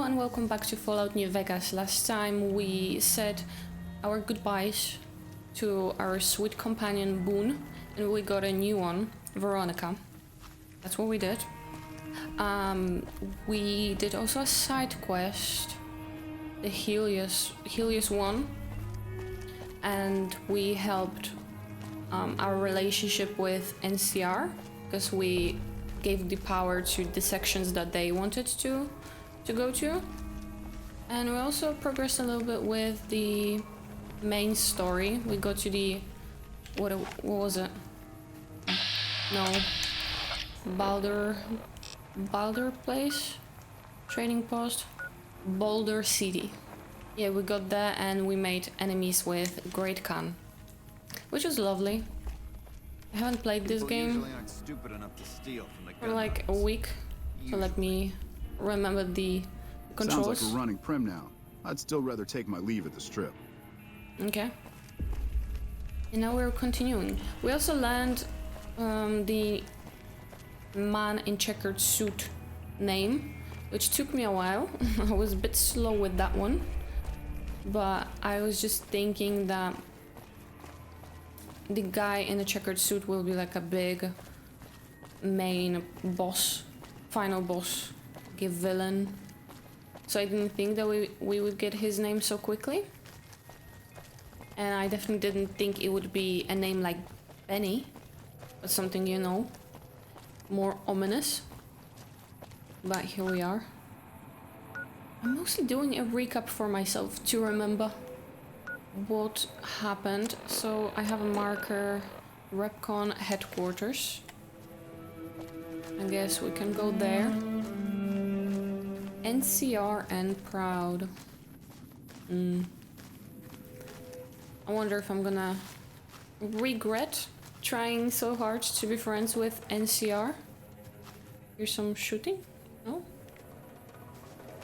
and welcome back to Fallout New Vegas. Last time we said our goodbyes to our sweet companion Boone, and we got a new one, Veronica. That's what we did. We did also a side quest, the 𝙘𝙤𝙢𝙢𝙀 one, and we helped our relationship with NCR because we gave the power to the sections that they wanted to go to, and we also progressed a little bit with the main story. We got to the what was it? No, Baldur place, trading post, Boulder City. Yeah, we got there and we made enemies with 𝙘𝙤𝙢𝙢𝙀, which was lovely. I haven't played this game for like a week, so let me remember the controls. Sounds like we're running prim now. I'd still rather take my leave at the strip. Okay. And now we're continuing. We also learned the man in checkered suit name, which took me a while. I was a bit slow with that one, but I was just thinking that the guy in the checkered suit will be like a big main boss, final boss, give villain. So I didn't think that we would get his name so quickly. And I definitely didn't think it would be a name like Benny, but something, you know, more ominous. But here we are. I'm mostly doing a recap for myself to remember what happened. So I have a marker, Repcon headquarters. I guess we can go there. NCR and proud. I wonder if I'm gonna regret trying so hard to be friends with NCR. Here's some shooting? No?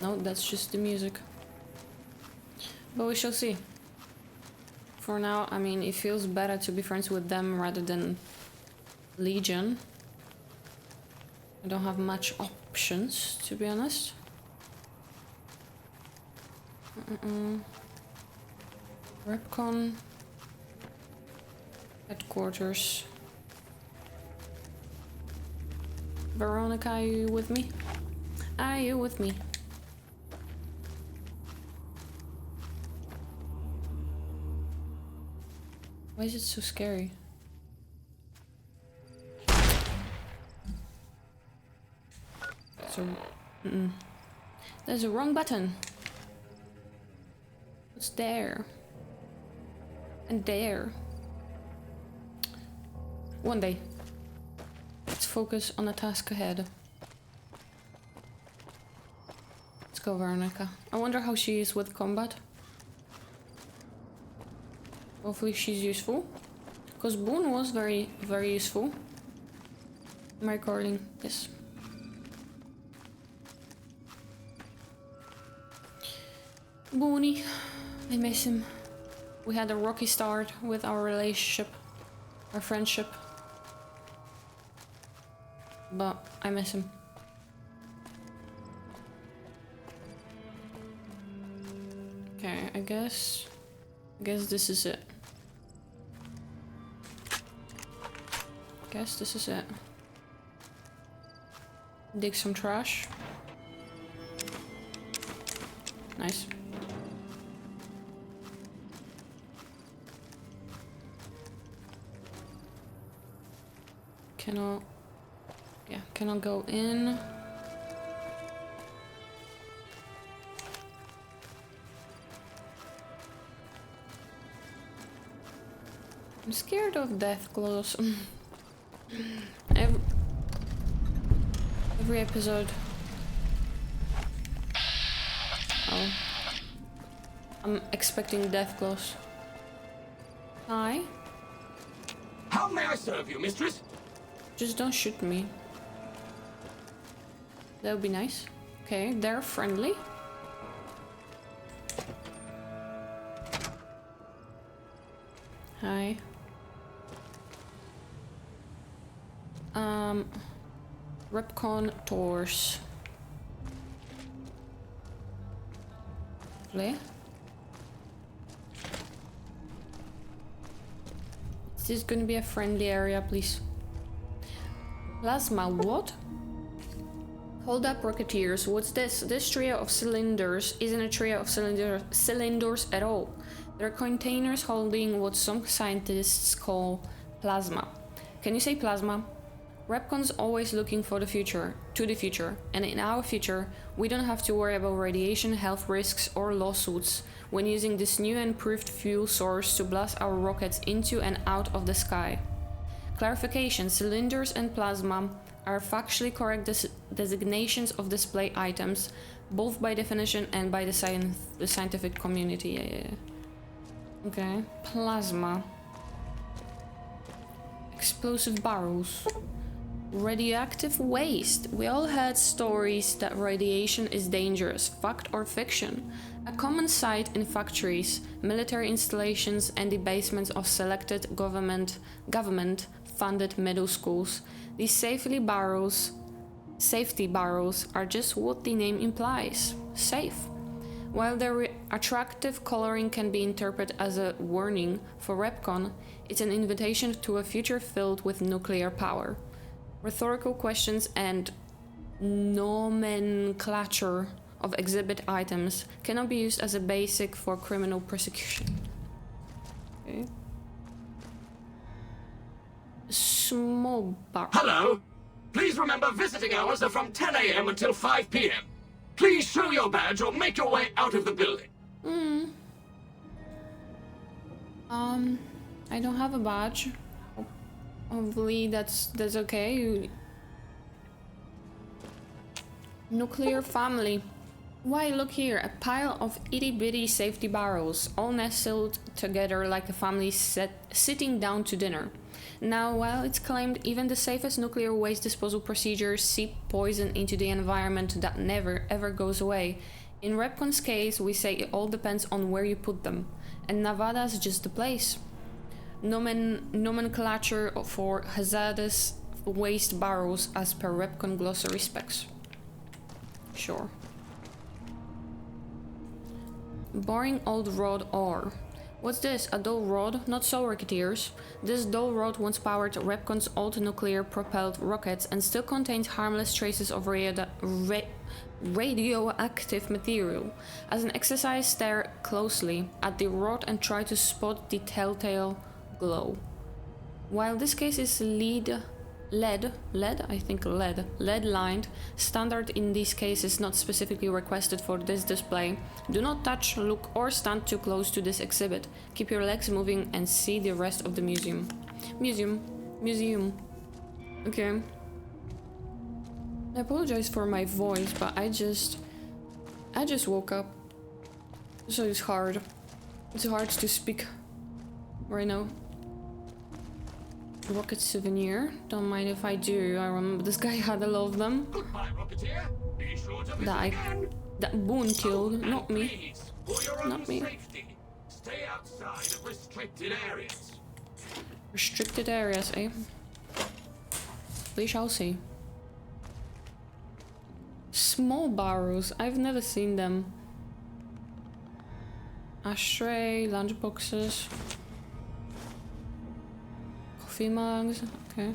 No, that's just the music. But we shall see. For now, I mean, it feels better to be friends with them rather than Legion. I don't have much options, to be honest. Repcon headquarters. Veronica, are you with me? Are you with me? Why is it so scary? So, there's a wrong button. What's there? And there. One day. Let's focus on the task ahead. Let's go, Veronica. I wonder how she is with combat. Hopefully she's useful. Because Boone was very, very useful. Am I recording? Yes. Booney. I miss him. We had a rocky start with our relationship, our friendship. But I miss him. Okay, I guess this is it. Guess this is it. Dig some trash. Nice. Cannot go in. I'm scared of death claws. Every episode. Oh. I'm expecting death claws. Hi. How may I serve you, mistress? Just don't shoot me. That would be nice. Okay, they're friendly. Hi. Repcon tours. Really? Is this gonna be a friendly area, please? Plasma, what? Hold up, Rocketeers. What's this? This trio of cylinders isn't a trio of cylinders at all. They're containers holding what some scientists call plasma. Can you say plasma? Repcon's always looking for the future, and in our future, we don't have to worry about radiation, health risks, or lawsuits when using this new and improved fuel source to blast our rockets into and out of the sky. Clarification: cylinders and plasma are factually correct designations of display items, both by definition and by the scientific community. Yeah. Okay, plasma. Explosive barrels. Radioactive waste. We all heard stories that radiation is dangerous, fact or fiction. A common sight in factories, military installations, and the basements of selected government-funded middle schools. These safety barrels are just what the name implies: safe. While their attractive coloring can be interpreted as a warning for Repcon, it's an invitation to a future filled with nuclear power. Rhetorical questions and nomenclature of exhibit items cannot be used as a basic for criminal prosecution. Okay. Small bar. Hello! Please remember visiting hours are from 10 a.m. until 5 p.m. Please show your badge or make your way out of the building. I don't have a badge. Hopefully that's okay. Nuclear family. Why, look here, a pile of itty-bitty safety barrels, all nestled together like a family sitting down to dinner. Now, while it's claimed even the safest nuclear waste disposal procedures seep poison into the environment that never ever goes away, in Repcon's case we say it all depends on where you put them, and Nevada's just the place. Nomenclature for hazardous waste barrels as per Repcon glossary specs. Sure. Boring old rod ore. What's this? A dull rod? Not so, Rocketeers. This dull rod once powered Repcon's old nuclear-propelled rockets and still contains harmless traces of radioactive material. As an exercise, stare closely at the rod and try to spot the telltale glow. While this case is lead lined, standard in these cases not specifically requested for this display. Do not touch, look, or stand too close to this exhibit. Keep your legs moving and see the rest of the museum. Museum. Okay. I apologize for my voice, but I just woke up, so it's hard. It's hard to speak right now. Rocket souvenir. Don't mind if I do. I remember this guy had a lot of them. Goodbye, Rocketeer. Be sure to visit that Boone killed, now, not me. please, for your Not own me. safety, stay outside of restricted areas. Restricted areas, eh? We shall see. Small barrels. I've never seen them. Ashtray, lunch boxes. Coffee mugs. Okay.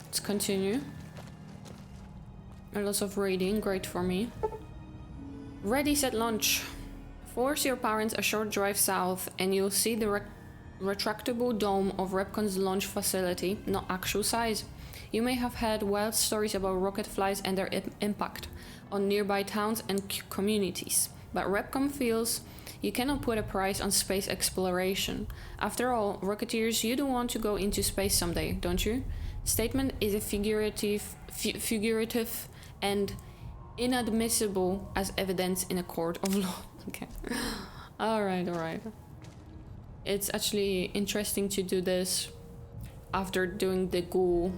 Let's continue. Lots of reading, great for me. Ready, set, launch. Force your parents a short drive south and you'll see the retractable dome of Repcon's launch facility, not actual size. You may have heard wild stories about rocket flights and their impact on nearby towns and communities, but Repcon feels you cannot put a price on space exploration. After all, Rocketeers, you do want to go into space someday, don't you? Statement is a figurative and inadmissible as evidence in a court of law. Okay. Alright. It's actually interesting to do this after doing the Ghoul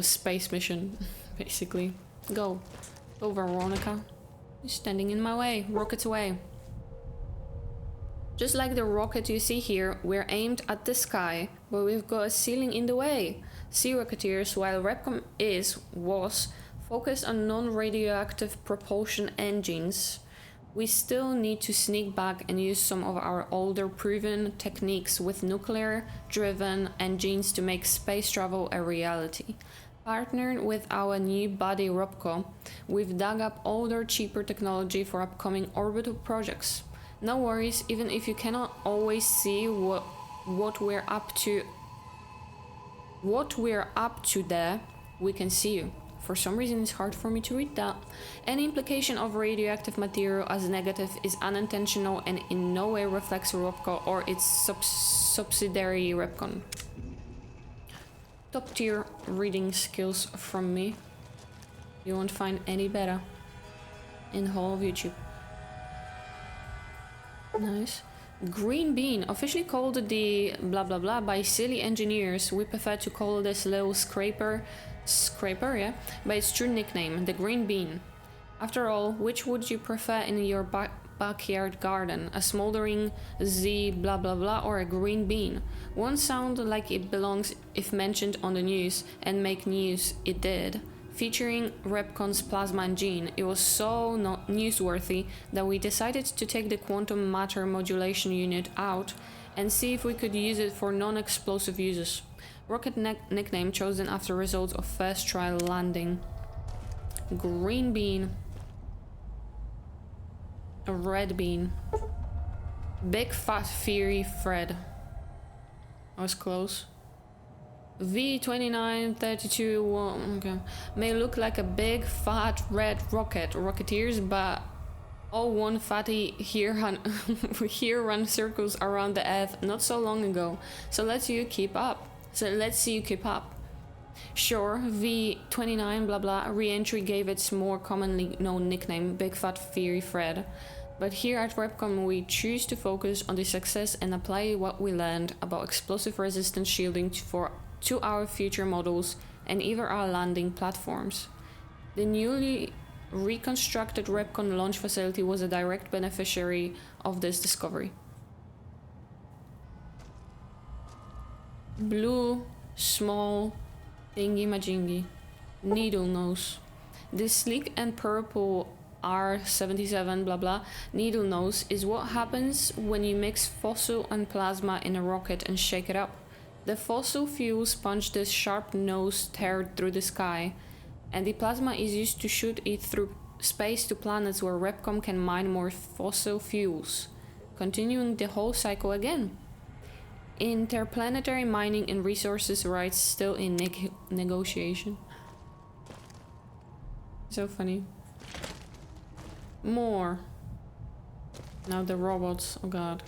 space mission, basically. Go, Veronica. You're standing in my way. Rockets away. Just like the rocket you see here, we're aimed at the sky, but we've got a ceiling in the way. See, Rocketeers, while Repcon was focused on non-radioactive propulsion engines, We still need to sneak back and use some of our older proven techniques with nuclear-driven engines to make space travel a reality. Partnered with our new buddy 𝙚𝙤𝙦, we've dug up older, cheaper technology for upcoming orbital projects. No worries, even if you cannot always see what we're up to there, we can see you. For some reason it's hard for me to read that. Any implication of radioactive material as negative is unintentional and in no way reflects 𝙚𝙚𝙦 or its subsidiary 𝙚𝙚𝙦. Top tier reading skills from me. You won't find any better in the whole of YouTube. Nice. Green bean, officially called the blah blah blah by silly engineers. We prefer to call this little scraper, yeah, by its true nickname, the green bean. After all, which would you prefer in your backyard garden? A smoldering Z blah blah blah or a green bean? One sound like it belongs if mentioned on the news, and make news it did. Featuring 𝙚𝙤𝙤's plasma and gene, it was so not newsworthy that we decided to take the quantum matter modulation unit out and see if we could use it for non-explosive uses. Rocket nickname chosen after results of first trial landing. Green bean. A red bean. Big fat fiery Fred. I was close. 𝙚𝙤𝙤𝙟𝙤𝙤, okay. May look like a big fat red rocketeers, but all one fatty here run circles around the earth not so long ago. So let's see you keep up. Sure, 𝙚𝙤𝙤 blah blah re-entry gave its more commonly known nickname, Big Fat Fiery Fred. But here at 𝙚𝙤𝙤 we choose to focus on the success and apply what we learned about explosive resistant shielding to our future models and even our landing platforms. The newly reconstructed 𝙚𝙤𝙤 launch facility was a direct beneficiary of this discovery. Blue, small, thingy-majingy, needle nose. This sleek and purple R77 blah blah needle nose is what happens when you mix fossil and plasma in a rocket and shake it up. The fossil fuel sponge this sharp nose teared through the sky, and the plasma is used to shoot it through space to planets where 𝙚𝙤𝙤 can mine more fossil fuels, continuing the whole cycle again. Interplanetary mining and resources rights still in negotiation. So funny. More. Now the robots, oh god.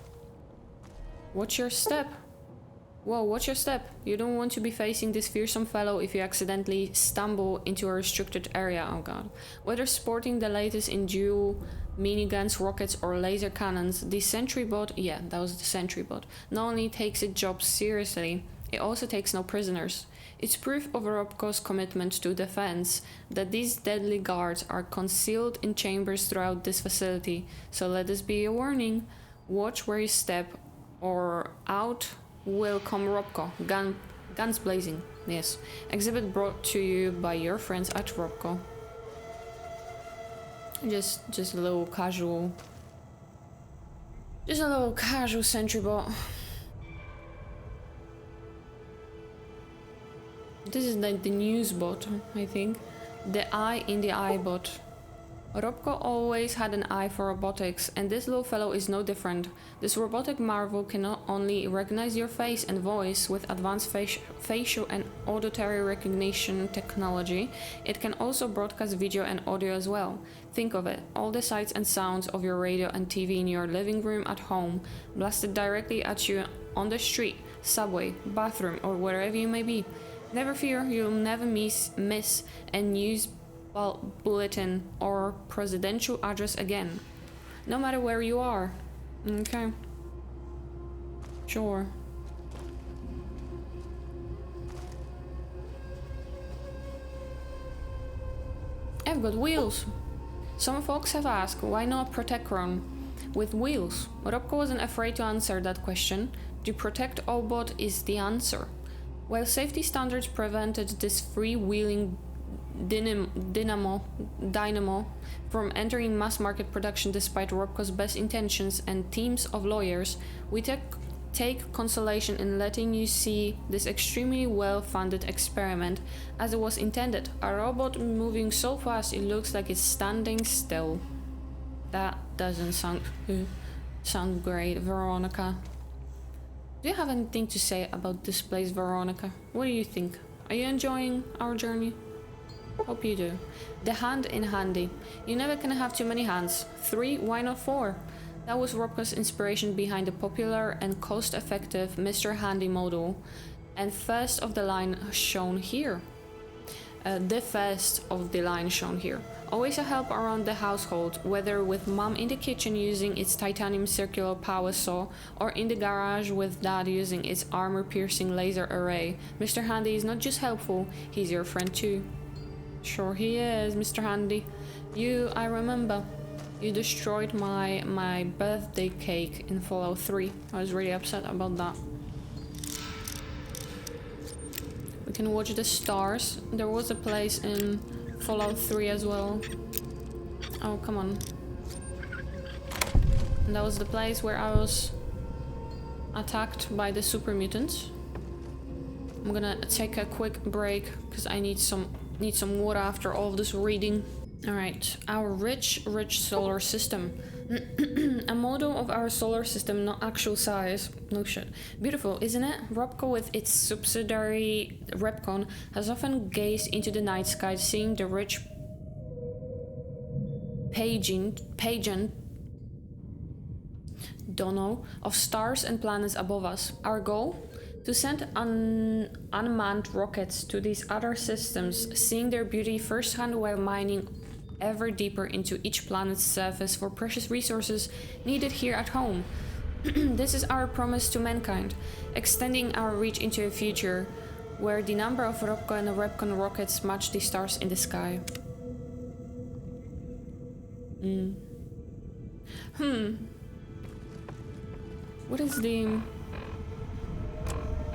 Watch your step. Whoa, watch your step. You don't want to be facing this fearsome fellow if you accidentally stumble into a restricted area, oh god. Whether sporting the latest in dual miniguns, rockets or laser cannons, the sentry bot, yeah, that was the sentry bot, not only takes its job seriously, it also takes no prisoners. It's proof of 𝙚𝙤𝙤's commitment to defense that these deadly guards are concealed in chambers throughout this facility, so let this be a warning. Watch where you step or out will come 𝙚𝙤𝙤, guns blazing, yes. Exhibit brought to you by your friends at 𝙚𝙤𝙤. Just a little casual sentry bot. This is like the news bot, I think. The eye in the eye bot. 𝙚𝙤𝙤 always had an eye for robotics, and this little fellow is no different. This robotic marvel can not only recognize your face and voice with advanced facial and auditory recognition technology, it can also broadcast video and audio as well. Think of it, all the sights and sounds of your radio and TV in your living room at home, blasted directly at you on the street, subway, bathroom, or wherever you may be. Never fear, you'll never miss a news bulletin or presidential address again, no matter where you are. Okay, sure. I've got wheels. Some folks have asked, why not Protecron with wheels? 𝙚𝙤𝙤 wasn't afraid to answer that question. The Protect All bot is the answer. While safety standards prevented this freewheeling Dynamo from entering mass market production despite Robco's best intentions and teams of lawyers, we take consolation in letting you see this extremely well-funded experiment as it was intended. A robot moving so fast it looks like it's standing still. That doesn't sound great, Veronica. Do you have anything to say about this place, Veronica? What do you think? Are you enjoying our journey? Hope you do. The hand in handy. You never can have too many hands. 3, why not 4? That was Robco's inspiration behind the popular and cost-effective Mr. Handy model, and first of the line shown here. Always a help around the household, whether with Mom in the kitchen using its titanium circular power saw, or in the garage with Dad using its armor-piercing laser array. Mr. Handy is not just helpful, he's your friend too. Sure he is, Mr. Handy. I remember. You destroyed my birthday cake in Fallout 3. I was really upset about that. We can watch the stars. There was a place in Fallout 3 as well. Oh, come on. And that was the place where I was attacked by the super mutants. I'm gonna take a quick break because I need some water after all of this reading. Alright, our rich solar system. A model of our solar system, not actual size. No shit. Beautiful, isn't it? Robco with its subsidiary Repcon has often gazed into the night sky, seeing the rich pageant of stars and planets above us. Our goal? To send unmanned rockets to these other systems, seeing their beauty firsthand while mining ever deeper into each planet's surface for precious resources needed here at home. This is our promise to mankind, extending our reach into a future where the number of Robco and Repcon rockets match the stars in the sky. What is the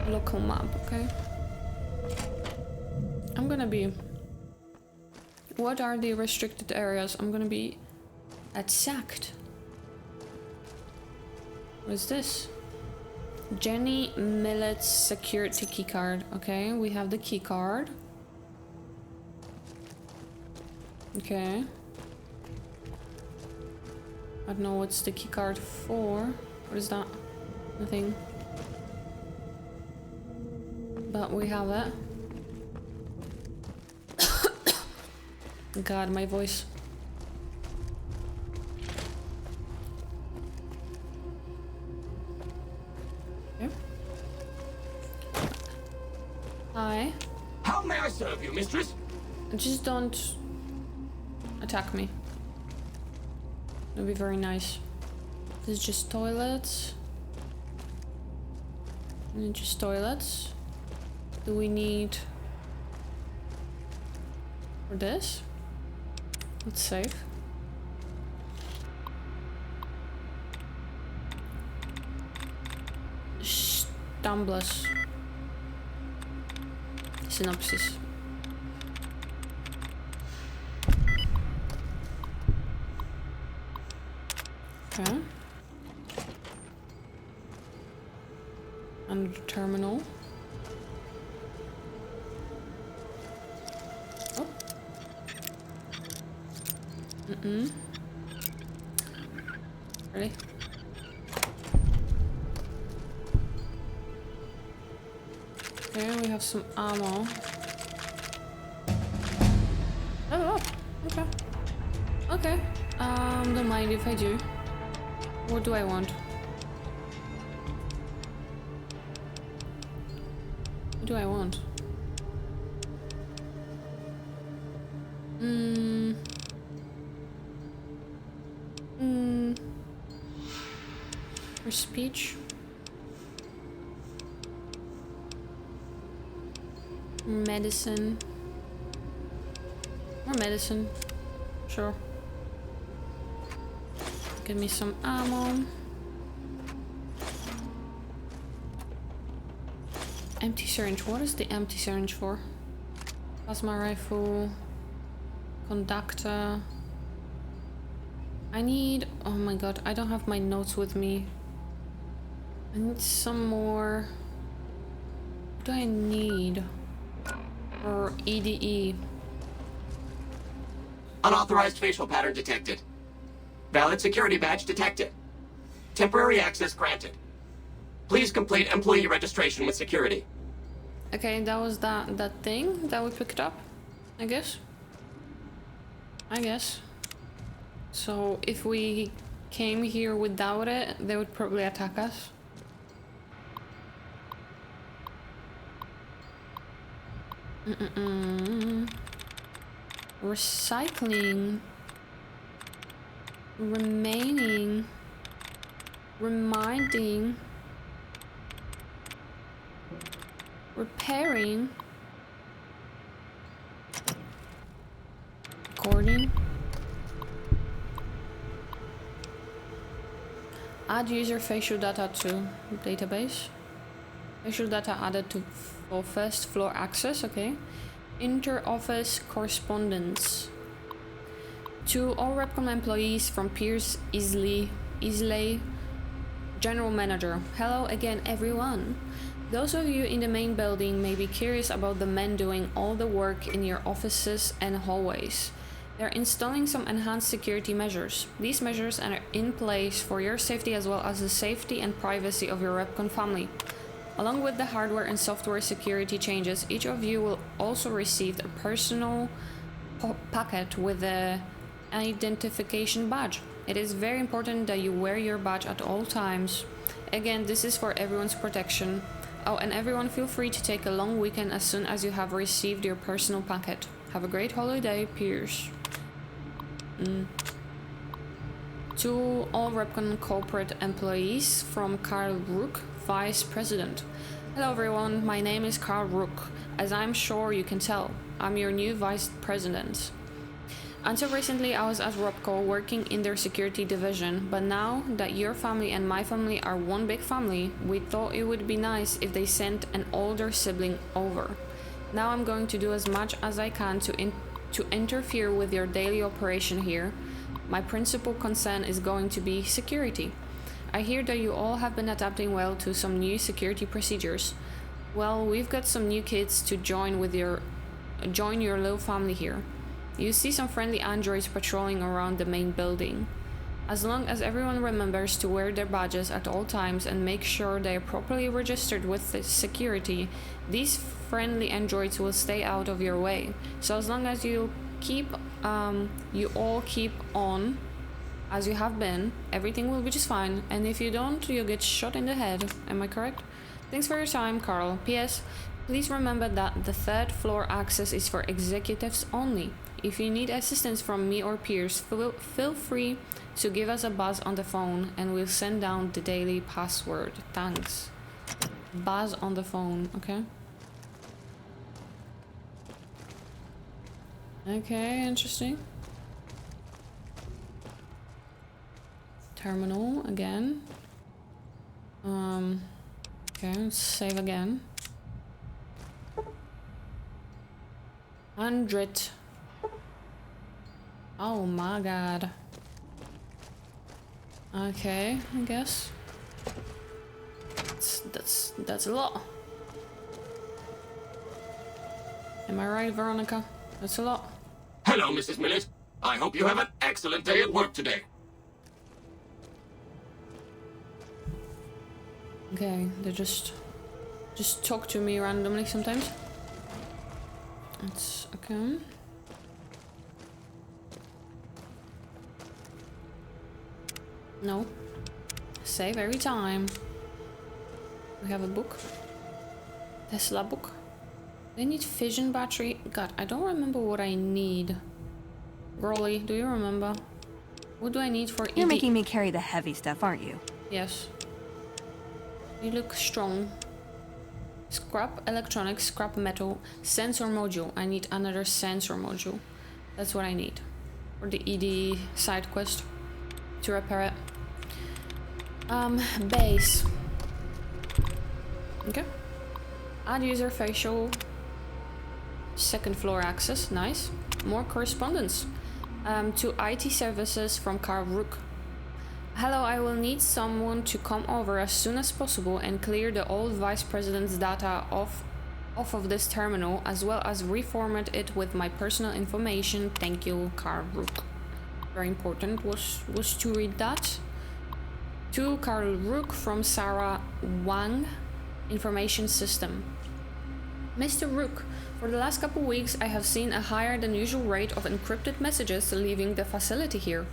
local map? Okay, I'm gonna be... What are the restricted areas? I'm gonna be attacked. What is this? Jenny Millet's security keycard. Okay, we have the keycard. Okay. I don't know what's the keycard for. What is that? Nothing. But we have it. God, my voice. Okay. Hi. How may I serve you, mistress? Just don't attack me. That'd be very nice. This is just toilets. And just toilets. Do we need for this? Let's save. Stumblers. Synopsis. Okay. Under the terminal. Oh. Ready? Okay, we have some ammo. Oh, okay. Okay. Don't mind if I do. What do I want? What do I want? For speech. Medicine. More medicine. Sure. Give me some ammo. Empty syringe. What is the empty syringe for? Plasma rifle. Conductor. I need... Oh my god, I don't have my notes with me. I need some more... What do I need? Or EDE. Unauthorized facial pattern detected. Valid security badge detected. Temporary access granted. Please complete employee registration with security. Okay, that was that thing that we picked up, I guess. So if we came here without it, they would probably attack us. Recycling. Remaining. Reminding. Repairing. Recording. Add user facial data to database. Facial data added to for first floor access, okay. Inter-office correspondence. To all Repcon employees from Piers Islay, General Manager. Hello again, everyone. Those of you in the main building may be curious about the men doing all the work in your offices and hallways. They're installing some enhanced security measures. These measures are in place for your safety as well as the safety and privacy of your Repcon family. Along with the hardware and software security changes, each of you will also receive a personal packet with an identification badge. It is very important that you wear your badge at all times. Again, this is for everyone's protection. Oh, and everyone feel free to take a long weekend as soon as you have received your personal packet. Have a great holiday, Piers. To all Repcon corporate employees from 𝙘𝙤𝙢𝙢𝙢𝙦, Vice President. Hello everyone, my name is 𝙘𝙤𝙢𝙢𝙢𝙢. As I'm sure you can tell, I'm your new Vice President. Until recently, I was at Repco working in their security division, but now that your family and my family are one big family, we thought it would be nice if they sent an older sibling over. Now I'm going to do as much as I can to interfere with your daily operation here. My principal concern is going to be security. I hear that you all have been adapting well to some new security procedures. Well, we've got some new kids to join your little family here. You see some friendly androids patrolling around the main building. As long as everyone remembers to wear their badges at all times and make sure they are properly registered with the security, these friendly androids will stay out of your way. So as long as you all keep on as you have been, everything will be just fine. And if you don't, you'll get shot in the head. Am I correct? Thanks for your time, Carl. P.S. Please remember that the third floor access is for executives only. If you need assistance from me or Piers, feel free to give us a buzz on the phone and we'll send down the daily password. Thanks. Buzz on the phone, okay? Okay, interesting. Terminal again. Okay, let's save again. 100. Oh my god. Okay, I guess. That's a lot. Am I right, Veronica? That's a lot. Hello, Mrs. Millet. I hope you have an excellent day at work today. Okay, they just talk to me randomly sometimes. That's okay. No. Save every time. We have a book. Tesla book. They need fission battery. God, I don't remember what I need. Girly, do you remember? What do I need for You're making me carry the heavy stuff, aren't you? Yes. You look strong. Scrap electronics, scrap metal, sensor module. I need another sensor module. That's what I need. For the ED side quest. To repair it. Base. Okay. Add user facial Second floor access, nice. More correspondence. To IT services from 𝙬𝙤𝙢𝙦. Hello, I will need someone to come over as soon as possible and clear the old vice president's data off of this terminal, as well as reformat it with my personal information. Thank you, 𝙬𝙤𝙢𝙢. Very important was to read that. To 𝙬𝙤𝙢𝙢 from Sarah Wang, Information System. Mr. Rook, for the last couple weeks I have seen a higher than usual rate of encrypted messages leaving the facility here.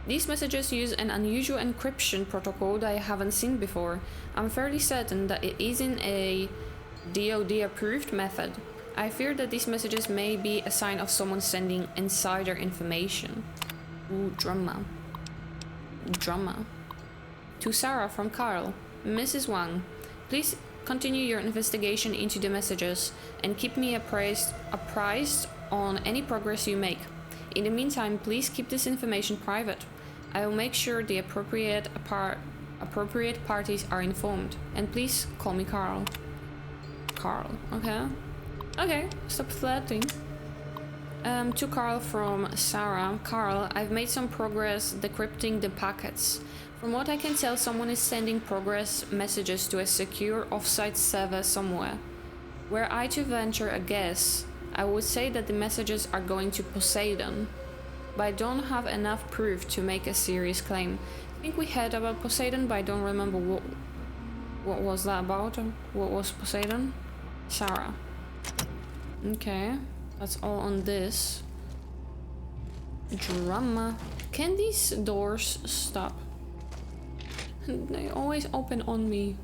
These messages use an unusual encryption protocol that I haven't seen before. I'm fairly certain that it isn't a DoD approved method. I fear that these messages may be a sign of someone sending insider information. Ooh, drama. Drama. To Sarah from Carl. Mrs. Wang, please continue your investigation into the messages and keep me apprised on any progress you make. In the meantime, please keep this information private. I will make sure the appropriate parties are informed. And please call me Carl. Carl, okay. Okay, stop flirting. To Carl from Sarah. Carl, I've made some progress decrypting the packets. From what I can tell, someone is sending progress messages to a secure offsite server somewhere. Were I to venture a guess, I would say that the messages are going to Poseidon, but I don't have enough proof to make a serious claim. I think we heard about Poseidon, but I don't remember what was that about. What was Poseidon? Sarah. Okay, that's all on this. Drama. Can these doors stop? They always open on me.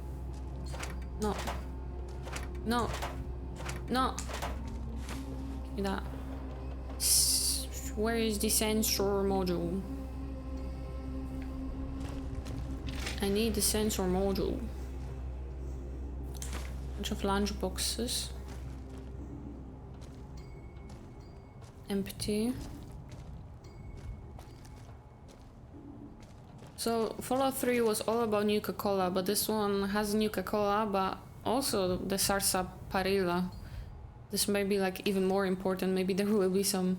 No. No. No. Give me that. Where is the sensor module? I need the sensor module. Bunch of lunch boxes. Empty. So Fallout 3 was all about Nuka-Cola, but this one has Nuka-Cola, but also the 𝙬𝙤𝙬𝙤𝙦. This may be like even more important. Maybe there will be some...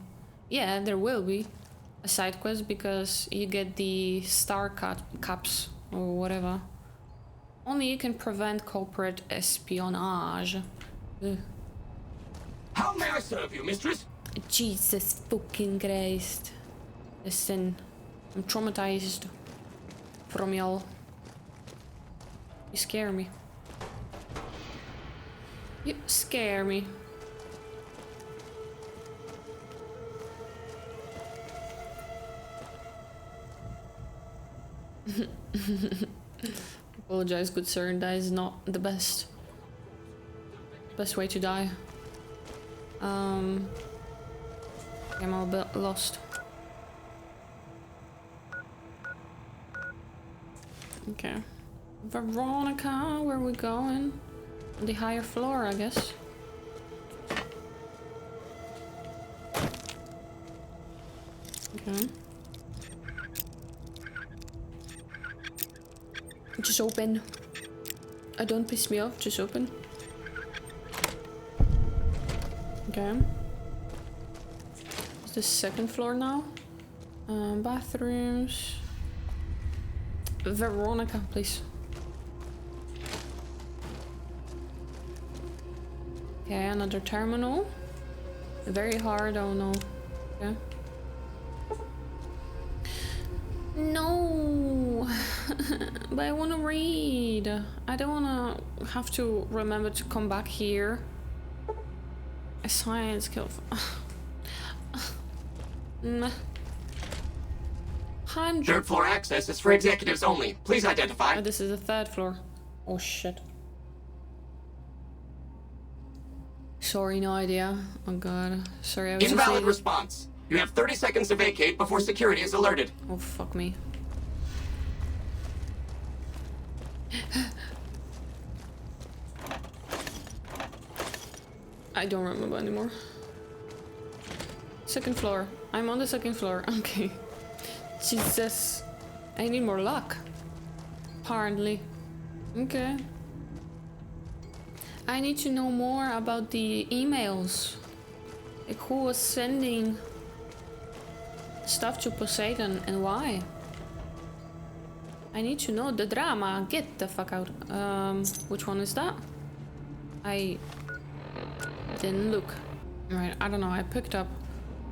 Yeah, there will be a side quest because you get the star caps or whatever. Only you can prevent corporate espionage. Ugh. How may I serve you, mistress? Jesus fucking Christ. Listen, I'm traumatized from y'all. You scare me. You scare me. Apologize, good sir. That is not the best way to die. I'm a bit lost. Okay. Veronica, where are we going? On the higher floor, I guess. Okay. Just open. Don't piss me off, just open. Okay. It's the second floor now. Bathrooms. Veronica, please. Okay, another terminal. Very hard, oh no. Okay. No! But I want to read. I don't want to have to remember to come back here. A science kill. Third floor access is for executives only. Please identify. Oh, this is the third floor. Oh shit. Sorry, no idea. Oh god. Sorry, I was Invalid just response. You have 30 seconds to vacate before security is alerted. Oh fuck me. I don't remember anymore. Second floor. I'm on the second floor. Okay. Jesus. I need more luck. Apparently. Okay. I need to know more about the emails. Like, who was sending stuff to Poseidon and why? I need to know the drama. Get the fuck out. Which one is that? I didn't look. Right, I don't know. I picked up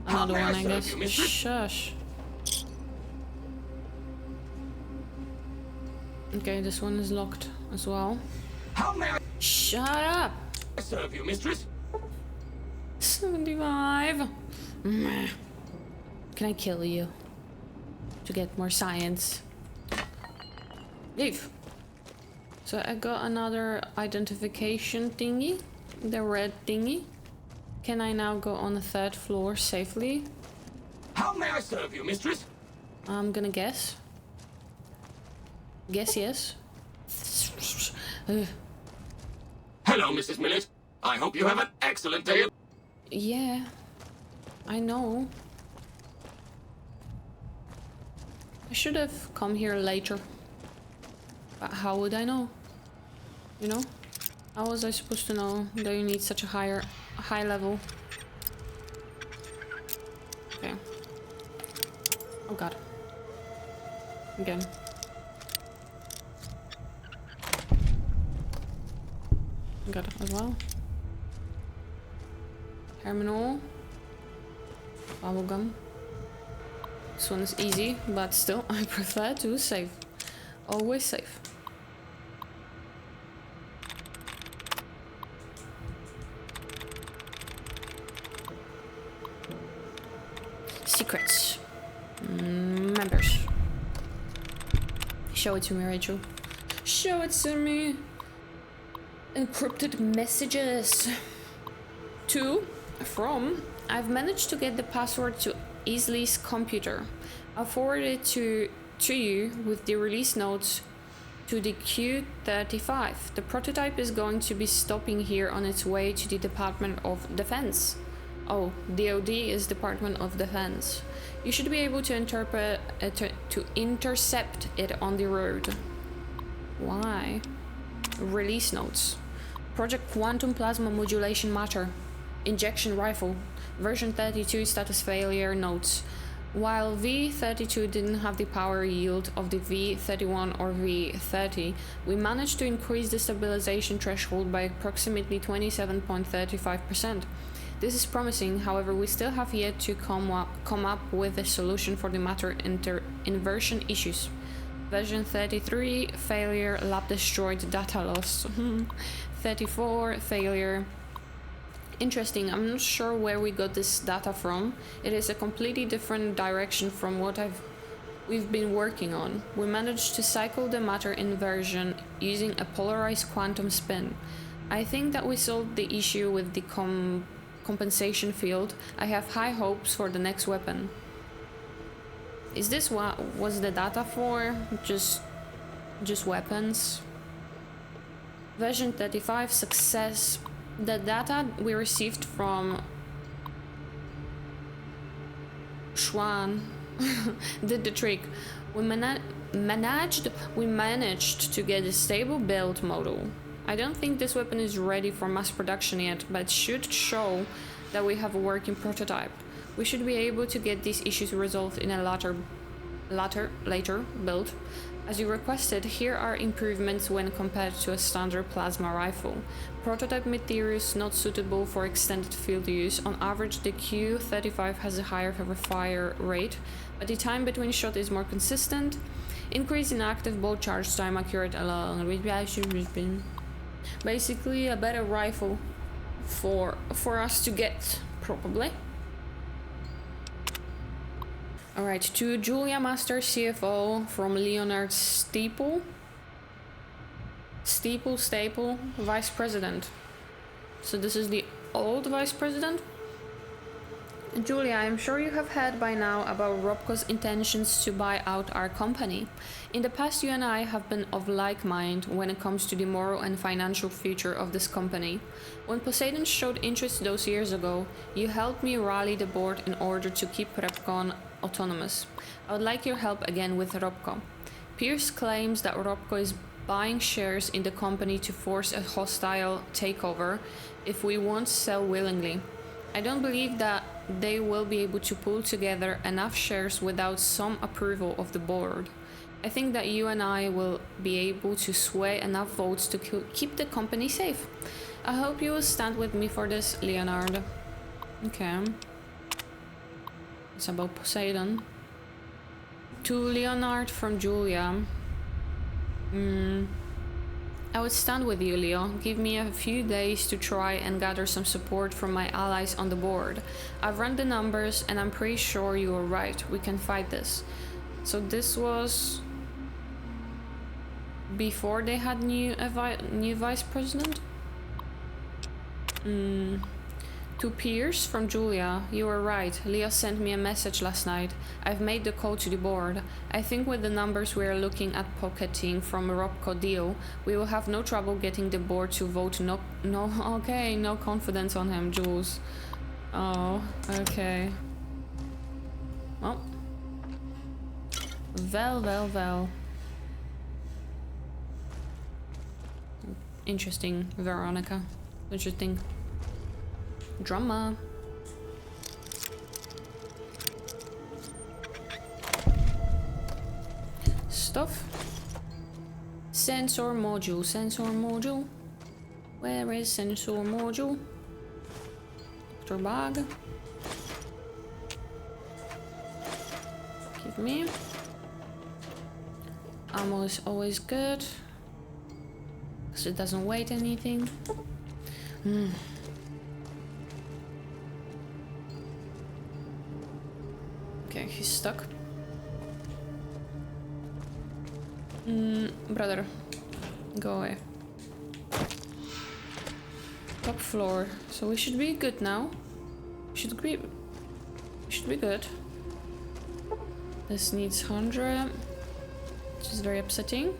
another one, I guess. Shush. Okay, this one is locked as well. How may Shut up! I serve you, mistress? 75. Meh. Can I kill you? To get more science. Leave. So I got another identification thingy. The red thingy. Can I now go on the 3rd floor safely? How may I serve you, mistress? I'm gonna guess. Guess yes. Hello, Mrs. Millet. I hope you have an excellent day. Yeah, I know. I should have come here later. But how would I know? You know? How was I supposed to know that you need such a high level? Okay. Oh god. Again. Got it as well. Terminal. Bubblegum. This one is easy, but still I prefer to save. Always save. Secrets. Members. Show it to me, Rachel. Show it to me. Encrypted messages. From I've managed to get the password to Isley's computer. I'll forward it to you with the release notes to the 𝙘𝙤𝙢𝙤𝙤. The prototype is going to be stopping here on its way to the Department of Defense. Oh, DOD is Department of Defense. You should be able to intercept it on the road. Why? Release notes. Project Quantum Plasma Modulation Matter. Injection Rifle. Version 32 status failure notes. While V32 didn't have the power yield of the V31 or V30, we managed to increase the stabilization threshold by approximately 27.35%. This is promising, however, we still have yet to come up with a solution for the matter inversion issues. Version 33, failure, lab destroyed, data lost. 34, failure. Interesting, I'm not sure where we got this data from. It is a completely different direction from what we've been working on. We managed to cycle the matter inversion using a polarized quantum spin. I think that we solved the issue with the compensation field. I have high hopes for the next weapon. Is this what was the data for? Just weapons? Version 35, success. The data we received from Schwan did the trick. We managed to get a stable build model. I don't think this weapon is ready for mass production yet, but it should show that we have a working prototype. We should be able to get these issues resolved in a later build. As you requested, here are improvements when compared to a standard plasma rifle. Prototype materials not suitable for extended field use. On average, the 𝙘𝙤𝙢𝙢𝙤 has a higher fire rate, but the time between shots is more consistent. Increase in active ball charge time accurate along with basically a better rifle for us to get, probably. Alright, to Julia Master, CFO, from Leonard Staple, Vice President. So this is the old Vice President? Julia, I'm sure you have heard by now about Robco's intentions to buy out our company. In the past, you and I have been of like mind when it comes to the moral and financial future of this company. When Poseidon showed interest those years ago, you helped me rally the board in order to keep Robco autonomous. I would like your help again with Robco. Pierce claims that Robco is buying shares in the company to force a hostile takeover if we won't sell willingly. I don't believe that they will be able to pull together enough shares without some approval of the board. I think that you and I will be able to sway enough votes to keep the company safe. I hope you will stand with me for this, Leonard. Okay. It's about Poseidon. To Leonard from Julia. I would stand with you, Leo. Give me a few days to try and gather some support from my allies on the board. I've run the numbers and I'm pretty sure you are right. We can fight this. So this was before they had new vice president? To Pierce from Julia, you were right. Leo sent me a message last night. I've made the call to the board. I think with the numbers we are looking at pocketing from a Robco deal, we will have no trouble getting the board to vote no confidence on him, Jules. Oh, okay. Well. Interesting, Veronica. Interesting. Drama. Stuff. Sensor module. Where is sensor module? Doctor bag. Give me. Ammo is always good. Because it doesn't weigh anything. Okay, he's stuck. Brother, go away. Top floor. So we should be good now. We should be good. This needs 100, which is very upsetting.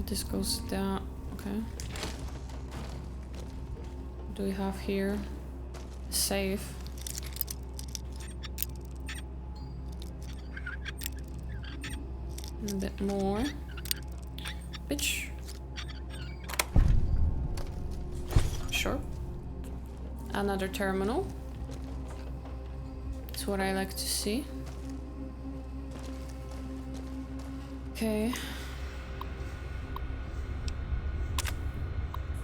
This goes down. Okay. What do we have here? Save. A bit more. Bitch. Sure. Another terminal. That's what I like to see. Okay.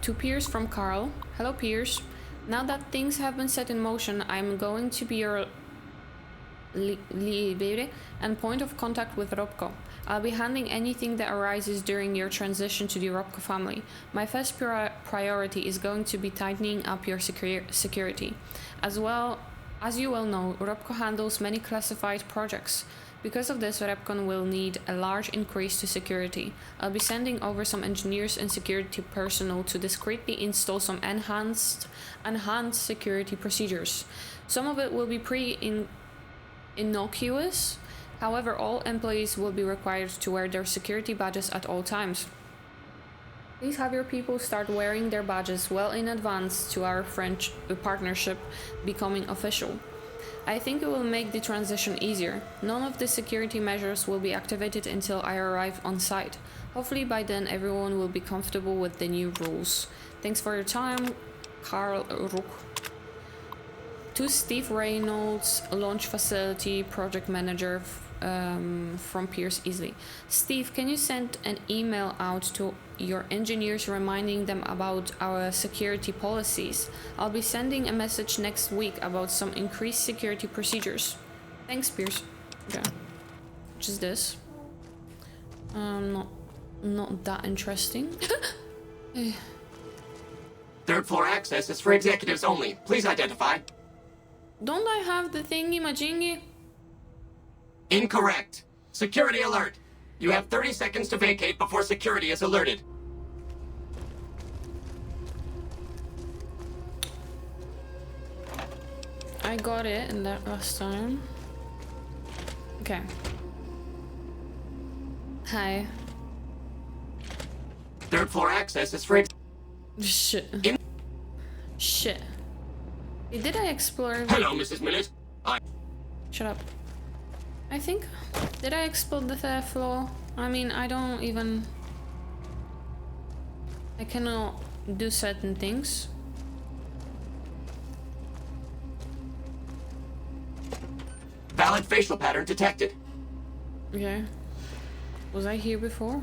To Pierce from Carl. Hello, Pierce. Now that things have been set in motion, I'm going to be your leader and point of contact with Robco. I'll be handling anything that arises during your transition to the Robco family. My first priority is going to be tightening up your security. As you well know, Robco handles many classified projects. Because of this, Repcon will need a large increase to security. I'll be sending over some engineers and security personnel to discreetly install some enhanced security procedures. Some of it will be innocuous. However, all employees will be required to wear their security badges at all times. Please have your people start wearing their badges well in advance to our French partnership becoming official. I think it will make the transition easier. None of the security measures will be activated until I arrive on site. Hopefully by then everyone will be comfortable with the new rules. Thanks for your time, Carl Rook. To Steve Reynolds, launch facility project manager from Pierce Easley. Steve, can you send an email out to your engineers reminding them about our security policies? I'll be sending a message next week about some increased security procedures. Thanks, Pierce. Okay. Which is this? Not that interesting. Third floor access is for executives only. Please identify. Don't I have the thingy-majingy? Incorrect. Security alert. You have 30 seconds to vacate before security is alerted. I got it in that last time. Okay. Hi. Third floor access is for Shit. Shit. Did I explore? Hello, Mrs. Millett. Shut up. I think... Did I explode the third floor? I mean, I I cannot do certain things. Valid facial pattern detected. Okay. Was I here before?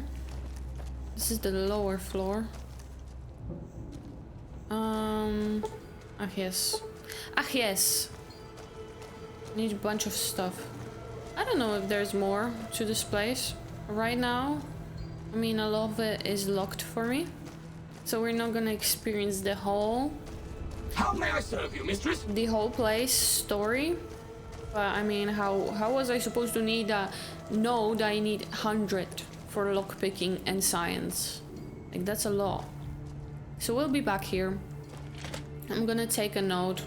This is the lower floor. Ah yes. Ah yes. Need a bunch of stuff. I don't know if there's more to this place. Right now, I mean, a lot of it is locked for me. So we're not gonna experience the whole... How may I serve you, mistress? The whole place story. But I mean, how was I supposed to know that I need 100 for lockpicking and science? Like, that's a lot. So we'll be back here. I'm gonna take a note.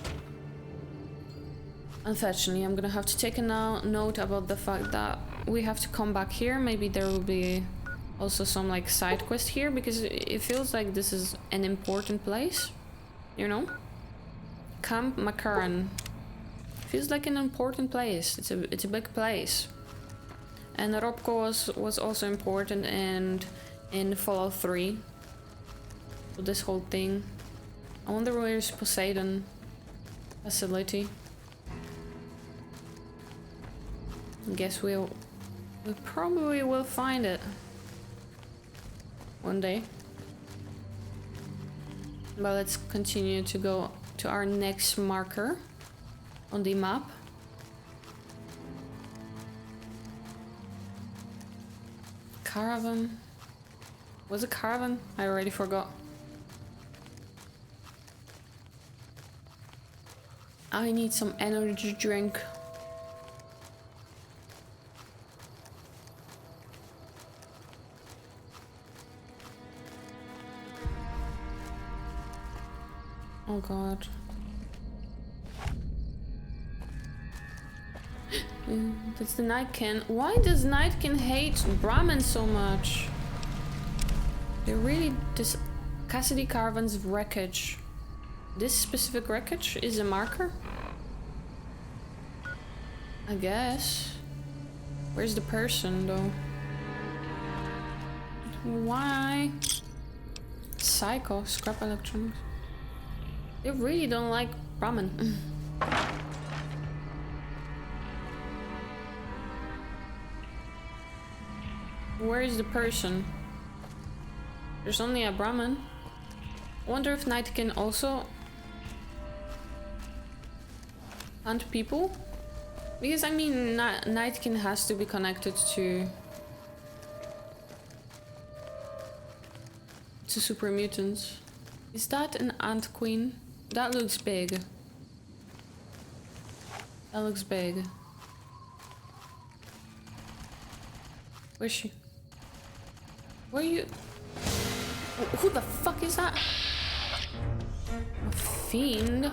Unfortunately, I'm gonna have to take a note about the fact that we have to come back here. Maybe there will be also some like side quest here, because it feels like this is an important place, you know? Camp Macaron feels like an important place. It's a big place. And Robko was also important and in Fallout 3. So this whole thing. I wonder where's Poseidon facility. Guess we probably will find it one day. But let's continue to go to our next marker on the map. Caravan. Was it caravan? I already forgot. I need some energy drink. Oh god. That's the Nightkin. Why does Nightkin hate Brahmin so much? They really... This Cassidy Caravan's wreckage. This specific wreckage is a marker? I guess. Where's the person though? Why? Psycho, scrap electronics. They really don't like Brahmin. Where is the person? There's only a Brahmin. I wonder if Night can also hunt people? Because I mean, Nightkin has to be connected to super mutants. Is that an ant queen? That looks big. That looks big. Where's she? Where are you? Who the fuck is that? A fiend?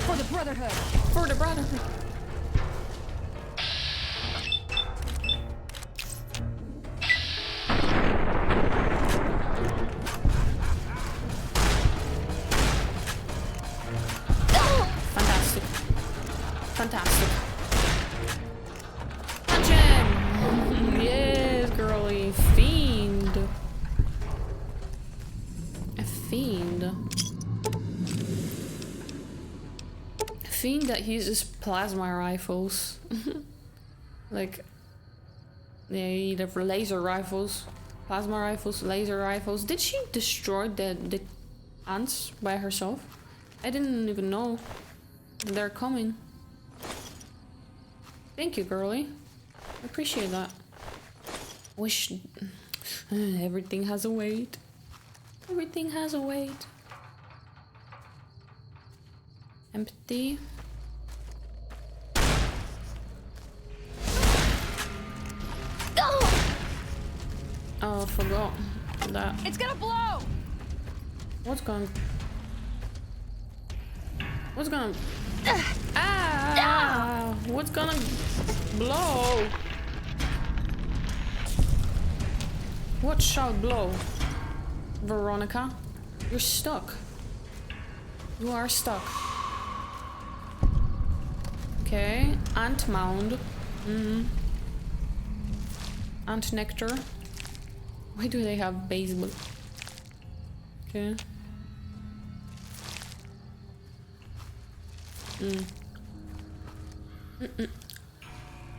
For the Brotherhood! For the Brotherhood! Fantastic. Fantastic. Punch him! Yes, girly. Fiend. A fiend. Fiend that uses plasma rifles. Like, they either laser rifles, plasma rifles, laser rifles. Did she destroy the ants by herself? I didn't even know they're coming. Thank you, girly. I appreciate that. Wish everything has a weight. Everything has a weight. Empty. Oh, I forgot that. It's gonna blow! What's going? Ah! What's gonna blow? What shall blow? Veronica? You're stuck. You are stuck. Okay, ant mound. Ant nectar. Why do they have baseball? Okay.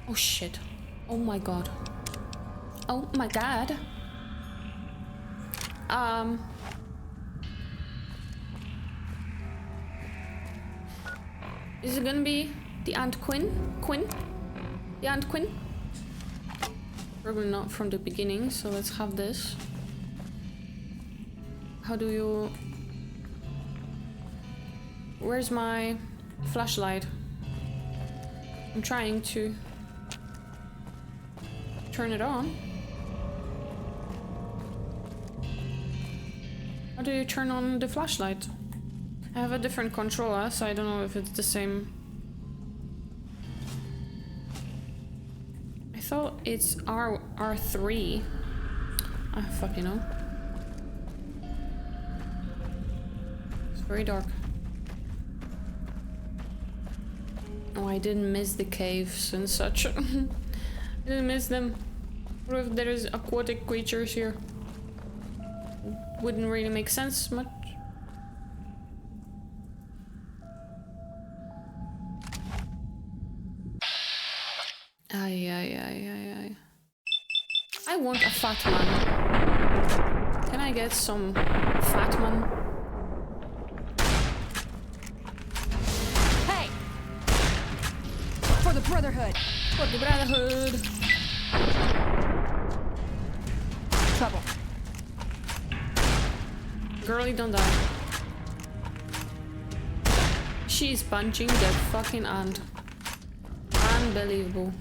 Oh shit. Oh my god. Oh my god. Is it gonna be the Aunt Quinn? The Aunt Quinn? Probably not from the beginning, so let's have this. How do you... Where's my flashlight? I'm trying to turn it on. How do you turn on the flashlight? I have a different controller, so I don't know if it's the same. I thought it's R3. I fucking know. It's very dark. Oh, I didn't miss the caves and such. I didn't miss them. What if there is aquatic creatures here? Wouldn't really make sense much. Ay. I want a fat man. Can I get some fat man? Hey! For the Brotherhood! For the Brotherhood! Trouble. Girlie, don't die. She's punching the fucking ant. Unbelievable.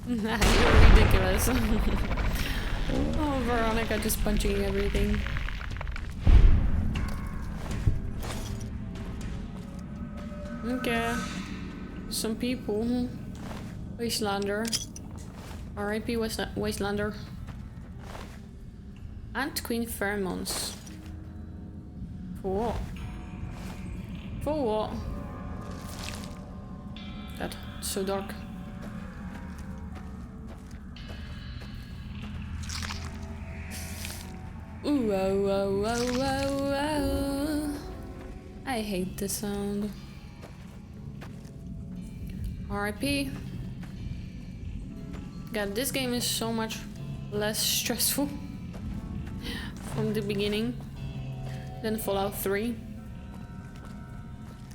You're ridiculous. Oh, Veronica just punching everything. Okay. Some people. Wastelander. R.I.P. Wastelander. Ant Queen pheromones. For what? For what? God, it's so dark. Ooh, oh, oh, oh, oh, oh. I hate the sound. R.I.P. God, this game is so much less stressful from the beginning than Fallout 3.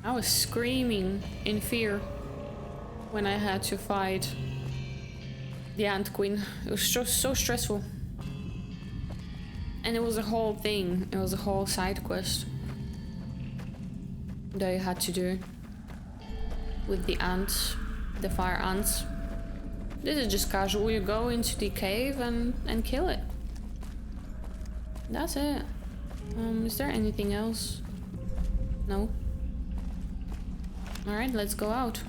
I was screaming in fear when I had to fight the Ant Queen. It was just so stressful. And it was a whole thing. It was a whole side quest that you had to do with the ants, the fire ants. This is just casual. You go into the cave and kill it. That's it. Is there anything else? No. Alright, let's go out.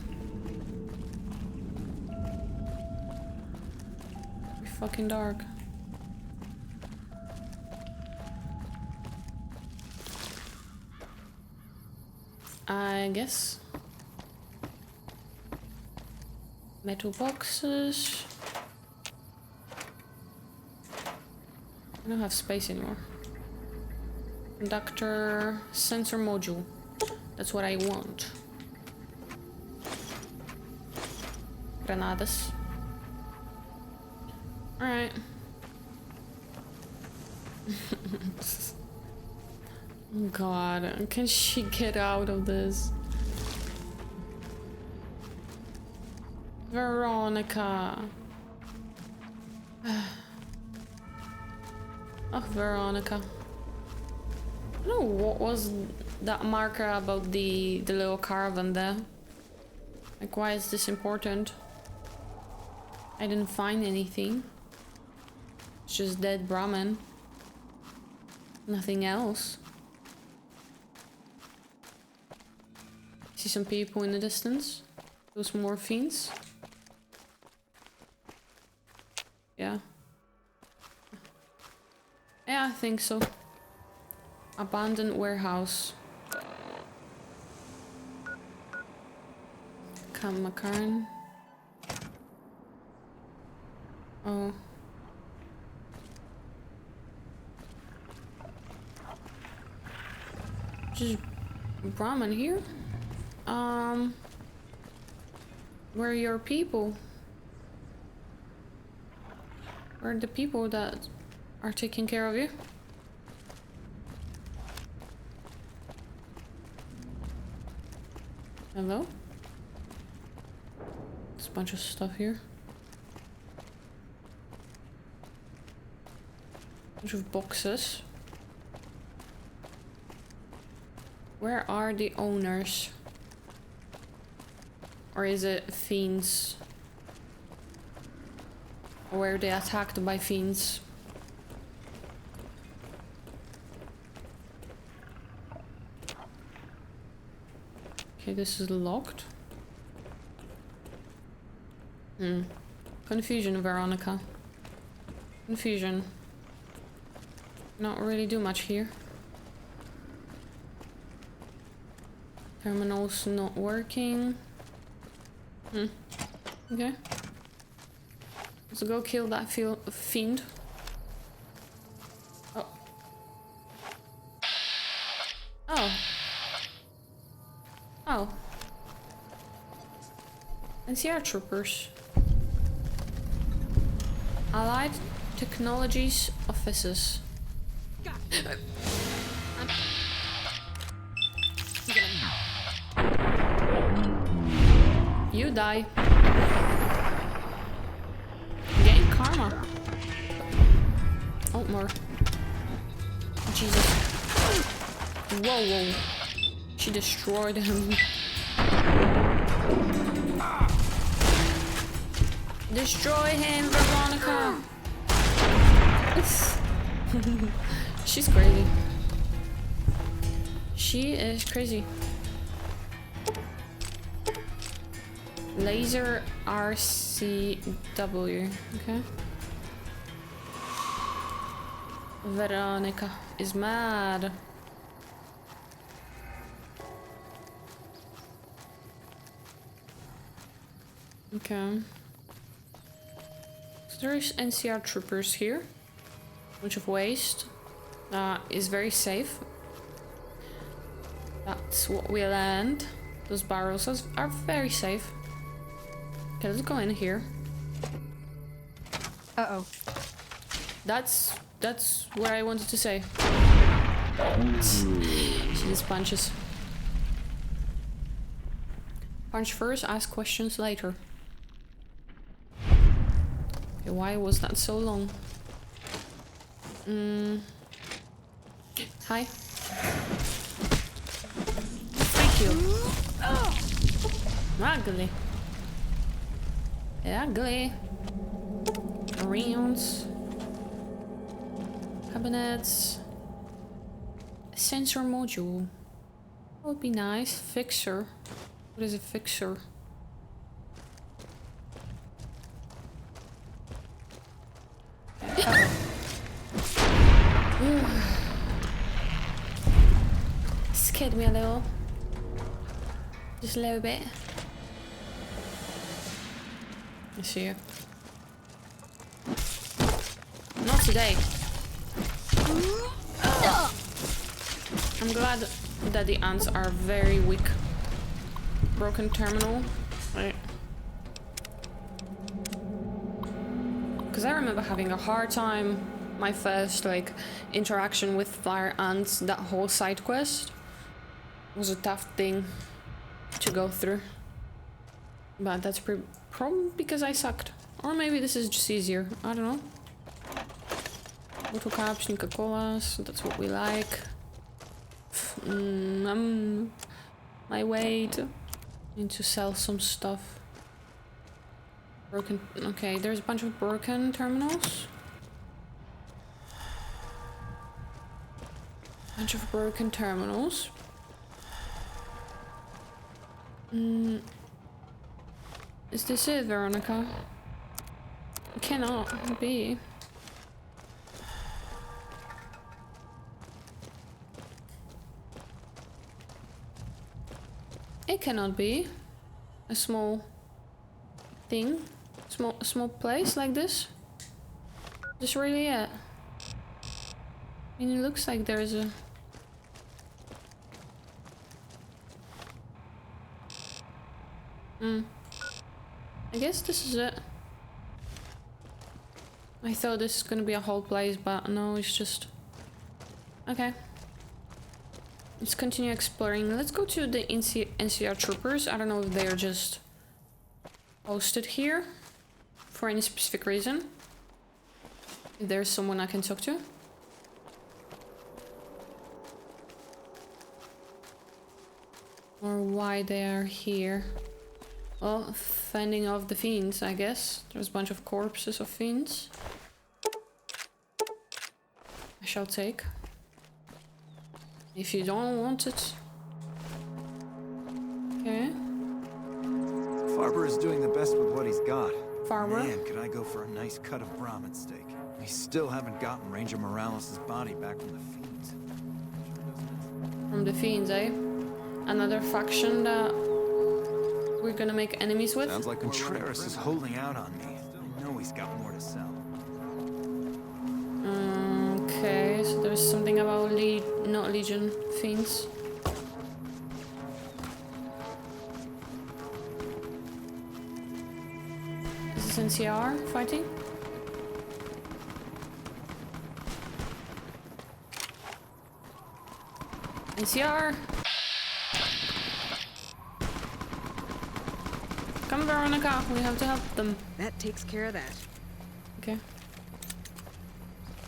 It's fucking dark. I guess. Metal boxes. I don't have space anymore. Conductor, sensor module. That's what I want. Granadas. Alright. God, can she get out of this? Veronica. Oh, Veronica. I don't know what was that marker about the little caravan there. Like, why is this important? I didn't find anything. It's just dead Brahmin. Nothing else. See some people in the distance. Those morphines. Yeah. Yeah, I think so. Abandoned warehouse. Come, Macaron. Oh. Just Brahmin here? Where are your people? Where are the people that are taking care of you? Hello? There's a bunch of stuff here. Bunch of boxes. Where are the owners? Or is it fiends? Or were they attacked by fiends? Okay, this is locked. Confusion, Veronica. Confusion. Not really do much here. Terminal's not working. Okay. Let's go kill that fiend. Oh. Oh. Oh. NCR troopers. Allied Technologies offices. You die. Gain karma. Oh, more. Jesus. Whoa, whoa. She destroyed him. Destroy him, Veronica. She's crazy. She is crazy. Laser RCW. Okay. Veronica is mad. Okay. So there's NCR troopers here. Bunch of waste. Is very safe. That's what we land. Those barrels are very safe. Okay, let's go in here. Uh-oh. That's what I wanted to say. She just punches. Punch first, ask questions later. Okay, why was that so long? Hi. Thank you. Ugly. Ugly. Rounds. Cabinets. Sensor module. That would be nice. Fixer. What is a fixer? Scared me a little. Just a little bit. I see you. Not today. I'm glad that the ants are very weak. Broken terminal. Right. Because I remember having a hard time. My first like interaction with fire ants, that whole side quest was a tough thing to go through. But that's probably because I sucked. Or maybe this is just easier. I don't know. Bottle caps, Coca-Colas, that's what we like. My weight. Need to sell some stuff. Broken. Okay, there's a bunch of broken terminals. Bunch of broken terminals. Is this it, Veronica? It cannot be. It cannot be a small thing, a small place like this. This really it? I mean, it looks like there's a... I guess this is it. I thought this is gonna be a whole place, but no, it's just... Okay. Let's continue exploring. Let's go to the NCR troopers. I don't know if they're just posted here for any specific reason. If there's someone I can talk to. Or why they are here. Well, fending off the fiends, I guess. There's a bunch of corpses of fiends. I shall take. If you don't want it. Okay. Farber is doing the best with what he's got. Farber? Man, could I go for a nice cut of 𝙤𝙣 steak. We still haven't gotten Ranger Morales' body back from the fiends. From the fiends, eh? Another faction that we're gonna make enemies with? Sounds like Contreras is holding out on me. I know he's got more to sell. Okay, so there's something about not Legion fiends. Is this NCR fighting? NCR! Come, Veronica, we have to help them. That takes care of that. Okay.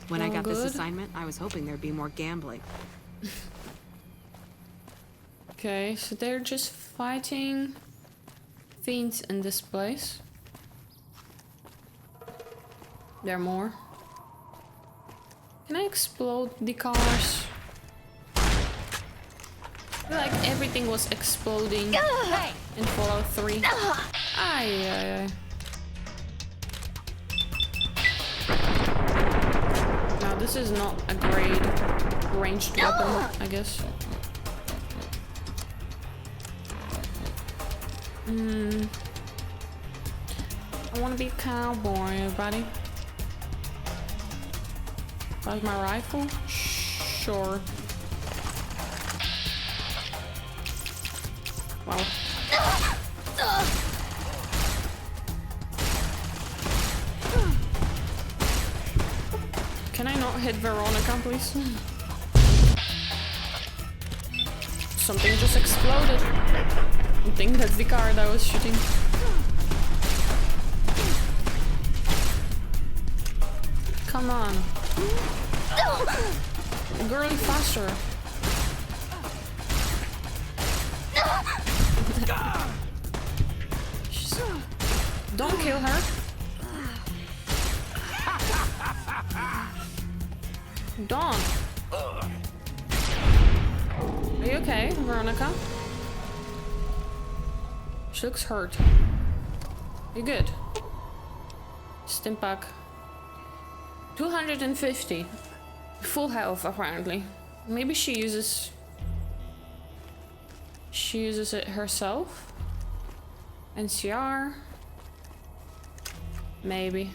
When I got good. this assignment, I was hoping there'd be more gambling. Okay, so they're just fighting fiends in this place. There are more. Can I explode the cars? I feel like everything was exploding in Fallout 3. Aye. Now this is not a great ranged weapon, I guess. I want to be a cowboy, everybody. How's my rifle? Sure. Wow. Can I not hit Veronica, please? Something just exploded. I think that's the car that I was shooting. Come on. Girly, faster. Don't kill her. Don't. Are you okay, Veronica? She looks hurt. You good? Stimpak. 250. Full health, apparently. Maybe she uses it herself. NCR. Maybe.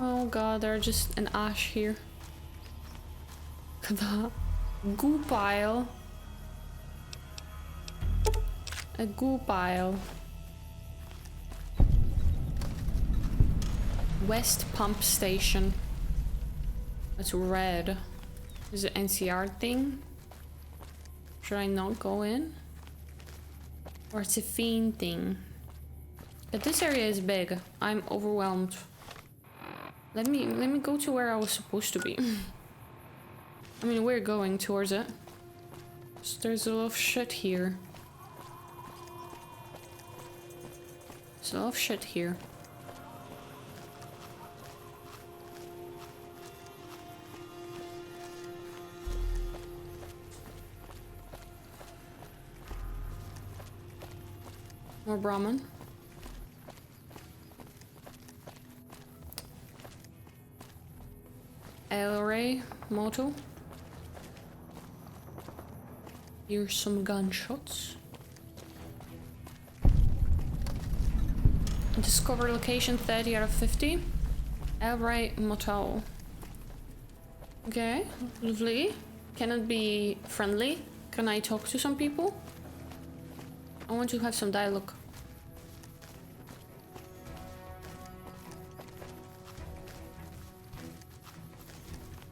Oh god, there's just an ash here. Look at that. Goo pile. A goo pile. West Pump Station. It's red. Is it NCR thing? Should I not go in? Or it's a fiend thing? But this area is big. I'm overwhelmed. Let me go to where I was supposed to be. I mean, we're going towards it. So there's a lot of shit here. There's a lot of shit here. More Brahmin. 𝙘𝙤𝙢𝙢𝙢 moto. Here's some gunshots. Discover location 30 out of 50. 𝙚𝙤𝙟𝙤𝙟 Motel. Okay, lovely. Can it be friendly? Can I talk to some people? I want to have some dialogue.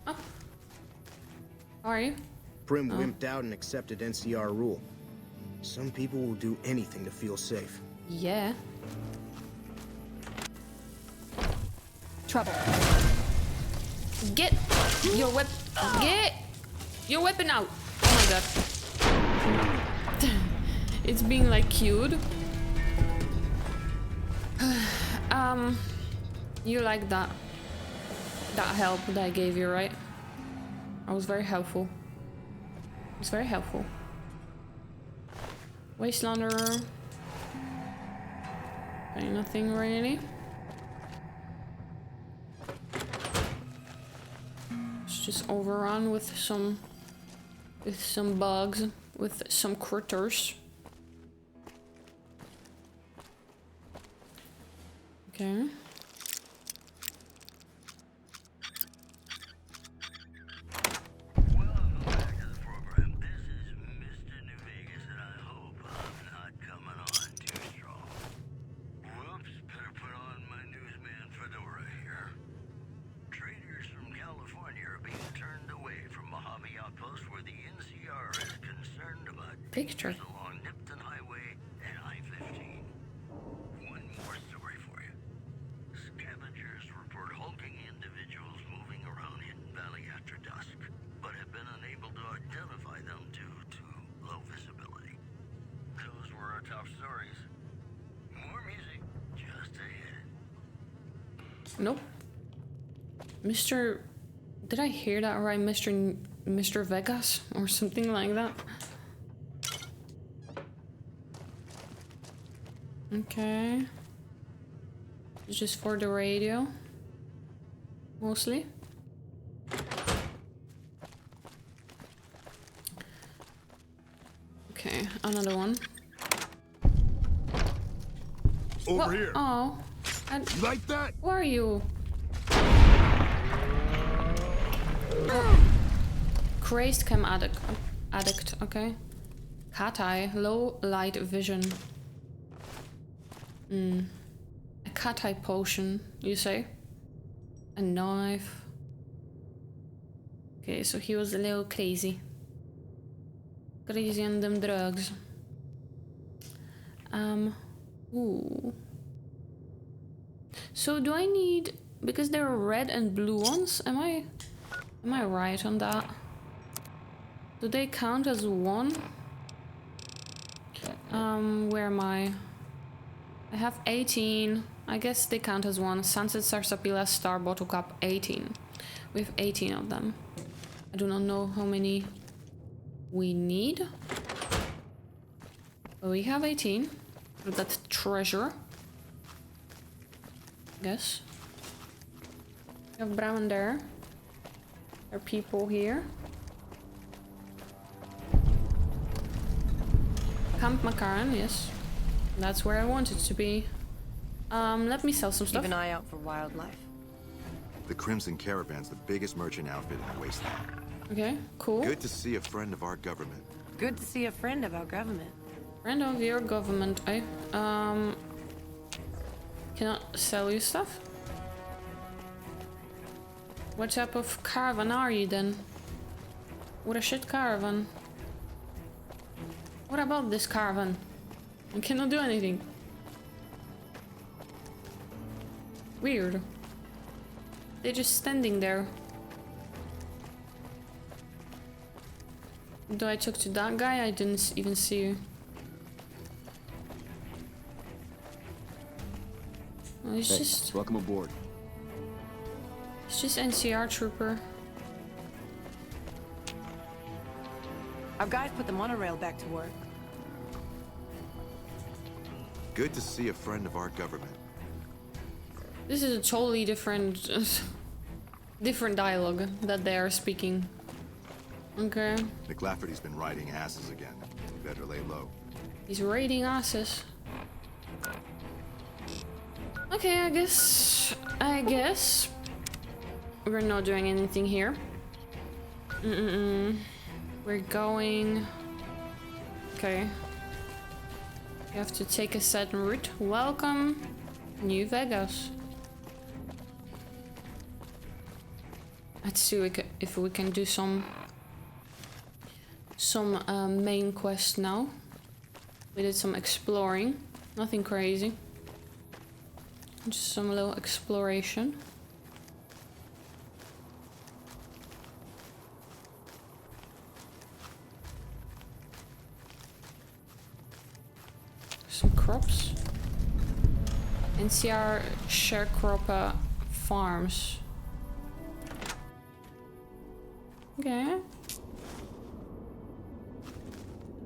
Oh. How are you? Prim wimped out and accepted NCR rule. Some people will do anything to feel safe. Yeah. Trouble. Get your weapon out! Oh my god. It's being like cute. You like that help that I gave you, right? I was very helpful. It was very helpful. Wastelander. Okay, nothing really. It's just overrun with some bugs, with some critters. Okay. Picture. Along Nipton Highway and I-15. One more story for you. Scavengers report hulking individuals moving around Hidden Valley after dusk, but have been unable to identify them due to low visibility. Those were our top stories. More music just ahead. Nope. Mr. Did I hear that right? Mr. Vegas or something like that? Okay. It's just for the radio. Mostly. Okay, another one. Over here. Oh. You like that? Where are you? Crazed chem addict, okay. Cat-eye, low light vision. A cat-eye potion, you say? A knife. Okay, so he was a little crazy. Crazy on them drugs. Ooh. So do I need, because there are red and blue ones, am I right on that? Do they count as one? Where am I? I have 18. I guess they count as one. Sunset Sarsapila Star Bottle Cup 18. We have 18 of them. I do not know how many we need. But we have 18. With that treasure. Yes. We have Brown there. There are people here. Camp Makaran, yes. That's where I want it to be. Let me sell some stuff. Keep an eye out for wildlife. The Crimson Caravan's the biggest merchant outfit in the wasteland. Okay, cool. Good to see a friend of our government. Good to see a friend of our government. Friend of your government, eh? Can I sell you stuff? What type of caravan are you then? What a shit caravan. What about this caravan? I cannot do anything. Weird. They're just standing there. Do I talk to that guy? I didn't even see you. Oh, it's Hey, just... welcome aboard. It's just NCR trooper. Our guys put the monorail back to work. Good to see a friend of our government. This is a totally different dialogue that they are speaking. Okay. McLafferty's been riding asses again. You better lay low. He's raiding asses. Okay, I guess we're not doing anything here. We're going. Okay. We have to take a certain route. Welcome, New Vegas. Let's see if we can do some main quest now. We did some exploring, nothing crazy. Just some little exploration. Some crops. NCR sharecropper farms. Okay.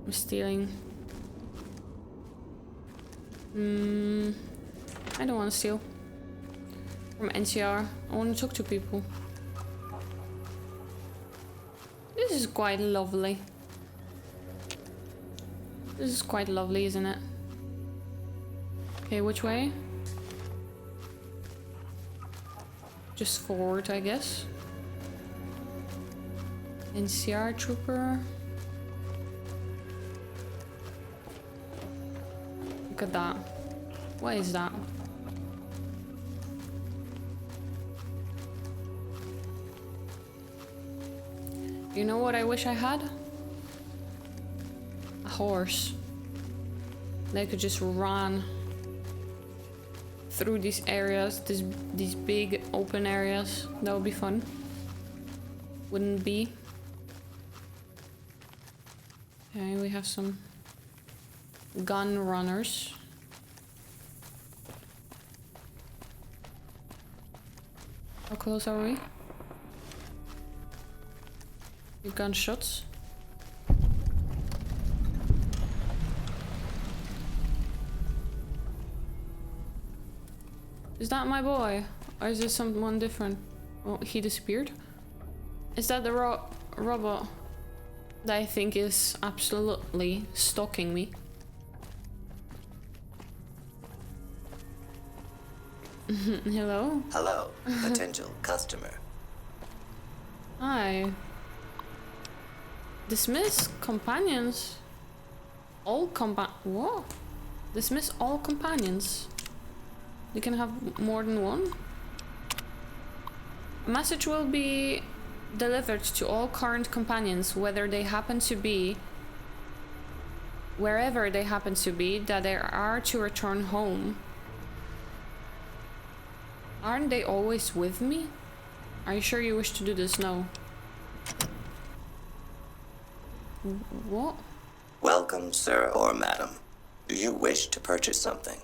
I'm stealing. I don't want to steal from NCR. I want to talk to people. This is quite lovely. This is quite lovely, isn't it? Okay, which way? Just forward, I guess. NCR trooper. Look at that. What is that? You know what I wish I had? A horse. They could just run through these areas, these big open areas. That would be fun. Wouldn't it be? Okay, we have some gun runners. How close are we? Your gunshots. Is that my boy? Or is this someone different? Oh, he disappeared. Is that the robot that I think is absolutely stalking me? Hello? Hello, potential customer. Hi. Dismiss companions. What? Dismiss all companions. You can have more than one. A message will be delivered to all current companions, wherever they happen to be, that they are to return home. Aren't they always with me? Are you sure you wish to do this? No. What? Welcome, sir or madam. Do you wish to purchase something?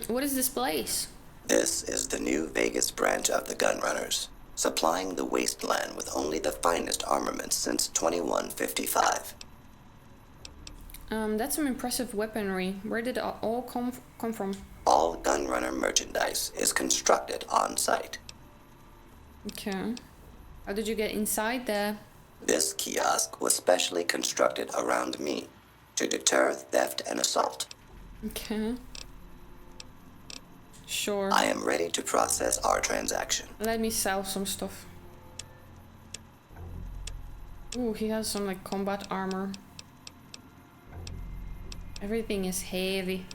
What is this place? This is the New Vegas branch of the Gunrunners, supplying the wasteland with only the finest armaments since 2155. That's some impressive weaponry. Where did it all come from? All Gunrunner merchandise is constructed on site. Okay. How did you get inside there? This kiosk was specially constructed around me to deter theft and assault. Okay. Sure. I am ready to process our transaction. Let me sell some stuff. Ooh, he has some like combat armor. Everything is heavy.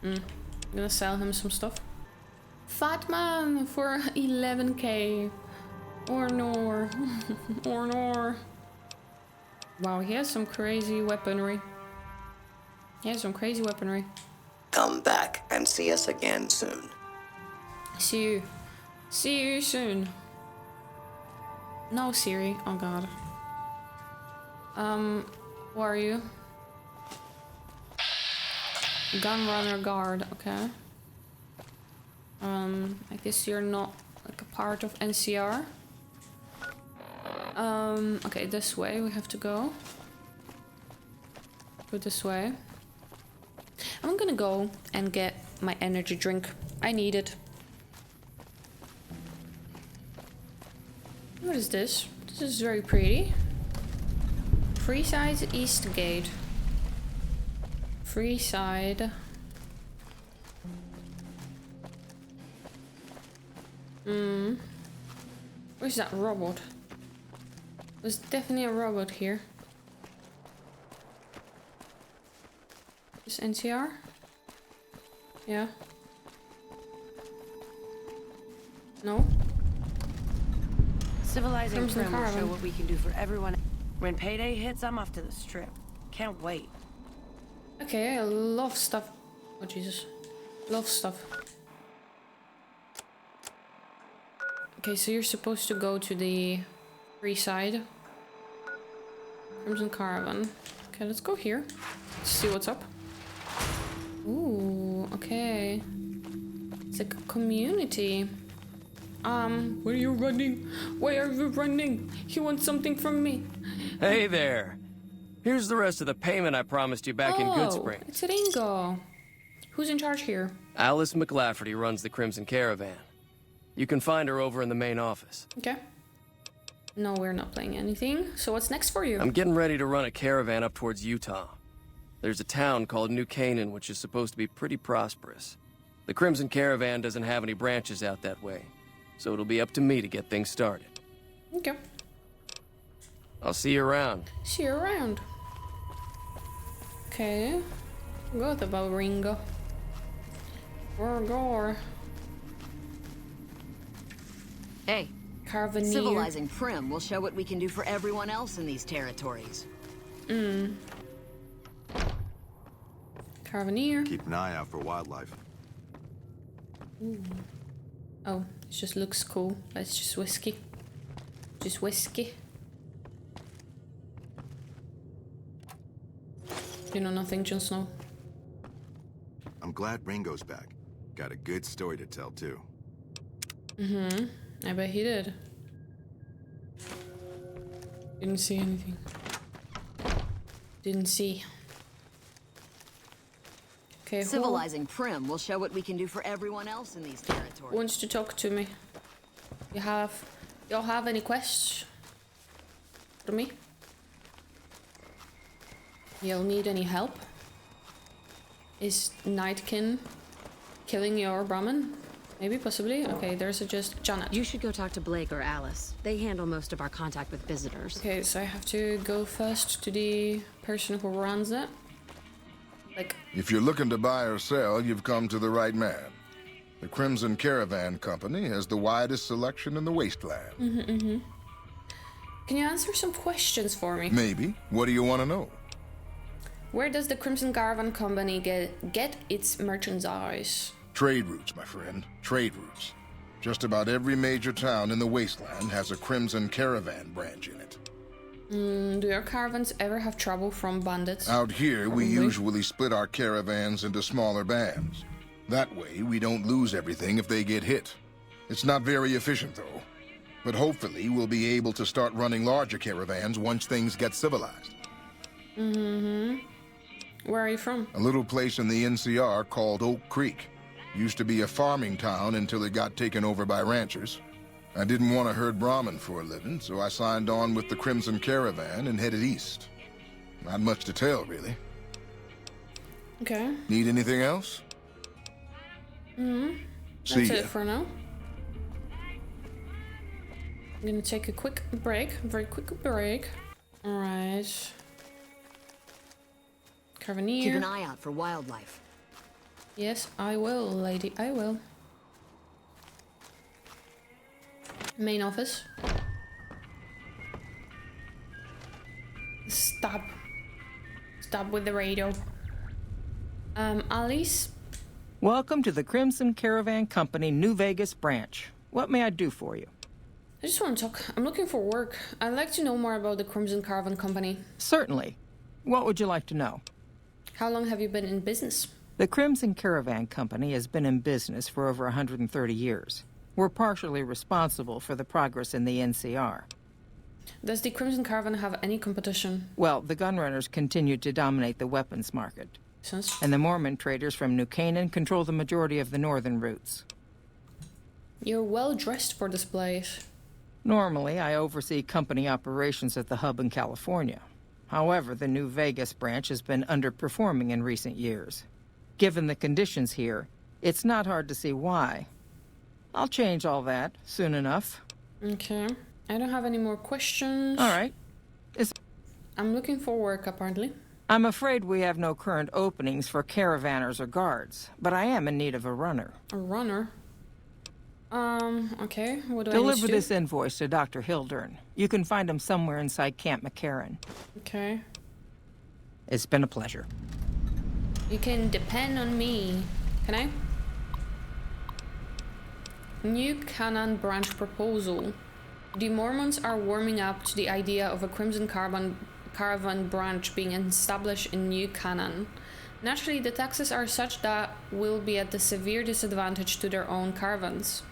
I'm gonna sell him some stuff. Fat man for 11k. Or nor. Or nor. Wow, he has some crazy weaponry. Come back and see us again soon. See you soon. No, Siri. Oh god. Who are you? Gunrunner guard, okay. I guess you're not like a part of NCR. Okay, this way we have to go. Go this way. I'm gonna go and get my energy drink. I need it. What is this? This is very pretty. Freeside East Gate. Freeside Where's that robot? There's definitely a robot here. Is NCR? Yeah. No? Civilizing Crimson Prim will show Caravan. what we can do for everyone. When payday hits, I'm off to the strip. Can't wait. Okay, I love stuff. Oh Jesus. Love stuff. Okay, so you're supposed to go to the free side. Crimson Caravan. Okay, let's go here. Let's see what's up. Ooh, okay. It's like a community. Where are you running? Why are you running? He wants something from me. Hey there. Here's the rest of the payment I promised you back in Good Springs. It's Ringo. Who's in charge here? Alice McLafferty runs the Crimson Caravan. You can find her over in the main office. Okay. No, we're not playing anything. So what's next for you? I'm getting ready to run a caravan up towards Utah. There's a town called 𝙘𝙤𝙤𝙚 which is supposed to be pretty prosperous. The Crimson Caravan doesn't have any branches out that way, so it'll be up to me to get things started. Okay. I'll see you around. See you around. Okay. Forgot about Ringo. Gorgor. Hey, Caravaneer. civilizing Prim will show what we can do for everyone else in these territories. Caravaneer. Keep an eye out for wildlife. Ooh. Oh, it just looks cool. That's just whiskey. Just whiskey. You know nothing, Jon Snow. I'm glad Ringo's back. Got a good story to tell, too. I bet he did. Didn't see anything. Didn't see. Okay, Civilizing Prim will show what we can do for everyone else in these territories. who wants to talk to me? Y'all have any questions for me? Y'all need any help? Is 𝙘𝙤𝙤𝙤𝙤 killing your Brahmin? Maybe, possibly. Okay, there's just Janet. You should go talk to Blake or Alice. They handle most of our contact with visitors. Okay, so I have to go first to the person who runs it. Like, if you're looking to buy or sell, you've come to the right man. The Crimson Caravan Company has the widest selection in the wasteland. Can you answer some questions for me? Maybe. What do you want to know? Where does the Crimson Caravan Company get its merchandise? Trade routes, my friend. Trade routes. Just about every major town in the wasteland has a Crimson Caravan branch in it. Do your caravans ever have trouble from bandits? Out here, Probably. we usually split our caravans into smaller bands. That way, we don't lose everything if they get hit. It's not very efficient, though. But hopefully, we'll be able to start running larger caravans once things get civilized. Where are you from? A little place in the NCR called Oak Creek. Used to be a farming town until it got taken over by ranchers. I didn't want to herd Brahmin for a living, so I signed on with the Crimson Caravan and headed east. Not much to tell, really. Okay. Need anything else? That's it for now. I'm gonna take a quick break. Very quick break. Alright. Caravaneer. Keep an eye out for wildlife. Yes, I will, lady. I will. Main office. Stop. Stop with the radio. Alice? Welcome to the Crimson Caravan Company New Vegas branch. What may I do for you? I just want to talk. I'm looking for work. I'd like to know more about the Crimson Caravan Company. Certainly. What would you like to know? How long have you been in business? The Crimson Caravan Company has been in business for over 130 years. We're partially responsible for the progress in the NCR. Does the Crimson Caravan have any competition? Well, the gunrunners continue to dominate the weapons market. And the Mormon traders from 𝙘𝙤𝙤𝙤𝙤 control the majority of the northern routes. You're well dressed for this place. Normally, I oversee company operations at the hub in California. However, the New Vegas branch has been underperforming in recent years. Given the conditions here, it's not hard to see why. I'll change all that soon enough. Okay. I don't have any more questions. All right. I'm looking for work, apparently. I'm afraid we have no current openings for caravanners or guards, but I am in need of a runner. A runner? Okay. What do I need to Deliver do? this invoice to Dr. 𝙘𝙤𝙢𝙤𝙤. You can find him somewhere inside Camp 𝙘𝙤𝙢𝙤. Okay. It's been a pleasure. You can depend on me. Can I? New Canaan branch proposal. The Mormons are warming up to the idea of a Crimson Caravan branch being established in New Canaan. Naturally, the taxes are such that will be at a severe disadvantage to their own caravans.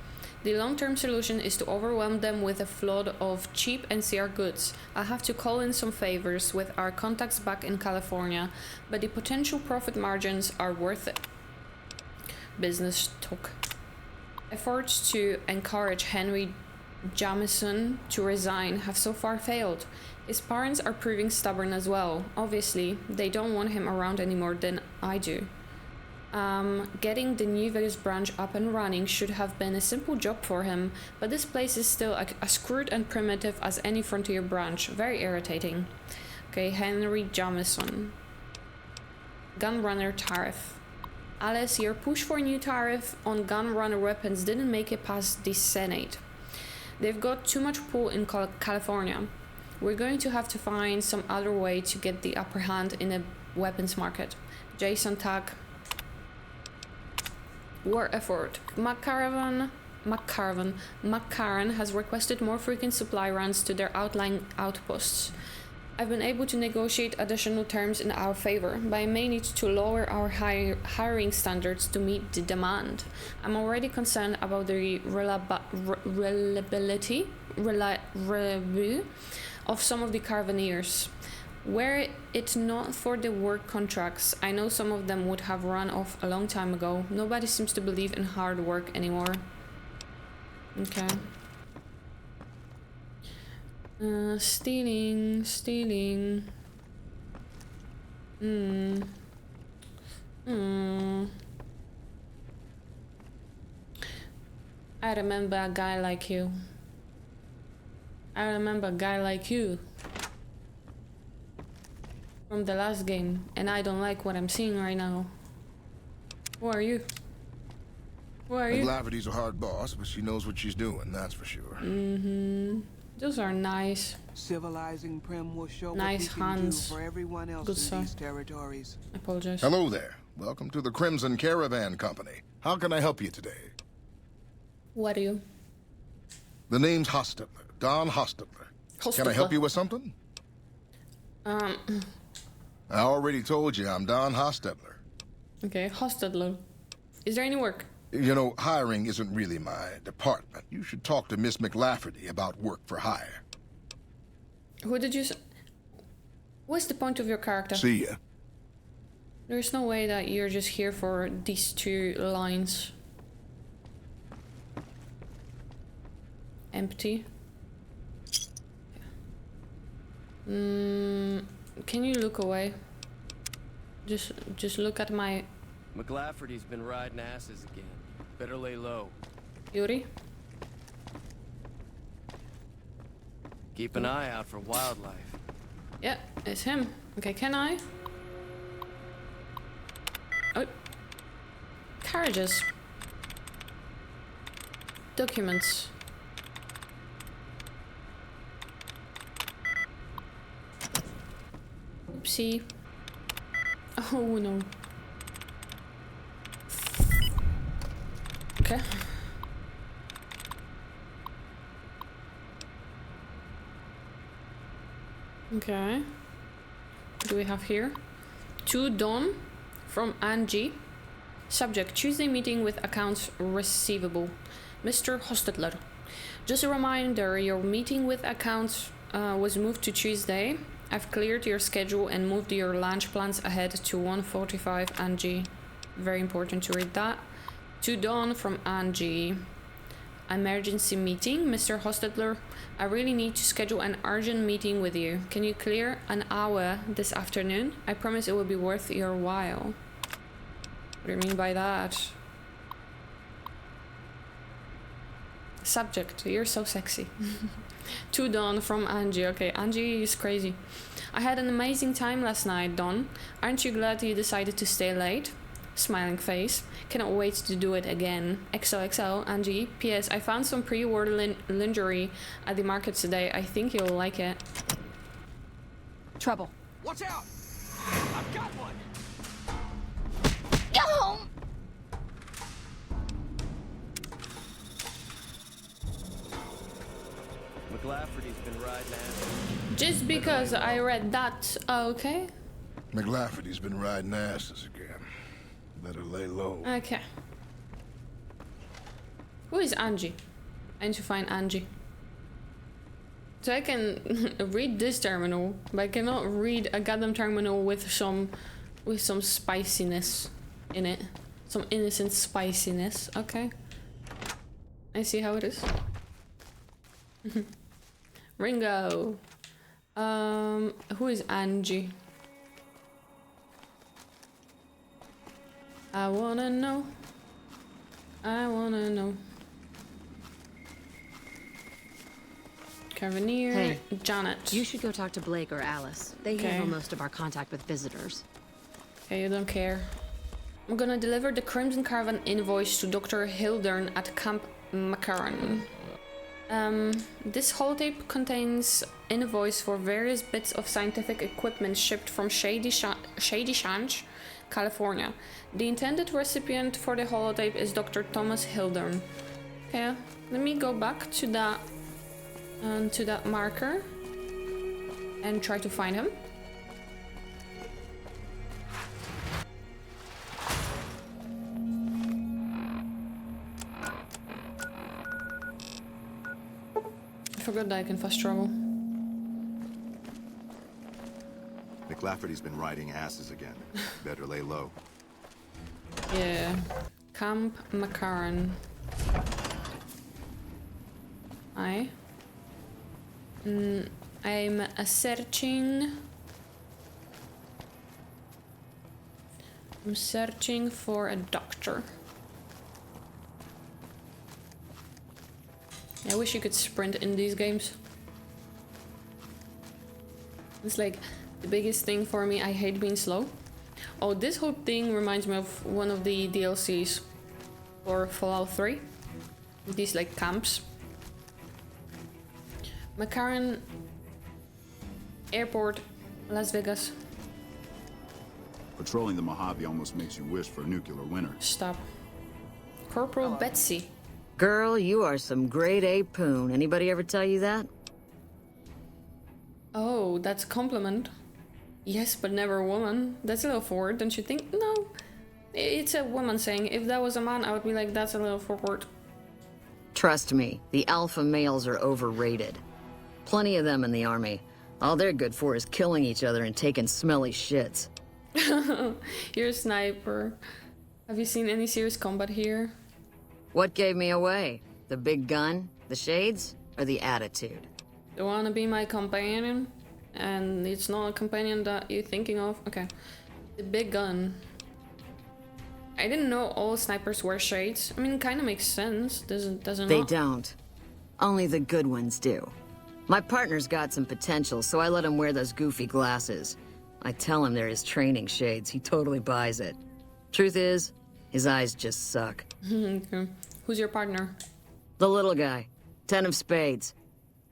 The long-term solution is to overwhelm them with a flood of cheap NCR goods. I'll have to call in some favors with our contacts back in California, but the potential profit margins are worth it. Business talk. Efforts to encourage Henry Jamison to resign have so far failed. His parents are proving stubborn as well. Obviously, they don't want him around any more than I do. Getting the New Vegas branch up and running should have been a simple job for him, but this place is still as crude and primitive as any frontier branch. Very irritating. Okay, Henry Jamison. Gunrunner tariff. Alice, your push for a new tariff on gunrunner weapons didn't make it past the Senate. They've got too much pull in California. We're going to have to find some other way to get the upper hand in the weapons market. Jason Tag. War effort. McCarran has requested more frequent supply runs to their outlying outposts. I've been able to negotiate additional terms in our favor, but I may need to lower our hiring standards to meet the demand. I'm already concerned about the reliability of some of the caravaneers. Were it not for the work contracts, I know some of them would have run off a long time ago. Nobody seems to believe in hard work anymore. Okay. Stealing. I remember a guy like you. From the last game, and I don't like what I'm seeing right now. Who are you? 𝙚𝙤𝙤𝙤's a hard boss, but she knows what she's doing, that's for sure. Those are nice. Civilizing Prim will show nice what we can hands. do for everyone else Good in stuff. these territories. I apologize. Hello there. Welcome to the Crimson Caravan Company. How can I help you today? What are you? The name's 𝙚𝙤𝙤𝙤𝙤, Don 𝙚𝙤𝙤𝙤𝙤. Can I help you with something? I already told you I'm Don 𝙚𝙚𝙤𝙤𝙤𝙤. Okay, 𝙚𝙤𝙤𝙤. Is there any work? You know, hiring isn't really my department. You should talk to Miss McLafferty about work for hire. Who did you... What's the point of your character? See ya. There's no way that you're just here for these 2 lines. Empty. Can you look away? Just look at my... McLafferty's been riding asses again. Better lay low. Yuri? Keep an eye out for wildlife. Yeah, it's him. Okay, can I? Oh. Carriages. Documents. Oopsie. Oh no. Okay. Okay. What do we have here? To Dawn from Angie. Subject: Tuesday meeting with accounts receivable. Mr. 𝙚𝙤𝙤𝙤𝙤. Just a reminder, your meeting with accounts was moved to Tuesday. I've cleared your schedule and moved your lunch plans ahead to 1:45 Angie. Very important to read that. To Dawn from Angie. Emergency meeting, Mr. 𝙚𝙤𝙤𝙤𝙤. I really need to schedule an urgent meeting with you. Can you clear an hour this afternoon? I promise it will be worth your while. What do you mean by that? Subject, you're so sexy. To Dawn from Angie. Okay, Angie is crazy. I had an amazing time last night, Dawn. Aren't you glad you decided to stay late? Smiling face. Cannot wait to do it again. XOXO, Angie. P.S. I found some pre-war lingerie at the market today. I think you'll like it. Trouble. Watch out! I've got one! Go home! McLafferty's been riding ass. Just because I read that, okay? McLafferty's been riding asses again. Better lay low. Okay. Who is Angie? I need to find Angie. So I can read this terminal, but I cannot read a goddamn terminal with some spiciness in it. Some innocent spiciness. Okay. I see how it is. Ringo. Who is Angie? I wanna know. I wanna know. Caravaneer, Hey, Janet. You should go talk to Blake or Alice. They handle most of our contact with visitors. Okay, you don't care. I'm gonna deliver the Crimson Caravan invoice to Dr. Hildern at Camp Macaron. This holotape contains invoice for various bits of scientific equipment shipped from 𝙘𝙤𝙣𝙟𝙤𝙤𝙙, California. The intended recipient for the holotape is Dr. Thomas Hildern. Okay, let me go back to that marker and try to find him. I forgot that I can fast travel. McLafferty's been riding asses again. Better lay low. Yeah. Camp Macaron. I'm searching. I'm searching for a doctor. I wish you could sprint in these games. It's like the biggest thing for me. I hate being slow. Oh, this whole thing reminds me of one of the DLCs for Fallout 3. These like camps. McCarran Airport, Las Vegas. Patrolling the Mojave almost makes you wish for a nuclear winter. Stop. Corporal Betsy. Girl, you are some grade A poon. Anybody ever tell you that? Oh, that's a compliment. Yes, but never a woman. That's a little forward, don't you think? No. It's a woman saying. If that was a man, I would be like, that's a little forward. Trust me, the alpha males are overrated. Plenty of them in the army. All they're good for is killing each other and taking smelly shits. You're a sniper. Have you seen any serious combat here? What gave me away? The big gun, the shades, or the attitude? You wanna be my companion? And it's not a companion that you're thinking of? Okay. The big gun. I didn't know all snipers wear shades. I mean, it kinda makes sense. Doesn't They don't. Only the good ones do. My partner's got some potential, so I let him wear those goofy glasses. I tell him they're his training shades. He totally buys it. Truth is, his eyes just suck. Okay. Who's your partner? The little guy. 10 of spades.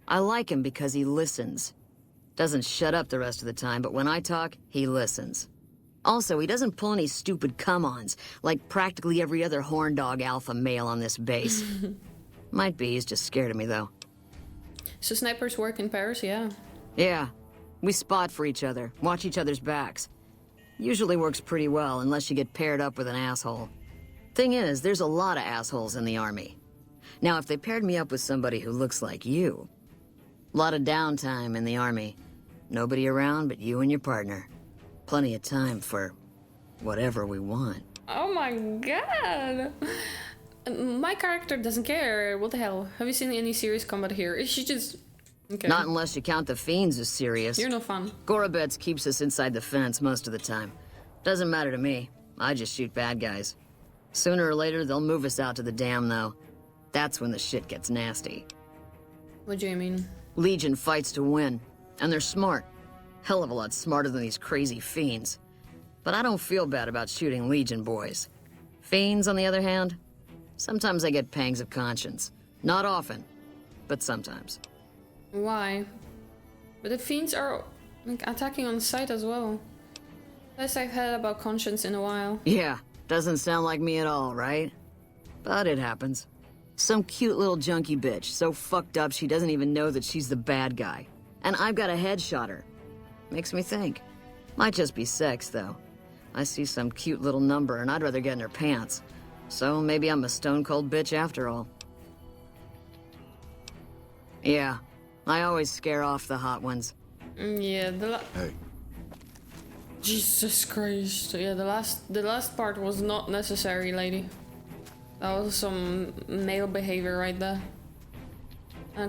I like him because he listens. Doesn't shut up the rest of the time, but when I talk, he listens. Also, he doesn't pull any stupid come-ons, like practically every other horn dog alpha male on this base. Might be, he's just scared of me, though. So snipers work in pairs, yeah? Yeah. We spot for each other, watch each other's backs. Usually works pretty well, unless you get paired up with an asshole. Thing is, there's a lot of assholes in the army. Now, if they paired me up with somebody who looks like you... A lot of downtime in the army. Nobody around but you and your partner. Plenty of time for whatever we want. Oh my god! My character doesn't care. What the hell? Have you seen any serious combat here? Is she just... Okay. Not unless you count the fiends as serious. You're no fun. Gorobets keeps us inside the fence most of the time. Doesn't matter to me. I just shoot bad guys. Sooner or later, they'll move us out to the dam, though. That's when the shit gets nasty. What do you mean? Legion fights to win, and they're smart. Hell of a lot smarter than these crazy fiends. But I don't feel bad about shooting Legion boys. Fiends, on the other hand, sometimes I get pangs of conscience. Not often, but sometimes. Why? But the fiends are like, attacking on sight as well. Less I've heard about conscience in a while. Yeah, doesn't sound like me at all, right? But it happens. Some cute little junkie bitch, so fucked up she doesn't even know that she's the bad guy. And I've got a headshot her. Makes me think. Might just be sex, though. I see some cute little number and I'd rather get in her pants. So maybe I'm a stone-cold bitch after all. Yeah, I always scare off the hot ones. Yeah, Hey. Jesus Christ. Yeah, the last part was not necessary, lady. That was some male behavior right there.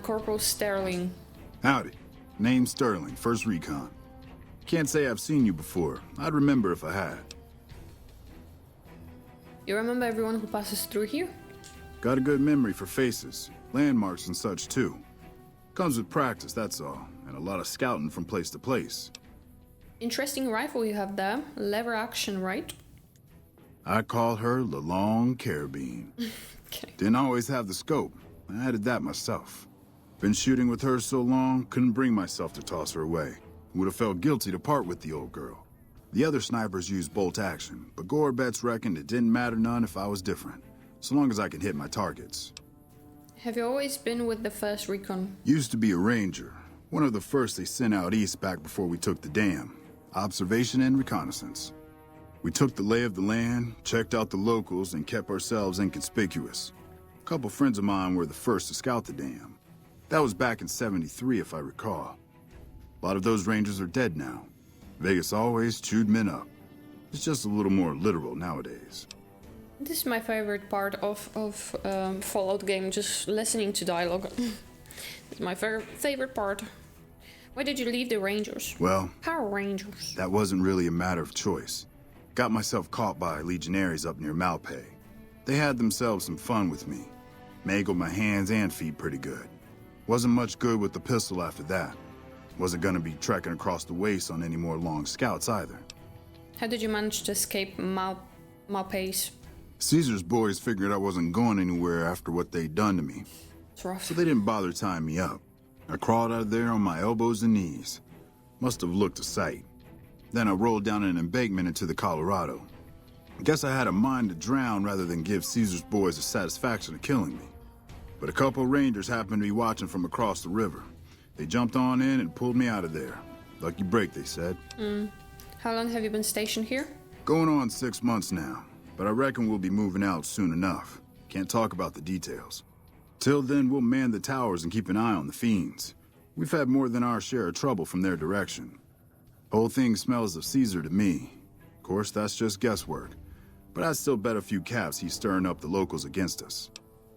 Corporal Sterling. Howdy. Name's Sterling, 1st Recon. Can't say I've seen you before. I'd remember if I had. You remember everyone who passes through here? Got a good memory for faces, landmarks and such too. Comes with practice, that's all, and a lot of scouting from place to place. Interesting rifle you have there. Lever action, right? I call her the Long Carabine. Okay. Didn't always have the scope. I added that myself. Been shooting with her so long, couldn't bring myself to toss her away. Would have felt guilty to part with the old girl. The other snipers used bolt action, but 𝙤𝙤𝙟𝙤𝙤 reckoned it didn't matter none if I was different, so long as I can hit my targets. Have you always been with the 1st Recon? Used to be a ranger, one of the first they sent out east back before we took the dam. Observation and reconnaissance. We took the lay of the land, checked out the locals, and kept ourselves inconspicuous. A couple friends of mine were the first to scout the dam. That was back in '73, if I recall. A lot of those rangers are dead now. Vegas always chewed men up. It's just a little more literal nowadays. This is my favorite part of Fallout game, just listening to dialogue. It's my favorite part. Why did you leave the Rangers? Well, Power Rangers. that wasn't really a matter of choice. Got myself caught by legionaries up near 𝙬𝙬. They had themselves some fun with me. Mangled my hands and feet pretty good. Wasn't much good with the pistol after that. Wasn't gonna be trekking across the waste on any more long scouts either. How did you manage to escape 𝙬𝙬𝙦? Caesar's boys figured I wasn't going anywhere after what they'd done to me. It's rough. So they didn't bother tying me up. I crawled out of there on my elbows and knees. Must have looked a sight. Then I rolled down an embankment into the Colorado. Guess I had a mind to drown rather than give Caesar's boys the satisfaction of killing me. But a couple rangers happened to be watching from across the river. They jumped on in and pulled me out of there. Lucky break, they said. How long have you been stationed here? Going on 6 months now, but I reckon we'll be moving out soon enough. Can't talk about the details. Till then, we'll man the towers and keep an eye on the fiends. We've had more than our share of trouble from their direction. Whole thing smells of Caesar to me. Of course, that's just guesswork. But I'd still bet a few caps he's stirring up the locals against us.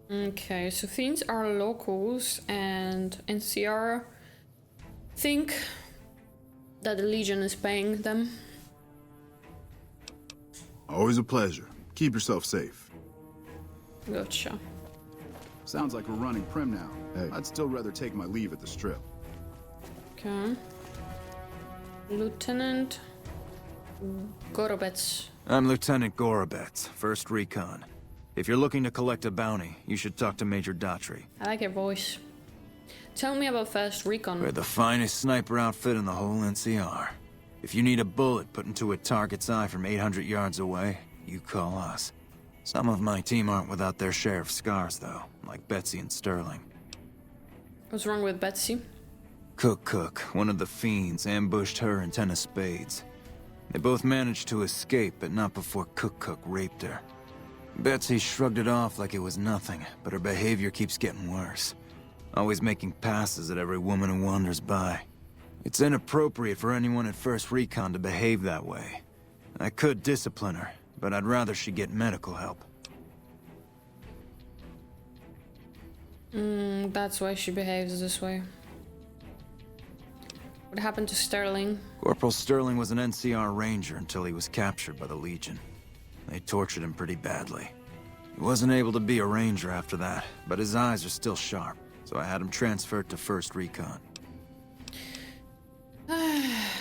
Okay, so fiends are locals, and NCR think that the Legion is paying them. Always a pleasure. Keep yourself safe. Gotcha. Sounds like we're running prim now. Hey. I'd still rather take my leave at the strip. Okay. Lieutenant 𝙤𝙤𝙟𝙤𝙟. I'm Lieutenant 𝙤𝙤𝙟𝙤𝙟, 1st Recon. If you're looking to collect a bounty, you should talk to Major 𝙤𝙤𝙟𝙤. I like your voice. Tell me about 1st Recon. We're the finest sniper outfit in the whole NCR. If you need a bullet put into a target's eye from 800 yards away, you call us. Some of my team aren't without their share of scars, though, like Betsy and Sterling. What's wrong with Betsy? Cook, one of the fiends, ambushed her and 10 of spades. They both managed to escape, but not before Cook raped her. Betsy shrugged it off like it was nothing, but her behavior keeps getting worse. Always making passes at every woman who wanders by. It's inappropriate for anyone at 1st Recon to behave that way. I could discipline her, but I'd rather she get medical help. That's why she behaves this way. What happened to Sterling? Corporal Sterling was an NCR ranger until he was captured by the Legion. They tortured him pretty badly. He wasn't able to be a ranger after that, but his eyes are still sharp, so I had him transferred to 1st Recon.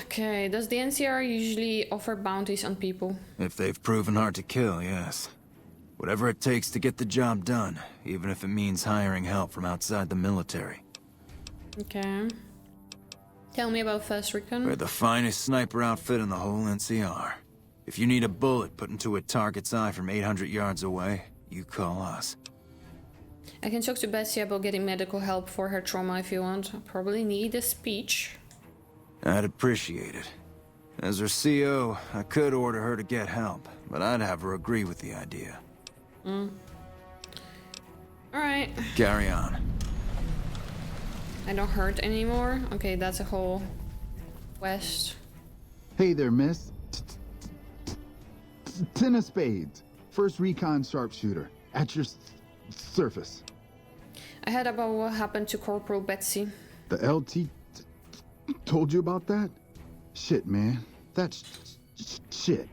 Okay, does the NCR usually offer bounties on people? If they've proven hard to kill, yes. Whatever it takes to get the job done, even if it means hiring help from outside the military. Okay. Tell me about 1st Recon. We're the finest sniper outfit in the whole NCR. If you need a bullet put into a target's eye from 800 yards away, you call us. I can talk to Betsy about getting medical help for her trauma if you want. I'll probably need a speech. I'd appreciate it. As her CO, I could order her to get help, but I'd have her agree with the idea. Alright. Carry on. I don't hurt anymore. Okay, that's a whole quest. Hey there, miss. 𝙤𝙤𝙤𝙤𝙤, 1st Recon sharpshooter, at your surface. I heard about what happened to Corporal Betsy. The LT told you about that? Shit, man. That's shit.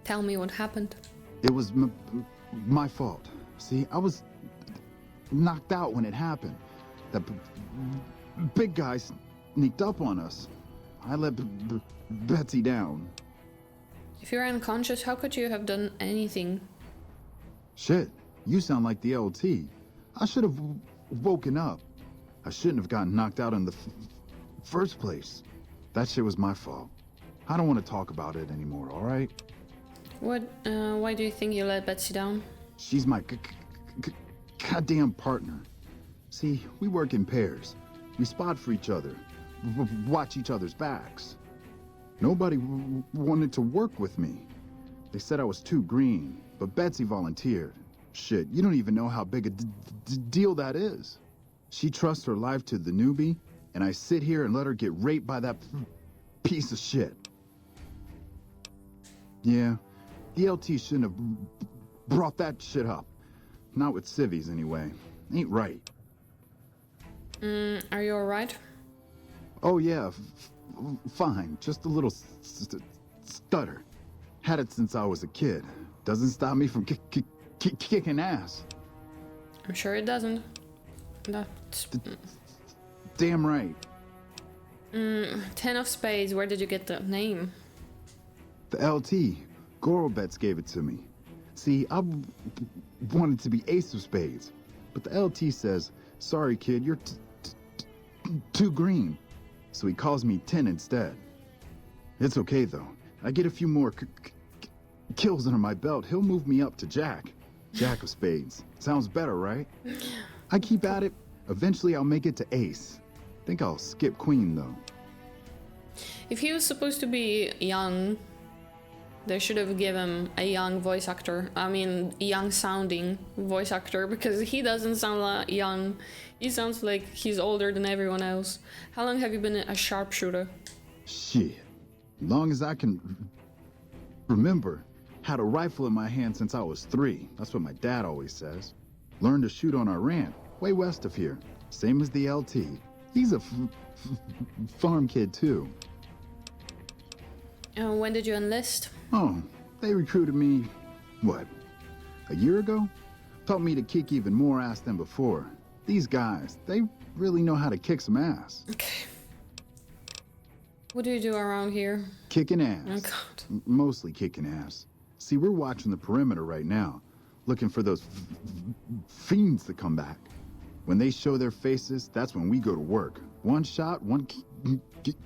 Tell me what happened. It was my fault. See, I was knocked out when it happened. That big guy sneaked up on us. I let Betsy down. If you're unconscious, how could you have done anything? Shit, you sound like the LT. I should have woken up. I shouldn't have gotten knocked out in the first place. That shit was my fault. I don't want to talk about it anymore, all right? What, why do you think you let Betsy down? She's my goddamn partner. See, we work in pairs. We spot for each other, watch each other's backs. Nobody wanted to work with me. They said I was too green, but Betsy volunteered. Shit, you don't even know how big a deal that is. She trusts her life to the newbie, and I sit here and let her get raped by that piece of shit. Yeah, the LT shouldn't have brought that shit up. Not with civvies, anyway. Ain't right. Are you alright? Oh yeah, fine. Just a little stutter. Had it since I was a kid. Doesn't stop me from kicking ass. I'm sure it doesn't. That's... Damn right. 10 of spades, where did you get the name? The LT. Gorobets gave it to me. See, I wanted to be ace of spades, but the LT says, sorry kid, you're too green. So he calls me 10 instead. It's okay though. I get a few more kills under my belt, he'll move me up to Jack. Jack of spades. Sounds better, right? I keep at it. Eventually I'll make it to ace. Think I'll skip queen though. If he was supposed to be young, they should have given him a young voice actor. I mean, young sounding voice actor, because he doesn't sound young. He sounds like he's older than everyone else. How long have you been a sharpshooter? Shit. Long as I can remember. Had a rifle in my hand since I was 3. That's what my dad always says. Learned to shoot on our ranch, way west of here. Same as the LT. He's a farm kid too. When did you enlist? Oh, they recruited me, what, a year ago? Taught me to kick even more ass than before. These guys, they really know how to kick some ass. Okay. What do you do around here? Kicking ass. Oh, God. Mostly kicking ass. See, we're watching the perimeter right now, looking for those fiends to come back. When they show their faces, that's when we go to work. One shot, one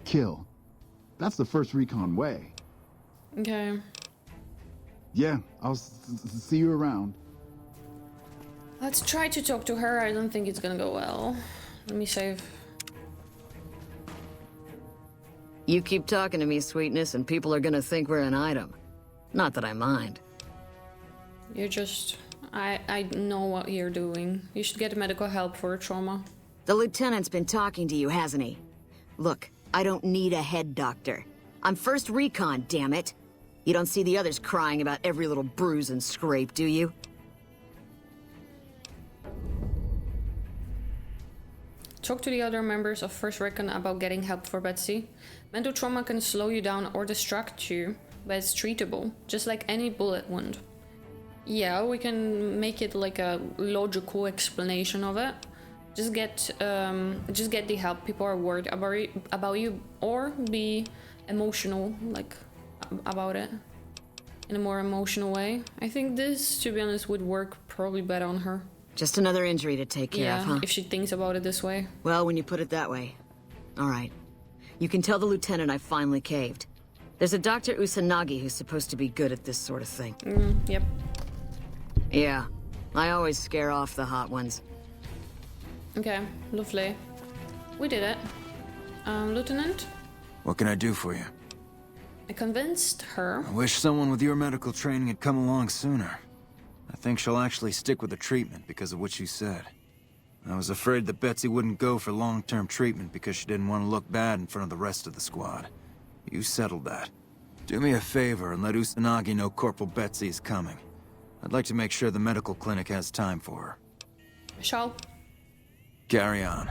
kill. That's the 1st Recon way. Okay. Yeah, I'll see you around. Let's try to talk to her. I don't think it's gonna go well. Let me save. You keep talking to me, Sweetness, and people are gonna think we're an item. Not that I mind. You're just... I know what you're doing. You should get medical help for trauma. The lieutenant's been talking to you, hasn't he? Look, I don't need a head doctor. I'm 1st Recon, damn it. You don't see the others crying about every little bruise and scrape, do you? Talk to the other members of 1st Recon about getting help for Betsy. Mental trauma can slow you down or distract you. but it's treatable, just like any bullet wound. Yeah, we can make it like a logical explanation of it. Just get the help. People are worried about you, or be emotional, like, about it in a more emotional way. I think this, to be honest, would work probably better on her. Just another injury to take care of, huh? If she thinks about it this way. Well, when you put it that way. All right. You can tell the lieutenant I finally caved. There's a Dr. Usanagi who's supposed to be good at this sort of thing. Yep. Yeah. I always scare off the hot ones. Okay, lovely. We did it. Lieutenant? What can I do for you? I convinced her. I wish someone with your medical training had come along sooner. I think she'll actually stick with the treatment because of what you said. I was afraid that Betsy wouldn't go for long-term treatment because she didn't want to look bad in front of the rest of the squad. You settled that. Do me a favor and let Usanagi know Corporal Betsy is coming. I'd like to make sure the medical clinic has time for her. Shall. Carry on.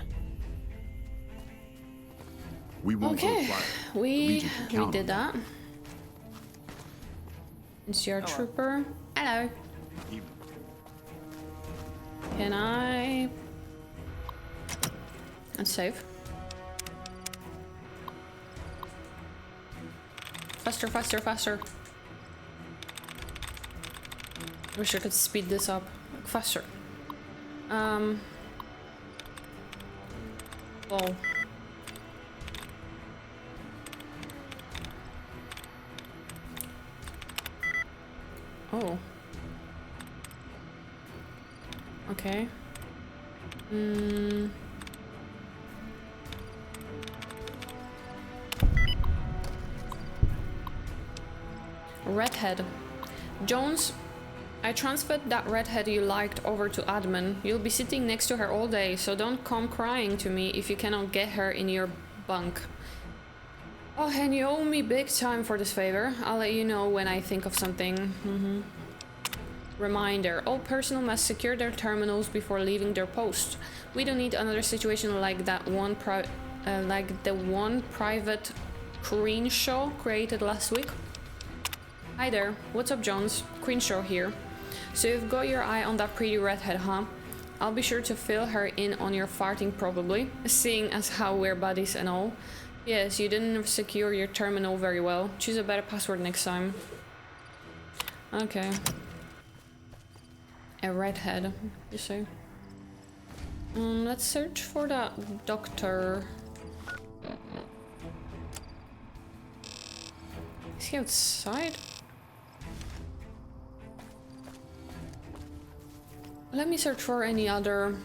We won't go fire. We did that. It's your trooper. Hello. Can I... Let's save. Faster, faster, faster. Wish I could speed this up. Like, faster. Oh. Oh. Okay. Redhead. Jones, I transferred that redhead you liked over to admin. You'll be sitting next to her all day, so don't come crying to me if you cannot get her in your bunk. Oh, and you owe me big time for this favor. I'll let you know when I think of something. Reminder, all personnel must secure their terminals before leaving their post. We don't need another situation like that one private Crenshaw created last week. Hi there, what's up, Jones? Crenshaw here. So you've got your eye on that pretty redhead, huh? I'll be sure to fill her in on your farting probably, seeing as how we're buddies and all. Yes, you didn't secure your terminal very well. Choose a better password next time. Okay. A redhead, you say? Let's search for that doctor. Is he outside? Let me search for any other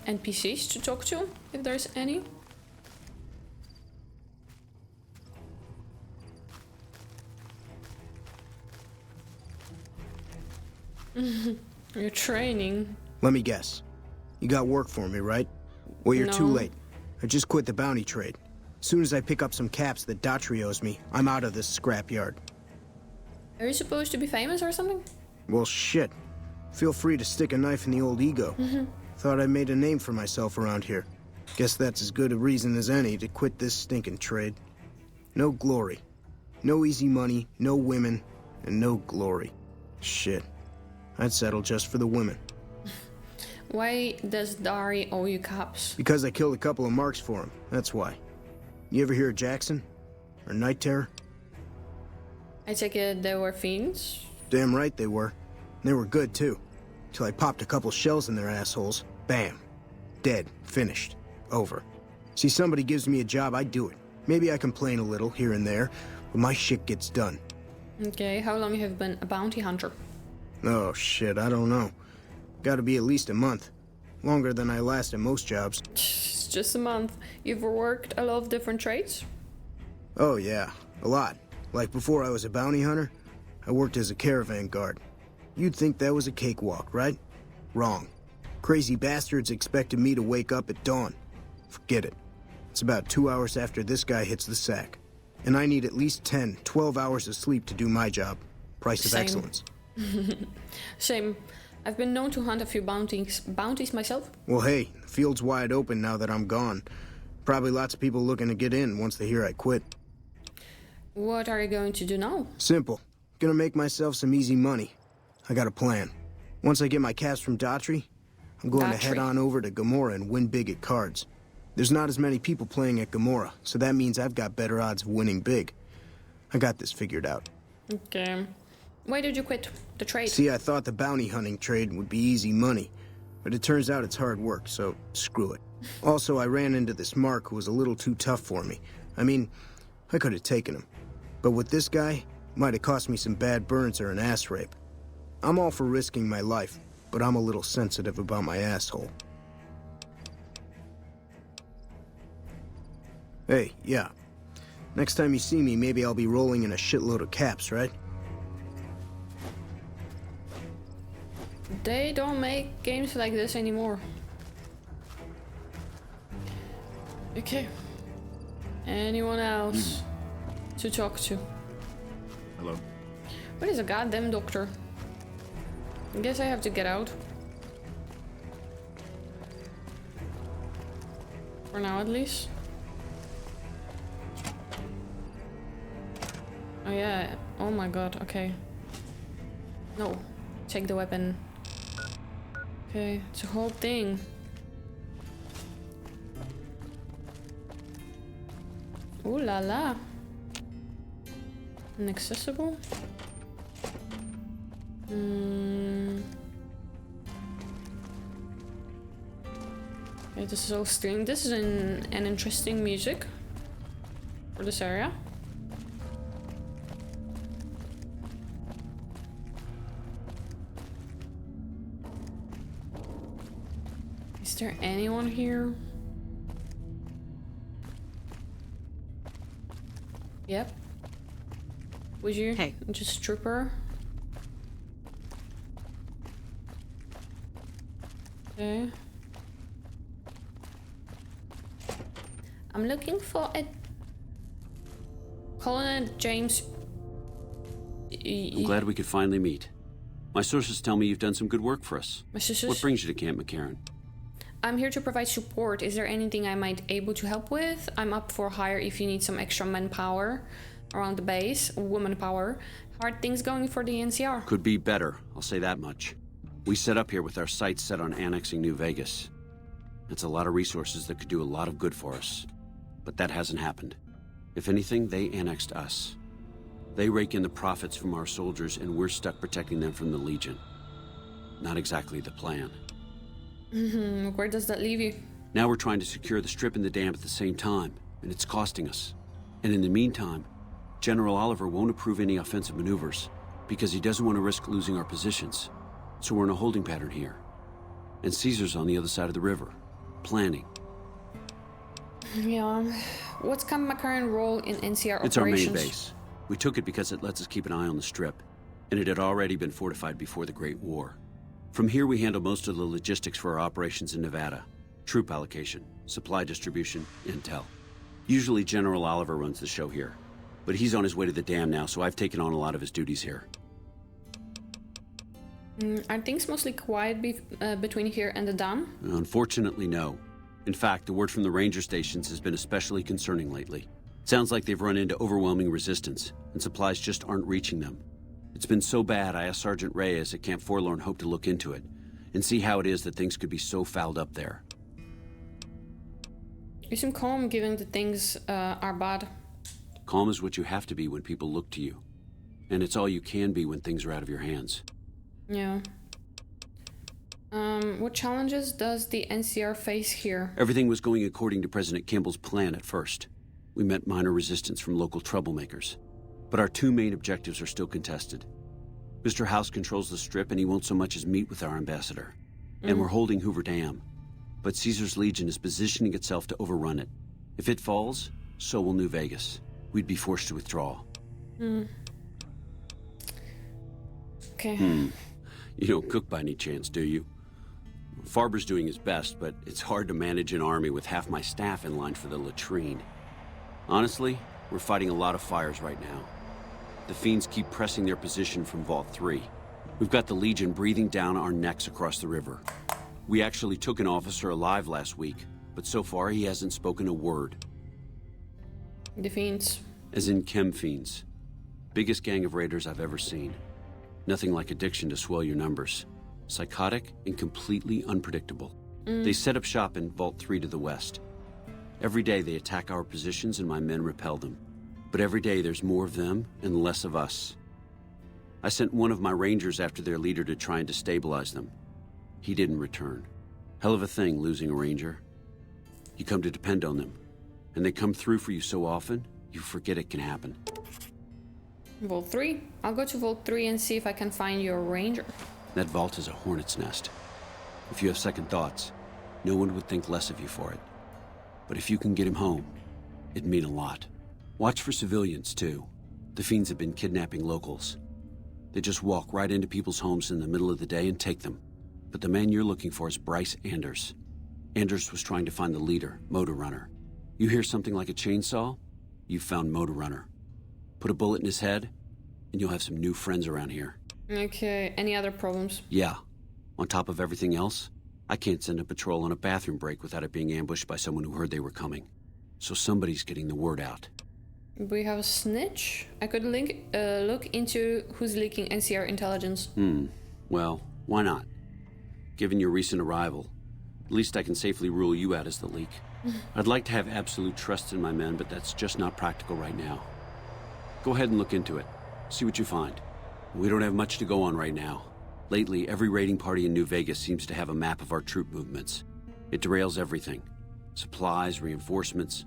NPCs to talk to, if there's any. You're training. Let me guess. You got work for me, right? Well, you're too late. I just quit the bounty trade. As soon as I pick up some caps that Daughtry owes me, I'm out of this scrapyard. Are you supposed to be famous or something? Well, shit. Feel free to stick a knife in the old ego. Thought I made a name for myself around here. Guess that's as good a reason as any to quit this stinking trade. No glory. No easy money, no women, and no glory. Shit. I'd settle just for the women. Why does Dari owe you caps? Because I killed a couple of marks for him, that's why. You ever hear of Jackson? Or Night Terror? I take it they were fiends? Damn right they were. They were good, too. Till I popped a couple shells in their assholes. Bam. Dead. Finished. Over. See, somebody gives me a job, I do it. Maybe I complain a little here and there, but my shit gets done. Okay, how long have you been a bounty hunter? Oh, shit, I don't know. Gotta be at least a month. Longer than I last at most jobs. It's just a month. You've worked a lot of different trades? Oh, yeah. A lot. Like before I was a bounty hunter, I worked as a caravan guard. You'd think that was a cakewalk, right? Wrong. Crazy bastards expected me to wake up at dawn. Forget it. It's about 2 hours after this guy hits the sack. And I need at least 10, 12 hours of sleep to do my job. Price of excellence. Shame. I've been known to hunt a few bounties myself. Well, hey, the field's wide open now that I'm gone. Probably lots of people looking to get in once they hear I quit. What are you going to do now? Simple. Gonna make myself some easy money. I got a plan. Once I get my cash from 𝙤𝙤, I'm going to head on over to 𝙚𝙤𝙤 and win big at cards. There's not as many people playing at 𝙚𝙤𝙤, so that means I've got better odds of winning big. I got this figured out. Okay. Why did you quit the trade? See, I thought the bounty hunting trade would be easy money, but it turns out it's hard work, so screw it. Also, I ran into this Mark who was a little too tough for me. I mean, I could have taken him. But with this guy, might have cost me some bad burns or an ass rape. I'm all for risking my life, but I'm a little sensitive about my asshole. Hey, yeah. Next time you see me, maybe I'll be rolling in a shitload of caps, right? They don't make games like this anymore. Okay. Anyone else to talk to? Hello. What is a goddamn doctor? I guess I have to get out. For now, at least. Oh yeah. Oh my god. Okay. No. Take the weapon. Okay. It's a whole thing. Ooh la la. Inaccessible? Okay, this is all string. This is an interesting music for this area. Is there anyone here? Yep. Would you? Hey. Just trooper. Okay. I'm looking for a Colonel James. I'm glad we could finally meet. My sources tell me you've done some good work for us. My sources? What brings you to Camp McCarran? I'm here to provide support. Is there anything I might able to help with? I'm up for hire if you need some extra manpower around the base. Woman power. How are things going for the NCR? Could be better, I'll say that much. We set up here with our sights set on annexing New Vegas. It's a lot of resources that could do a lot of good for us. But that hasn't happened. If anything, they annexed us. They rake in the profits from our soldiers, and we're stuck protecting them from the Legion. Not exactly the plan. Where does that leave you? Now we're trying to secure the Strip and the dam at the same time, and it's costing us. And in the meantime, General Oliver won't approve any offensive maneuvers, because he doesn't want to risk losing our positions. So we're in a holding pattern here. And Caesar's on the other side of the river, planning. Yeah. What's Camp McCarran role in NCR It's operations? our main base. We took it because it lets us keep an eye on the Strip, and it had already been fortified before the Great War. From here, we handle most of the logistics for our operations in Nevada. Troop allocation, supply distribution, intel. Usually General Oliver runs the show here, but he's on his way to the dam now, so I've taken on a lot of his duties here. Are things mostly quiet between here and the dam? Unfortunately, no. In fact, the word from the ranger stations has been especially concerning lately. Sounds like they've run into overwhelming resistance, and supplies just aren't reaching them. It's been so bad, I asked Sergeant Reyes at Camp Forlorn Hope to look into it, and see how it is that things could be so fouled up there. You seem calm given that things are bad. Calm is what you have to be when people look to you. And it's all you can be when things are out of your hands. Yeah. What challenges does the NCR face here? Everything was going according to President Kimball's plan at first. We met minor resistance from local troublemakers. But our two main objectives are still contested. Mr. House controls the Strip and he won't so much as meet with our ambassador. And we're holding Hoover Dam. But Caesar's Legion is positioning itself to overrun it. If it falls, so will New Vegas. We'd be forced to withdraw. Okay. You don't cook by any chance, do you? Farber's doing his best, but it's hard to manage an army with half my staff in line for the latrine. Honestly, we're fighting a lot of fires right now. The fiends keep pressing their position from Vault 3. We've got the Legion breathing down our necks across the river. We actually took an officer alive last week, but so far he hasn't spoken a word. The fiends. As in chem fiends. Biggest gang of raiders I've ever seen. Nothing like addiction to swell your numbers. Psychotic and completely unpredictable. They set up shop in Vault 3 to the west. Every day they attack our positions and my men repel them. But every day there's more of them and less of us. I sent one of my rangers after their leader to try and destabilize them. He didn't return. Hell of a thing, losing a ranger. You come to depend on them. And they come through for you so often, you forget it can happen. Vault 3? I'll go to Vault 3 and see if I can find your ranger. That vault is a hornet's nest. If you have second thoughts, no one would think less of you for it. But if you can get him home, it'd mean a lot. Watch for civilians, too. The fiends have been kidnapping locals. They just walk right into people's homes in the middle of the day and take them. But the man you're looking for is Bryce Anders. Anders was trying to find the leader, Motor Runner. You hear something like a chainsaw? You've found Motor Runner. Put a bullet in his head, and you'll have some new friends around here. Okay, any other problems? Yeah. On top of everything else, I can't send a patrol on a bathroom break without it being ambushed by someone who heard they were coming. So somebody's getting the word out. We have a snitch? I could look into who's leaking NCR intelligence. Well, why not? Given your recent arrival, at least I can safely rule you out as the leak. I'd like to have absolute trust in my men, but that's just not practical right now. Go ahead and look into it. See what you find. We don't have much to go on right now. Lately, every raiding party in New Vegas seems to have a map of our troop movements. It derails everything. Supplies, reinforcements.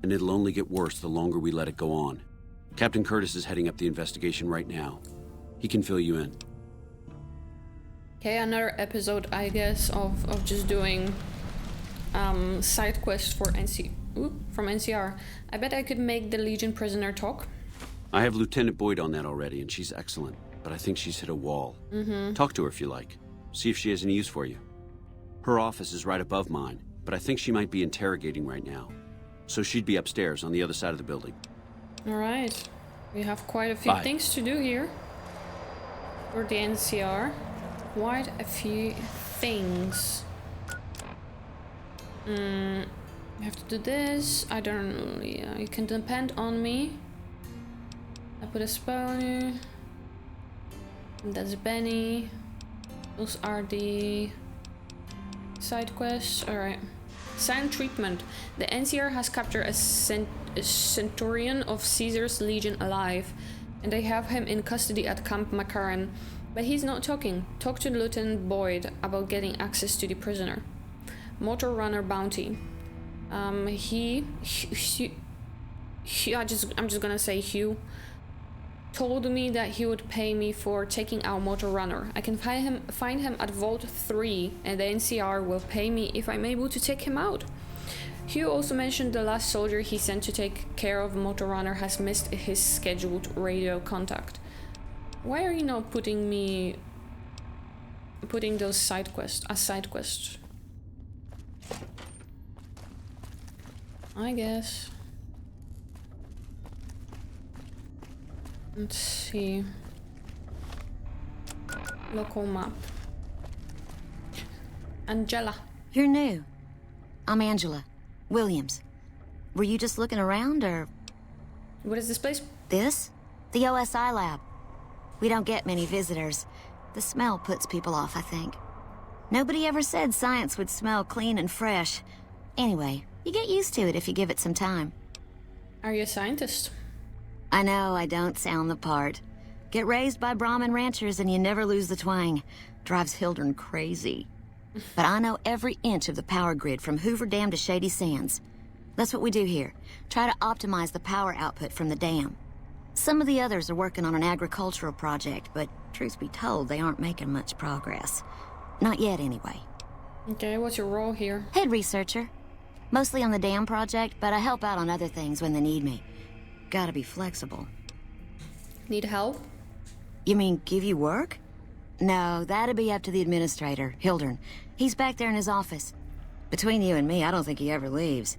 And it'll only get worse the longer we let it go on. Captain Curtis is heading up the investigation right now. He can fill you in. Okay, another episode, I guess, of just doing side quests for from NCR. I bet I could make the Legion prisoner talk. I have Lieutenant Boyd on that already, and she's excellent. But I think she's hit a wall. Talk to her if you like. See if she has any use for you. Her office is right above mine, but I think she might be interrogating right now. So she'd be upstairs on the other side of the building. Alright. We have quite a few things to do here. For the NCR. Quite a few things. You have to do this. I don't know. Yeah, you can depend on me. I put a spawner. That's Benny. Those are the side quests. Alright. Silent treatment. The NCR has captured a centurion of Caesar's Legion alive, and they have him in custody at Camp Macaron. But he's not talking. Talk to Lieutenant Boyd about getting access to the prisoner. Motor Runner bounty. I'm just gonna say Hugh told me that he would pay me for taking out Motor Runner. I can find him at Vault 3, and the NCR will pay me if I'm able to take him out. Hugh also mentioned the last soldier he sent to take care of Motor Runner has missed his scheduled radio contact. Why are you not putting those side quests as side quests? I guess. Let's see. Local map. Angela. You're new. I'm Angela. Williams. Were you just looking around, or...? What is this place? This? The OSI lab. We don't get many visitors. The smell puts people off, I think. Nobody ever said science would smell clean and fresh. Anyway, you get used to it if you give it some time. Are you a scientist? I know I don't sound the part. Get raised by Brahmin ranchers and you never lose the twang. Drives Hildern crazy. But I know every inch of the power grid from Hoover Dam to Shady Sands. That's what we do here. Try to optimize the power output from the dam. Some of the others are working on an agricultural project, but truth be told, they aren't making much progress. Not yet, anyway. Okay, what's your role here? Head researcher. Mostly on the dam project, but I help out on other things when they need me. Gotta be flexible. Need help? You mean give you work? No, that'd be up to the administrator, Hildern. He's back there in his office. Between you and me, I don't think he ever leaves.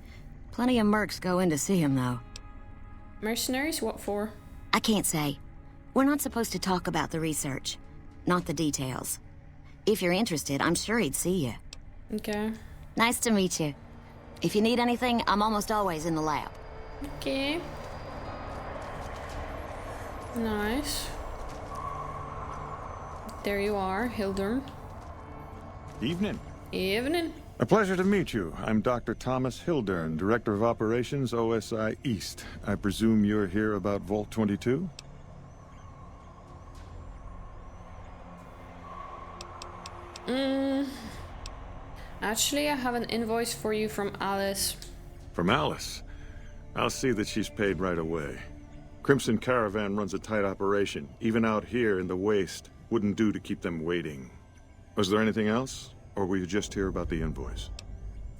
Plenty of mercs go in to see him, though. Mercenaries? What for? I can't say. We're not supposed to talk about the research. Not the details. If you're interested, I'm sure he'd see you. Okay. Nice to meet you. If you need anything, I'm almost always in the lab. Okay. Nice. There you are, Hildern. Evening. Evening. A pleasure to meet you. I'm Dr. Thomas Hildern, Director of Operations, OSI East. I presume you're here about Vault 22? Actually, I have an invoice for you from Alice. From Alice? I'll see that she's paid right away. Crimson Caravan runs a tight operation. Even out here in the waste, wouldn't do to keep them waiting. Was there anything else? Or were you just here about the invoice?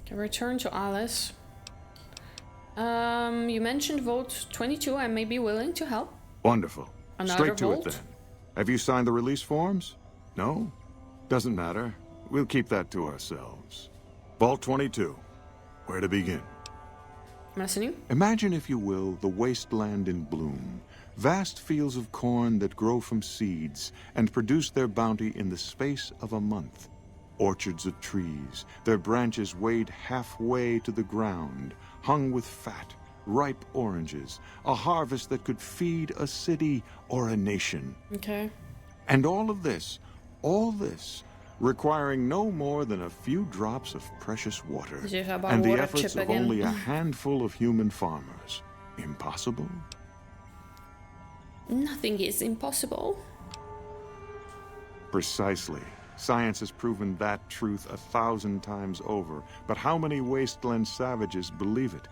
Okay, return to Alice. You mentioned Vault 22. I may be willing to help. Wonderful. Another Straight to vault? it then. Have you signed the release forms? No? Doesn't matter. We'll keep that to ourselves. Vault 22. Where to begin? I'm listening. Imagine, if you will, the wasteland in bloom. Vast fields of corn that grow from seeds and produce their bounty in the space of a month. Orchards of trees, their branches weighed halfway to the ground, hung with fat, ripe oranges, a harvest that could feed a city or a nation. Okay. And all this, requiring no more than a few drops of precious water, and the efforts of only a handful of human farmers. Impossible? Nothing is impossible. Precisely. Science has proven that truth 1,000 times over, but how many wasteland savages believe it?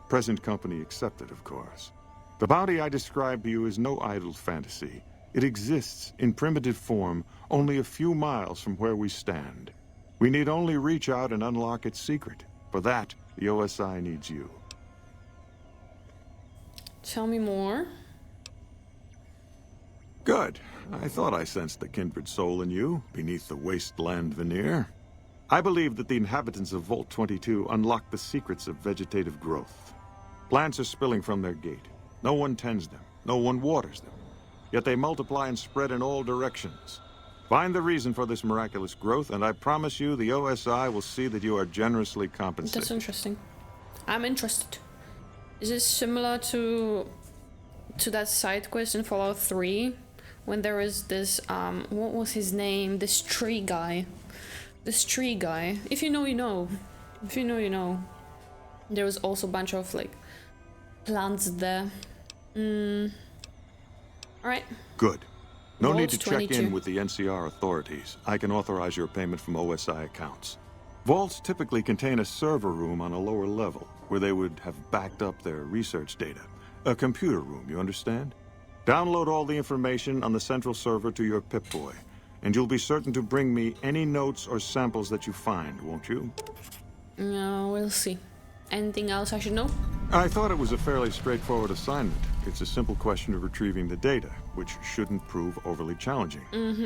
Present company accepted, of course. The bounty I described to you is no idle fantasy. It exists in primitive form only a few miles from where we stand. We need only reach out and unlock its secret. For that, the OSI needs you. Tell me more. Good. I thought I sensed the kindred soul in you, beneath the wasteland veneer. I believe that the inhabitants of Vault 22 unlock the secrets of vegetative growth. Plants are spilling from their gate. No one tends them. No one waters them. Yet they multiply and spread in all directions. Find the reason for this miraculous growth, and I promise you the OSI will see that you are generously compensated. That's interesting. I'm interested. Is this similar to that side quest in Fallout 3? When there was this, what was his name? This tree guy. This tree guy. If you know, you know. If you know, you know. There was also a bunch of, like, plants there. Alright. Good. No Vault need to 22. check in with the NCR authorities. I can authorize your payment from OSI accounts. Vaults typically contain a server room on a lower level, where they would have backed up their research data. A computer room, you understand? Download all the information on the central server to your Pip-Boy, and you'll be certain to bring me any notes or samples that you find, won't you? No, we'll see. Anything else I should know? I thought it was a fairly straightforward assignment. It's a simple question of retrieving the data, which shouldn't prove overly challenging.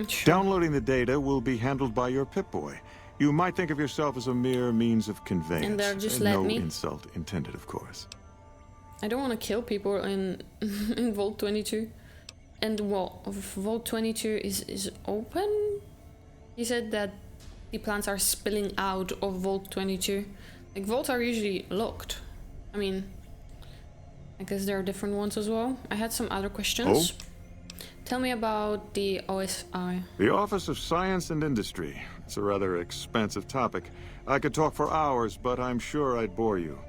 Sure. Downloading the data will be handled by your Pip-Boy. You might think of yourself as a mere means of conveyance. And they'll just let no me? insult intended, of course. I don't want to kill people in in Vault 22. And well, Vault 22 is open? He said that the plants are spilling out of Vault 22. Like, vaults are usually locked. I mean, I guess there are different ones as well. I had some other questions. Oh? Tell me about the OSI. The Office of Science and Industry. It's a rather expansive topic. I could talk for hours, but I'm sure I'd bore you.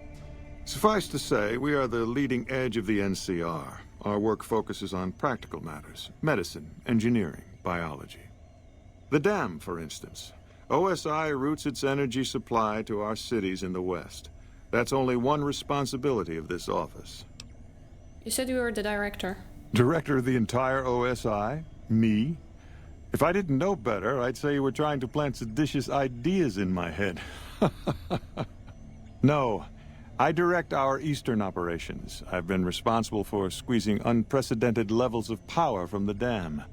Suffice to say, we are the leading edge of the NCR. Our work focuses on practical matters: medicine, engineering, biology. The dam, for instance. OSI routes its energy supply to our cities in the West. That's only one responsibility of this office. You said you were the director. Director of the entire OSI? Me? If I didn't know better, I'd say you were trying to plant seditious ideas in my head. No. I direct our eastern operations. I've been responsible for squeezing unprecedented levels of power from the dam.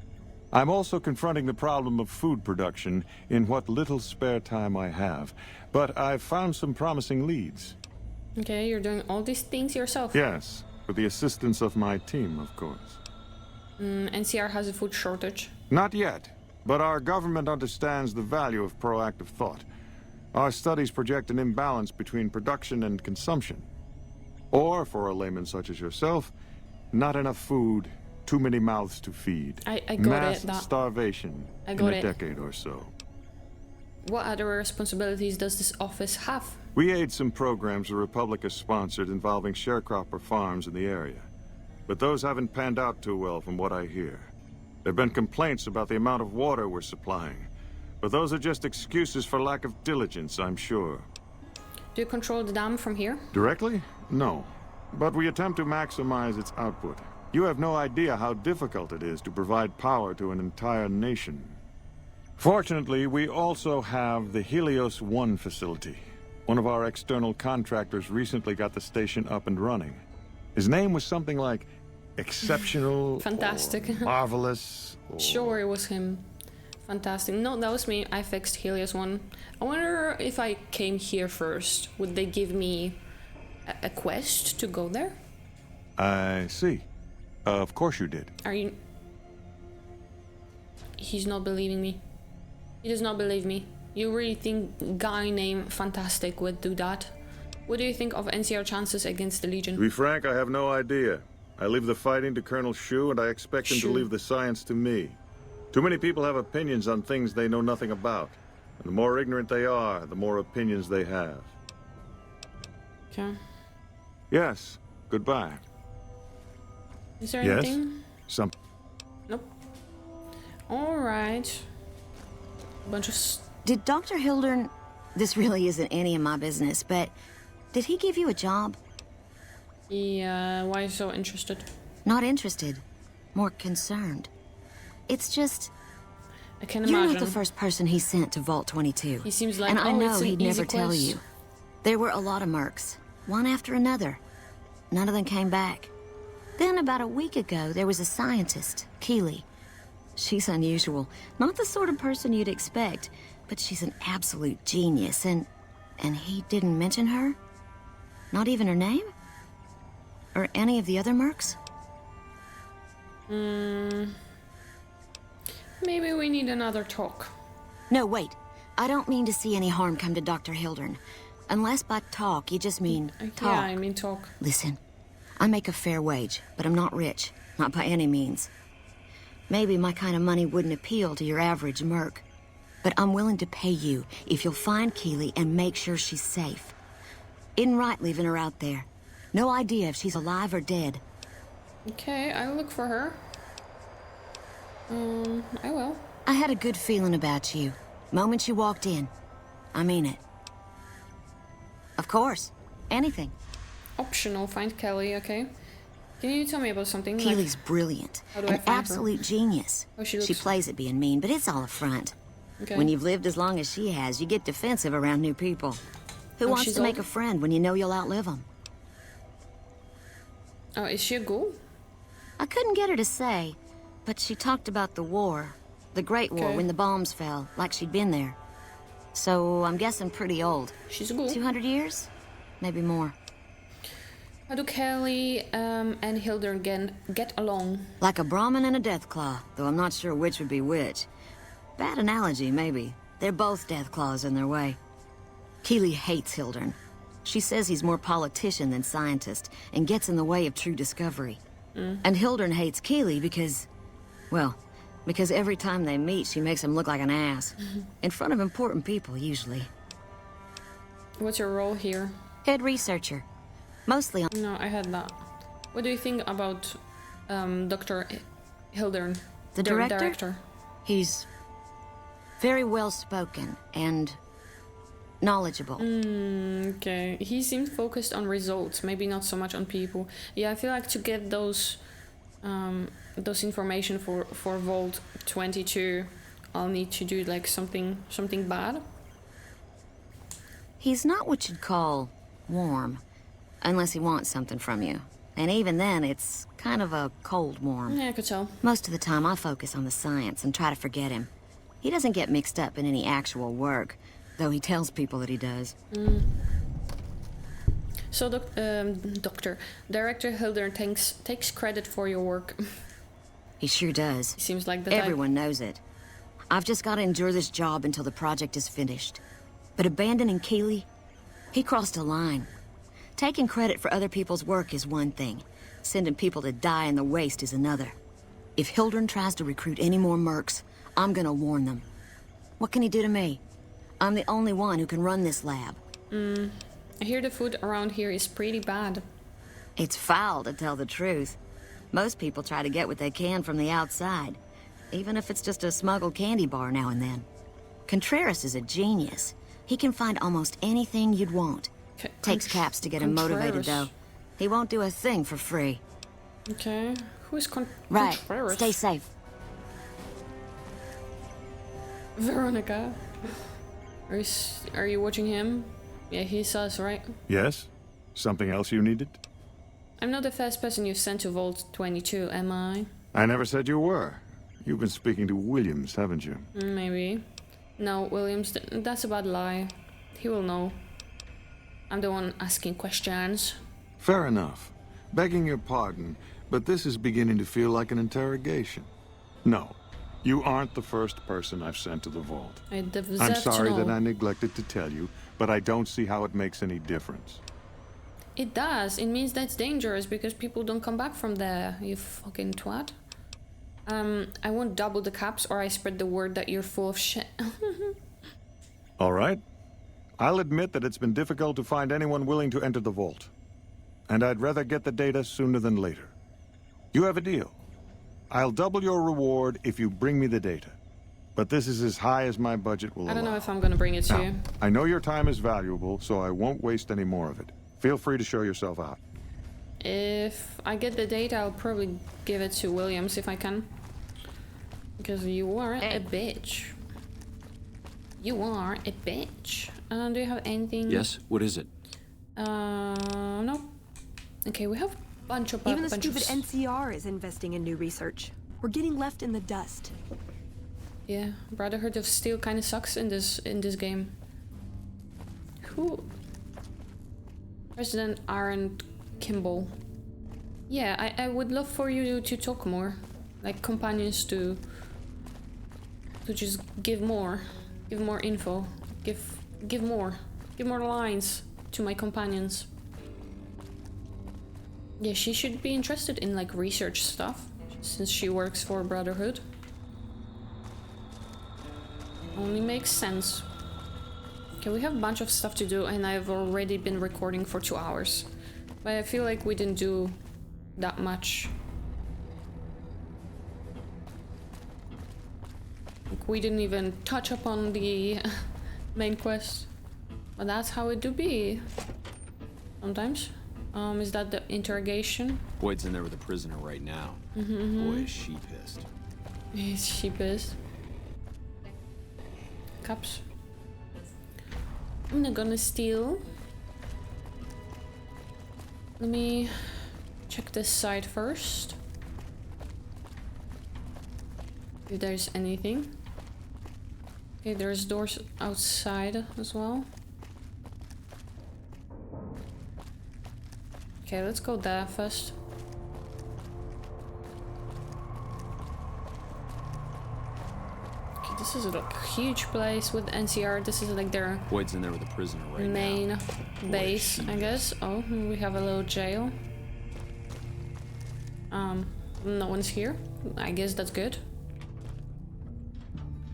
I'm also confronting the problem of food production in what little spare time I have, but I've found some promising leads. Okay, you're doing all these things yourself? Yes, with the assistance of my team, of course. NCR has a food shortage? Not yet, but our government understands the value of proactive thought. Our studies project an imbalance between production and consumption. Or, for a layman such as yourself, not enough food too many mouths to feed. I got Mass it. starvation I got in a it. decade or so. What other responsibilities does this office have? We aid some programs the Republic has sponsored involving sharecropper farms in the area. But those haven't panned out too well from what I hear. There have been complaints about the amount of water we're supplying. But those are just excuses for lack of diligence, I'm sure. Do you control the dam from here? Directly? No. But we attempt to maximize its output. You have no idea how difficult it is to provide power to an entire nation. Fortunately, we also have the Helios 1 facility. One of our external contractors recently got the station up and running. His name was something like exceptional, Fantastic. or marvelous. Or... Sure, it was him. Fantastic. No, that was me. I fixed Helios 1. I wonder if I came here first, would they give me a quest to go there? I see. Of course you did. Are you... He's not believing me. He does not believe me. You really think guy named Fantastic would do that? What do you think of NCR chances against the Legion? To be frank, I have no idea. I leave the fighting to Colonel Shu, and I expect him to leave the science to me. Too many people have opinions on things they know nothing about. And the more ignorant they are, the more opinions they have. Okay. Yes. Goodbye. Is there Yes? anything? Nope. Alright. Bunch of... Did Dr. Hildern... This really isn't any of my business, but... Did he give you a job? Yeah, why are you so interested? Not interested. More concerned. It's just... I can You're imagine. not the first person he sent to Vault 22. He seems like, and I know it's an he'd easy never tell quest. you. There were a lot of mercs, one after another. None of them came back. Then about a week ago, there was a scientist, Keeley. She's unusual. Not the sort of person you'd expect, but she's an absolute genius, and he didn't mention her? Not even her name? Or any of the other mercs? Maybe we need another talk. No, wait. I don't mean to see any harm come to Dr. Hildern. Unless by talk, you just mean talk. Yeah, I mean talk. Listen, I make a fair wage, but I'm not rich. Not by any means. Maybe my kind of money wouldn't appeal to your average merc. But I'm willing to pay you if you'll find Keeley and make sure she's safe. Isn't right leaving her out there. No idea if she's alive or dead. Okay, I'll look for her. I will. I had a good feeling about you. Moment you walked in. I mean it. Of course. Anything. Optional, find Kelly, okay. Can you tell me about something? Keeley's brilliant. How do I An find her? absolute genius. Oh, she She looks... plays at being mean, but it's all a front. Okay. When you've lived as long as she has, you get defensive around new people. Who Oh, wants she's to make old? a friend when you know you'll outlive them? Oh, is she a ghoul? I couldn't get her to say, but she talked about the war. The Great War, Okay. when the bombs fell, like she'd been there. So, I'm guessing pretty old. She's a ghoul. 200 years? Maybe more. How do Kelly and Hildern get along? Like a Brahmin and a Deathclaw, though I'm not sure which would be which. Bad analogy, maybe. They're both Deathclaws in their way. Keeley hates Hildern. She says he's more politician than scientist, and gets in the way of true discovery. And Hildern hates Keeley because... well, because every time they meet, she makes him look like an ass. In front of important people, usually. What's your role here? Head researcher. Mostly on... No, I had that. What do you think about Dr. Hildern? The director? He's very well-spoken and knowledgeable. Okay. He seemed focused on results, maybe not so much on people. Yeah, I feel like to get those information for Vault 22, I'll need to do like something bad. He's not what you'd call warm, unless he wants something from you. And even then, it's kind of a cold warm. Yeah, I could tell. Most of the time, I focus on the science and try to forget him. He doesn't get mixed up in any actual work, though he tells people that he does. So, Director Hildern takes credit for your work. He sure does. He seems like the Everyone knows it. I've just got to endure this job until the project is finished. But abandoning Keeley, he crossed a line. Taking credit for other people's work is one thing. Sending people to die in the waste is another. If Hildern tries to recruit any more mercs, I'm gonna warn them. What can he do to me? I'm the only one who can run this lab. I hear the food around here is pretty bad. It's foul, to tell the truth. Most people try to get what they can from the outside, even if it's just a smuggled candy bar now and then. Contreras is a genius. He can find almost anything you'd want. Takes Caps to get him motivated, though. He won't do a thing for free. Okay, who is Right, Contreras? stay safe. Veronica. Are you watching him? Yeah, he's us, right? Yes? Something else you needed? I'm not the first person you've sent to Vault 22, am I? I never said you were. You've been speaking to Williams, haven't you? Maybe. No, Williams, that's a bad lie. He will know. I'm the one asking questions. Fair enough. Begging your pardon, but this is beginning to feel like an interrogation. No, you aren't the first person I've sent to the vault. I'm sorry that I neglected to tell you, but I don't see how it makes any difference. It does. It means that's dangerous because people don't come back from there, you fucking twat. I won't double the caps or I spread the word that you're full of shit. All right. I'll admit that it's been difficult to find anyone willing to enter the vault. And I'd rather get the data sooner than later. You have a deal. I'll double your reward if you bring me the data. But this is as high as my budget will allow. I don't know if I'm gonna bring it to you. I know your time is valuable, so I won't waste any more of it. Feel free to show yourself out. If I get the data, I'll probably give it to Williams if I can. Because you are a bitch. You are a bitch. Do you have anything? Yes? What is it? No. Okay, we have a bunch of... Even the stupid NCR is investing in new research. We're getting left in the dust. Yeah, Brotherhood of Steel kind of sucks in this game. Who? President Aaron Kimball. Yeah, I would love for you to talk more, like companions to just give more info, give more lines to my companions. Yeah, she should be interested in like research stuff since she works for Brotherhood. Only makes sense. Okay, we have a bunch of stuff to do and I've already been recording for 2 hours. But I feel like we didn't do that much. Like we didn't even touch upon the main quest. But that's how it do be. Sometimes. Is that the interrogation? Boyd's in there with a prisoner right now. Boy, is she pissed. Is she pissed? Cups. I'm not gonna steal. Let me check this side first. If there's anything. Okay, there's doors outside as well. Okay, let's go there first. Okay, this is like a huge place with NCR. This is like their Boyd's in there with a prisoner right main now. base, I guess. Oh, we have a little jail. No one's here. I guess that's good.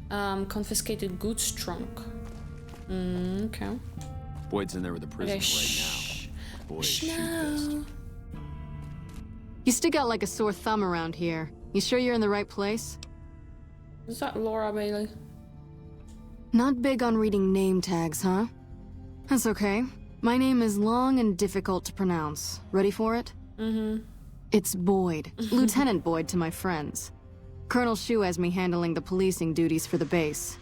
Confiscated goods trunk. Okay. Boyd's in there with a prisoner right now. Boy, is she pissed. You stick out like a sore thumb around here. You sure you're in the right place? Is that Laura Bailey? Not big on reading name tags, huh? That's okay. My name is long and difficult to pronounce. Ready for it? It's Boyd. Lieutenant Boyd to my friends. Colonel Shu has me handling the policing duties for the base.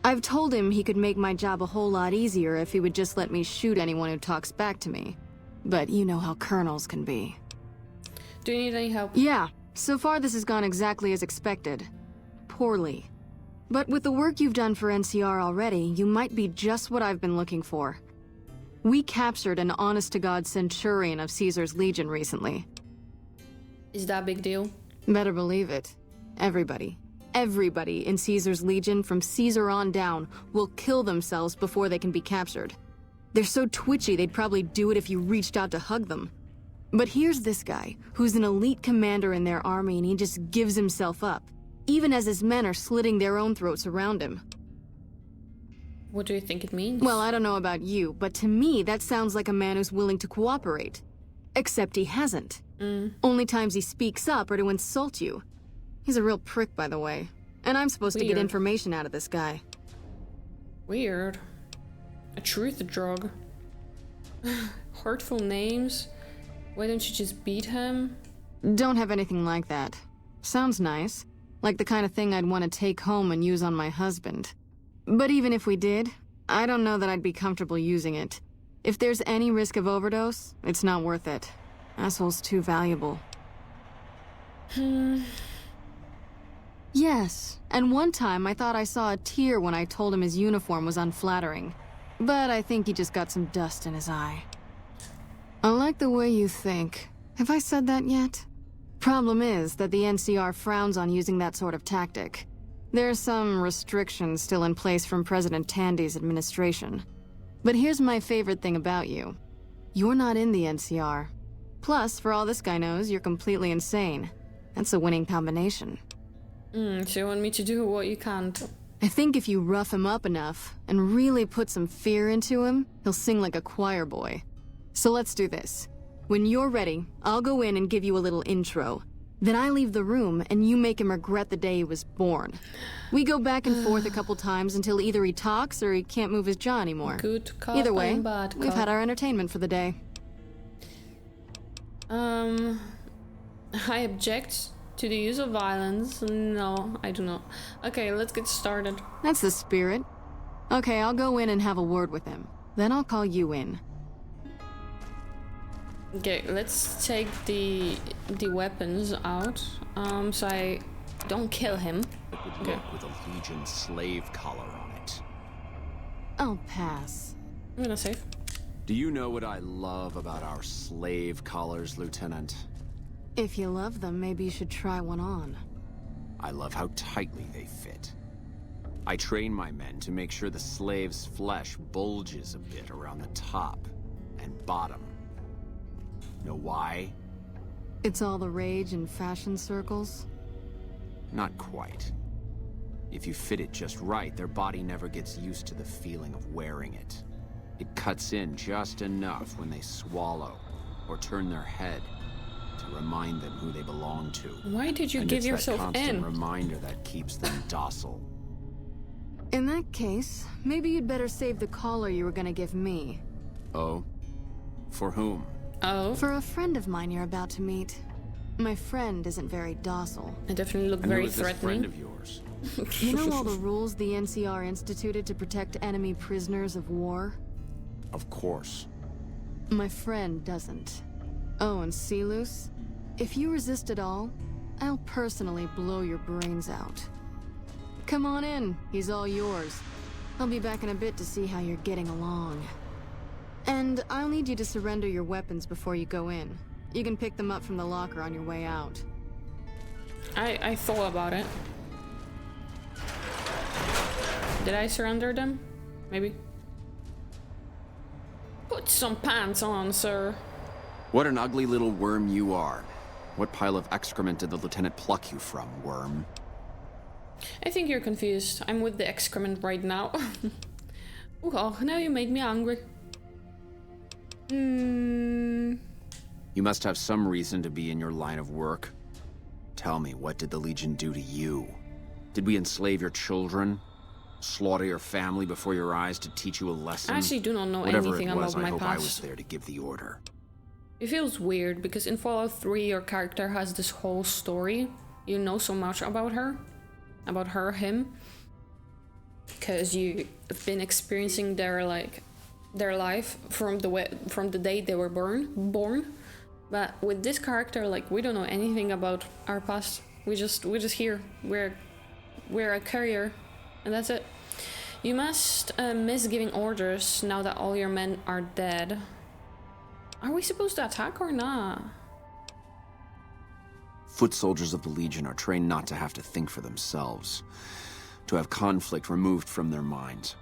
I've told him he could make my job a whole lot easier if he would just let me shoot anyone who talks back to me. But you know how colonels can be. Do you need any help? Yeah. So far this has gone exactly as expected. Poorly. But with the work you've done for NCR already, you might be just what I've been looking for. We captured an honest-to-God centurion of Caesar's Legion recently. Is that a big deal? Better believe it. Everybody in Caesar's Legion, from Caesar on down, will kill themselves before they can be captured. They're so twitchy they'd probably do it if you reached out to hug them. But here's this guy, who's an elite commander in their army, and he just gives himself up, even as his men are slitting their own throats around him. What do you think it means? Well, I don't know about you, but to me, that sounds like a man who's willing to cooperate. Except he hasn't. Only times he speaks up are to insult you. He's a real prick, by the way. And I'm supposed to get information out of this guy. Weird. A truth drug. Hurtful names. Why don't you just beat him? Don't have anything like that. Sounds nice. Like the kind of thing I'd want to take home and use on my husband. But even if we did, I don't know that I'd be comfortable using it. If there's any risk of overdose, it's not worth it. Asshole's too valuable. Yes, and one time I thought I saw a tear when I told him his uniform was unflattering. But I think he just got some dust in his eye. I like the way you think. Have I said that yet? Problem is that the NCR frowns on using that sort of tactic. There are some restrictions still in place from President Tandy's administration. But here's my favorite thing about you. You're not in the NCR. Plus, for all this guy knows, you're completely insane. That's a winning combination. So you want me to do what you can't? I think if you rough him up enough and really put some fear into him, he'll sing like a choir boy. So let's do this. When you're ready, I'll go in and give you a little intro. Then I leave the room and you make him regret the day he was born. We go back and forth a couple times until either he talks or he can't move his jaw anymore. Good cop Either way, and bad cop. we've had our entertainment for the day. I object to the use of violence. No, I do not. Okay, let's get started. That's the spirit. Okay, I'll go in and have a word with him. Then I'll call you in. Okay, let's take the weapons out. So I don't kill him. It would look with a Legion slave collar on it. I'll pass. I'm gonna save. Do you know what I love about our slave collars, Lieutenant? If you love them, maybe you should try one on. I love how tightly they fit. I train my men to make sure the slave's flesh bulges a bit around the top and bottom. Know why? It's all the rage in fashion circles? Not quite. If you fit it just right, their body never gets used to the feeling of wearing it. It cuts in just enough when they swallow or turn their head to remind them who they belong to. Why did you give yourself in? It's that constant reminder that keeps them docile. In that case, maybe you'd better save the collar you were gonna give me. Oh? For whom? Oh? For a friend of mine you're about to meet. My friend isn't very docile. I definitely look very threatening. Friend of yours? You know all the rules the NCR instituted to protect enemy prisoners of war? Of course. My friend doesn't. Oh, and Silus, if you resist at all, I'll personally blow your brains out. Come on in, he's all yours. I'll be back in a bit to see how you're getting along. And I'll need you to surrender your weapons before you go in. You can pick them up from the locker on your way out. I thought about it. Did I surrender them? Maybe. Put some pants on, sir. What an ugly little worm you are. What pile of excrement did the lieutenant pluck you from, worm? I think you're confused. I'm with the excrement right now. Oh, now you made me hungry. You must have some reason to be in your line of work. Tell me, what did the Legion do to you? Did we enslave your children? Slaughter your family before your eyes to teach you a lesson? I actually do not know Whatever anything it was, about my I hope past. I was there to give the order. It feels weird because in Fallout 3 your character has this whole story. You know so much about her. About her, him. Because you've been experiencing their life from the day they were born. But with this character, like, we don't know anything about our past. We're just here. We're a courier, and that's it. You must miss giving orders now that all your men are dead. Are we supposed to attack or not? Foot soldiers of the Legion are trained not to have to think for themselves, to have conflict removed from their minds.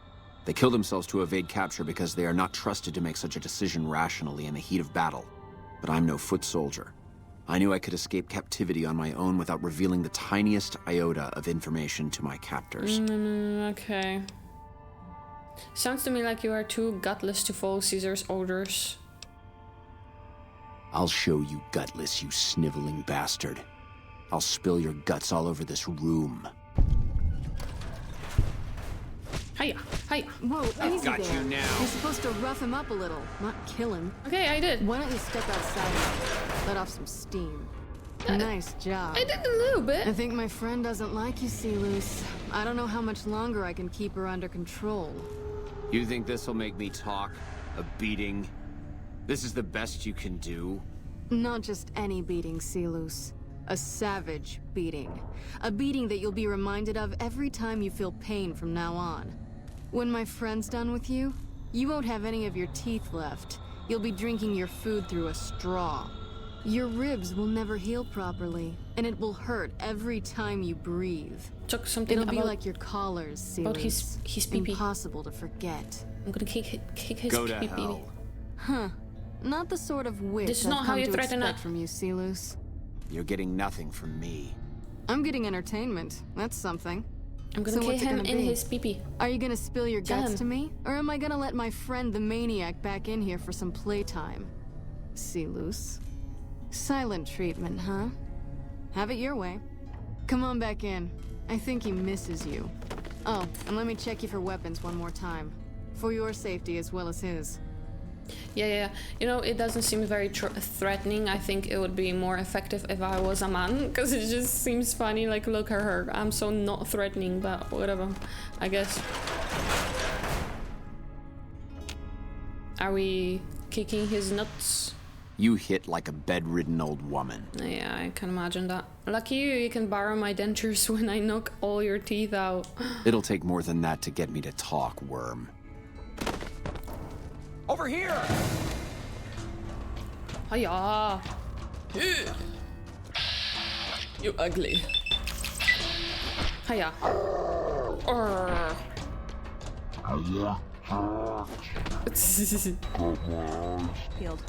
They kill themselves to evade capture because they are not trusted to make such a decision rationally in the heat of battle. But I'm no foot soldier. I knew I could escape captivity on my own without revealing the tiniest iota of information to my captors. Okay. Sounds to me like you are too gutless to follow Caesar's orders. I'll show you gutless, you sniveling bastard. I'll spill your guts all over this room. Hiya, hiya. Whoa, easy got there. you now. You're supposed to rough him up a little, not kill him. Okay, I did. Why don't you step outside and let off some steam? Nice job. I did a little bit. I think my friend doesn't like you, 𝙬𝙤. I don't know how much longer I can keep her under control. You think this'll make me talk? A beating? This is the best you can do? Not just any beating, 𝙬𝙤. A savage beating. A beating that you'll be reminded of every time you feel pain from now on. When my friend's done with you, you won't have any of your teeth left. You'll be drinking your food through a straw. Your ribs will never heal properly, and it will hurt every time you breathe. Talk something It'll be about like your collars, 𝙬𝙤. about his pee-pee. Impossible to forget. I'm gonna kick his Go to pee-pee. hell. Huh. Not the sort of witch This is I've not how come you to threaten expect a- from you, 𝙬𝙤. You're getting nothing from me. I'm getting entertainment. That's something. I'm gonna So kick what's it him gonna in be? his pee-pee. Are you gonna spill your Tell guts him. to me? Or am I gonna let my friend the maniac back in here for some playtime? 𝙬𝙤. Silent treatment, huh? Have it your way. Come on back in. I think he misses you. Oh, and let me check you for weapons one more time. For your safety as well as his. Yeah. You know, it doesn't seem very threatening. I think it would be more effective if I was a man, because it just seems funny. Like, look at her. I'm so not threatening, but whatever. I guess. Are we kicking his nuts? You hit like a bedridden old woman. Yeah, I can imagine that. Lucky you can borrow my dentures when I knock all your teeth out. It'll take more than that to get me to talk, worm. Over here! Hiya! You ugly. Hiya. Healed.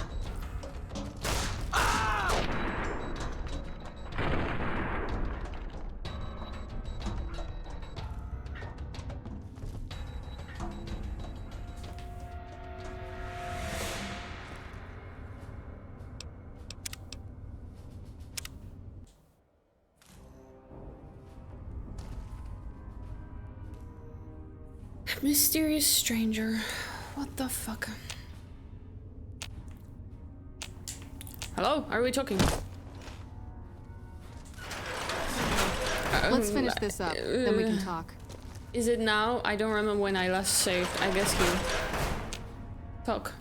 Mysterious stranger. What the fuck? Hello? Are we talking? Let's finish this up, then we can talk. Is it now? I don't remember when I last saved. I guess you. Talk.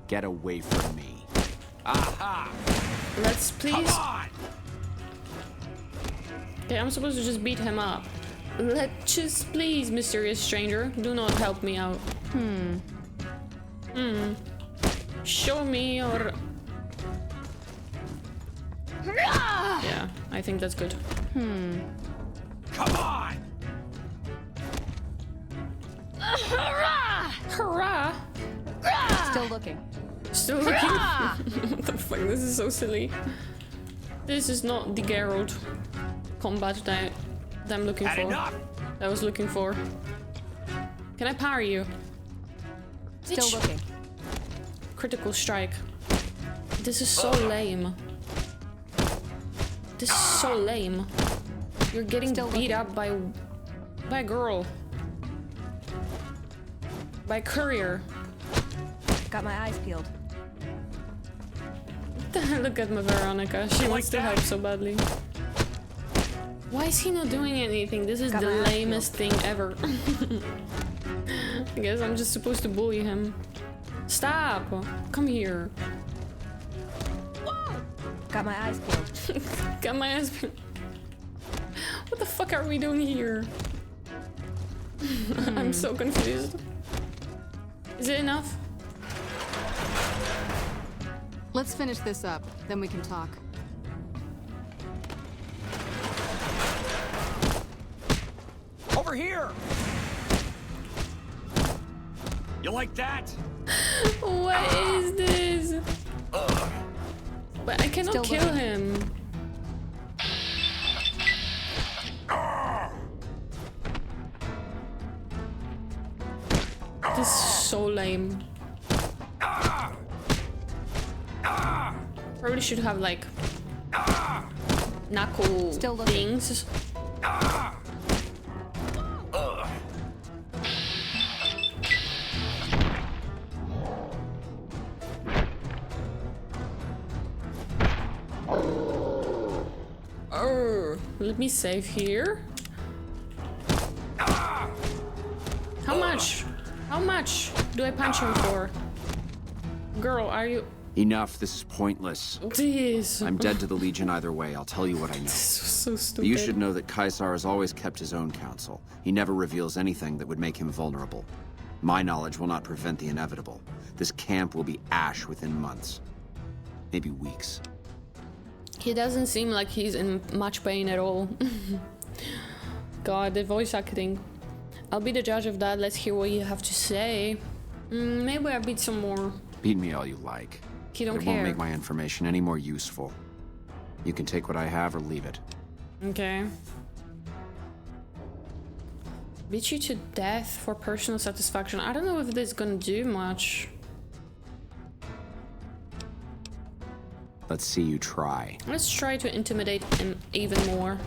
Get away from me. Aha! Let's please. Come on! Okay, I'm supposed to just beat him up. Let's just please, mysterious stranger, do not help me out. Show me your... Yeah, I think that's good. Come on! Hurrah! Still looking. Still looking? What the fuck, this is so silly. This is not the Geralt combat that I'm looking Had for. enough. That I was looking for. Can I parry you? Still Bitch. looking. Critical strike. This is so lame. This is so lame. You're getting Still beat looking. up by a girl. By a courier. Got my eyes peeled. Look at my Veronica. She wants to help so badly. Why is he not doing anything? This is Got the my eyes lamest thing ever. I guess I'm just supposed to bully him. Stop! Come here. Got my eyes peeled. Got my ass. What the fuck are we doing here? I'm so confused. Is it enough? Let's finish this up, then we can talk. Over here! You like that? What is this? But I cannot kill him. This is so lame. Probably should have like knuckle things. Let me save here. How much? How much do I punch him for? Girl, are you... Enough, this is pointless. This. I'm dead to the Legion either way, I'll tell you what I know. So stupid. But you should know that 𝙘𝙤𝙣 has always kept his own counsel. He never reveals anything that would make him vulnerable. My knowledge will not prevent the inevitable. This camp will be ash within months. Maybe weeks. He doesn't seem like he's in much pain at all. God, the voice acting. I'll be the judge of that. Let's hear what you have to say. Maybe I beat some more. Beat me all you like. He don't It care. won't make my information any more useful. You can take what I have or leave it. Okay. Beat you to death for personal satisfaction. I don't know if this is gonna do much. Let's see you try. Let's try to intimidate him even more.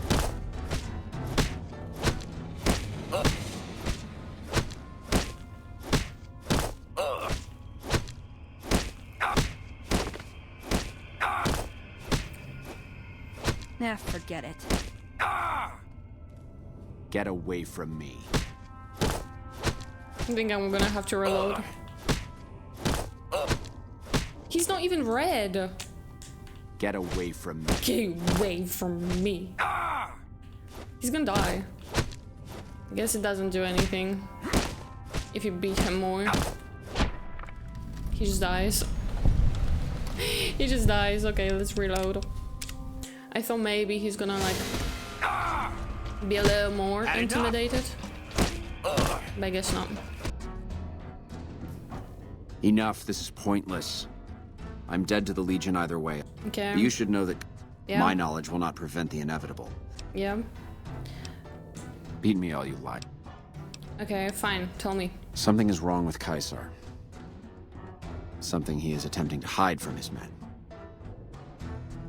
Nah, forget it. Get away from me. I think I'm gonna have to reload. He's not even red. Get away from me. Get away from me. He's gonna die. I guess it doesn't do anything if you beat him more. He just dies. He just dies. Okay, let's reload. I thought maybe he's gonna like be a little more intimidated. But I guess not. Enough, this is pointless. I'm dead to the Legion either way. Okay. You should know that Yeah. my knowledge will not prevent the inevitable. Yeah. Beat me all you like. Okay, fine. Tell me. Something is wrong with 𝙘𝙤𝙣. Something he is attempting to hide from his men.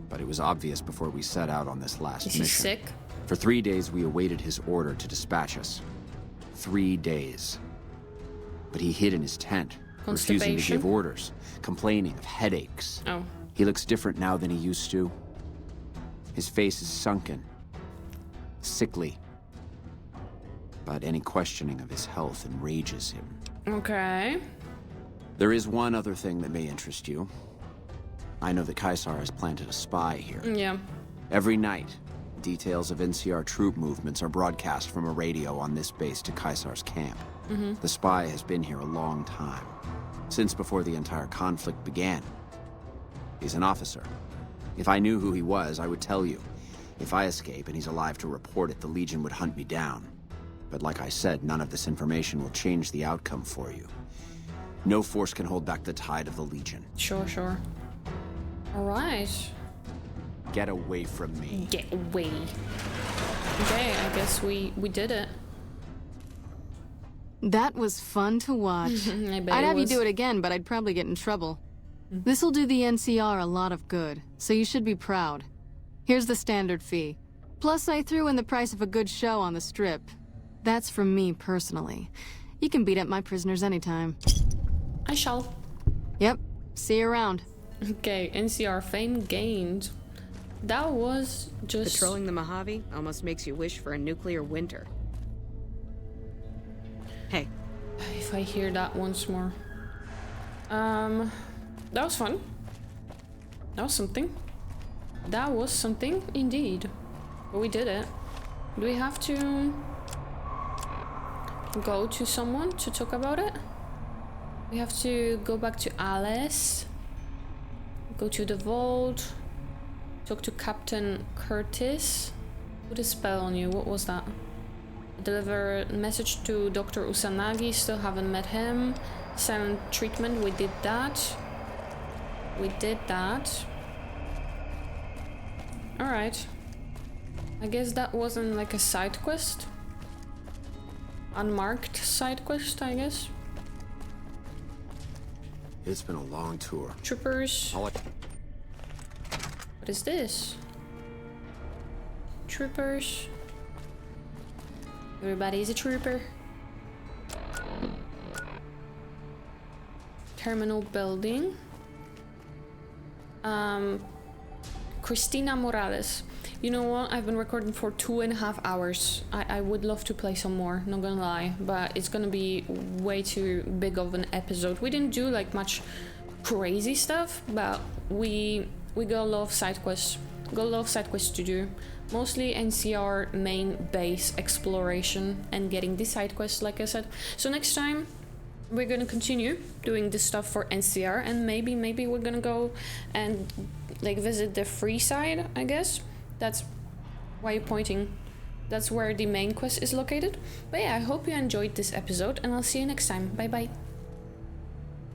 But it was obvious before we set out on this last Is mission. he sick? For 3 days, we awaited his order to dispatch us. 3 days. But he hid in his tent, refusing to Constipation? give orders, complaining of headaches. Oh. He looks different now than he used to. His face is sunken, sickly. But any questioning of his health enrages him. Okay. There is one other thing that may interest you. I know that 𝙘𝙤𝙣 has planted a spy here. Yeah. Every night, details of NCR troop movements are broadcast from a radio on this base to 𝙘𝙤𝙣's camp. Mhm. The spy has been here a long time, since before the entire conflict began. He's an officer. If I knew who he was, I would tell you. If I escape and he's alive to report it, the Legion would hunt me down. But like I said, none of this information will change the outcome for you. No force can hold back the tide of the Legion. Sure, sure. Alright. Get away from me. Get away. Okay, I guess we did it. That was fun to watch. I bet I'd it have you was. do it again, but I'd probably get in trouble. This'll do the NCR a lot of good, so you should be proud. Here's the standard fee. Plus, I threw in the price of a good show on the strip. That's from me personally. You can beat up my prisoners anytime. I shall. Yep. See you around. Okay, NCR fame gained. That was just... Patrolling the Mojave almost makes you wish for a nuclear winter. Hey. If I hear that once more. That was fun. That was something. That was something, indeed. But we did it. Do we have to go to someone to talk about it? We have to go back to Alice. Go to the vault. Talk to Captain Curtis. Put a spell on you. What was that? Deliver a message to Dr. Usanagi. Still haven't met him. Silent treatment. We did that. We did that. Alright. I guess that wasn't like a side quest. Unmarked side quest, I guess. It's been a long tour. Troopers. What is this? Troopers. Everybody's a trooper. Terminal building. Christina Morales. You know what? I've been recording for 2.5 hours. I would love to play some more, not gonna lie, but it's gonna be way too big of an episode. We didn't do like much crazy stuff, but we got a lot of side quests. Got a lot of side quests to do. Mostly NCR main base exploration and getting the side quests, like I said. So next time we're gonna continue doing this stuff for NCR, and maybe we're gonna go and like visit the free side, I guess. That's why you're pointing. That's where the main quest is located. But yeah, I hope you enjoyed this episode, and I'll see you next time. Bye bye.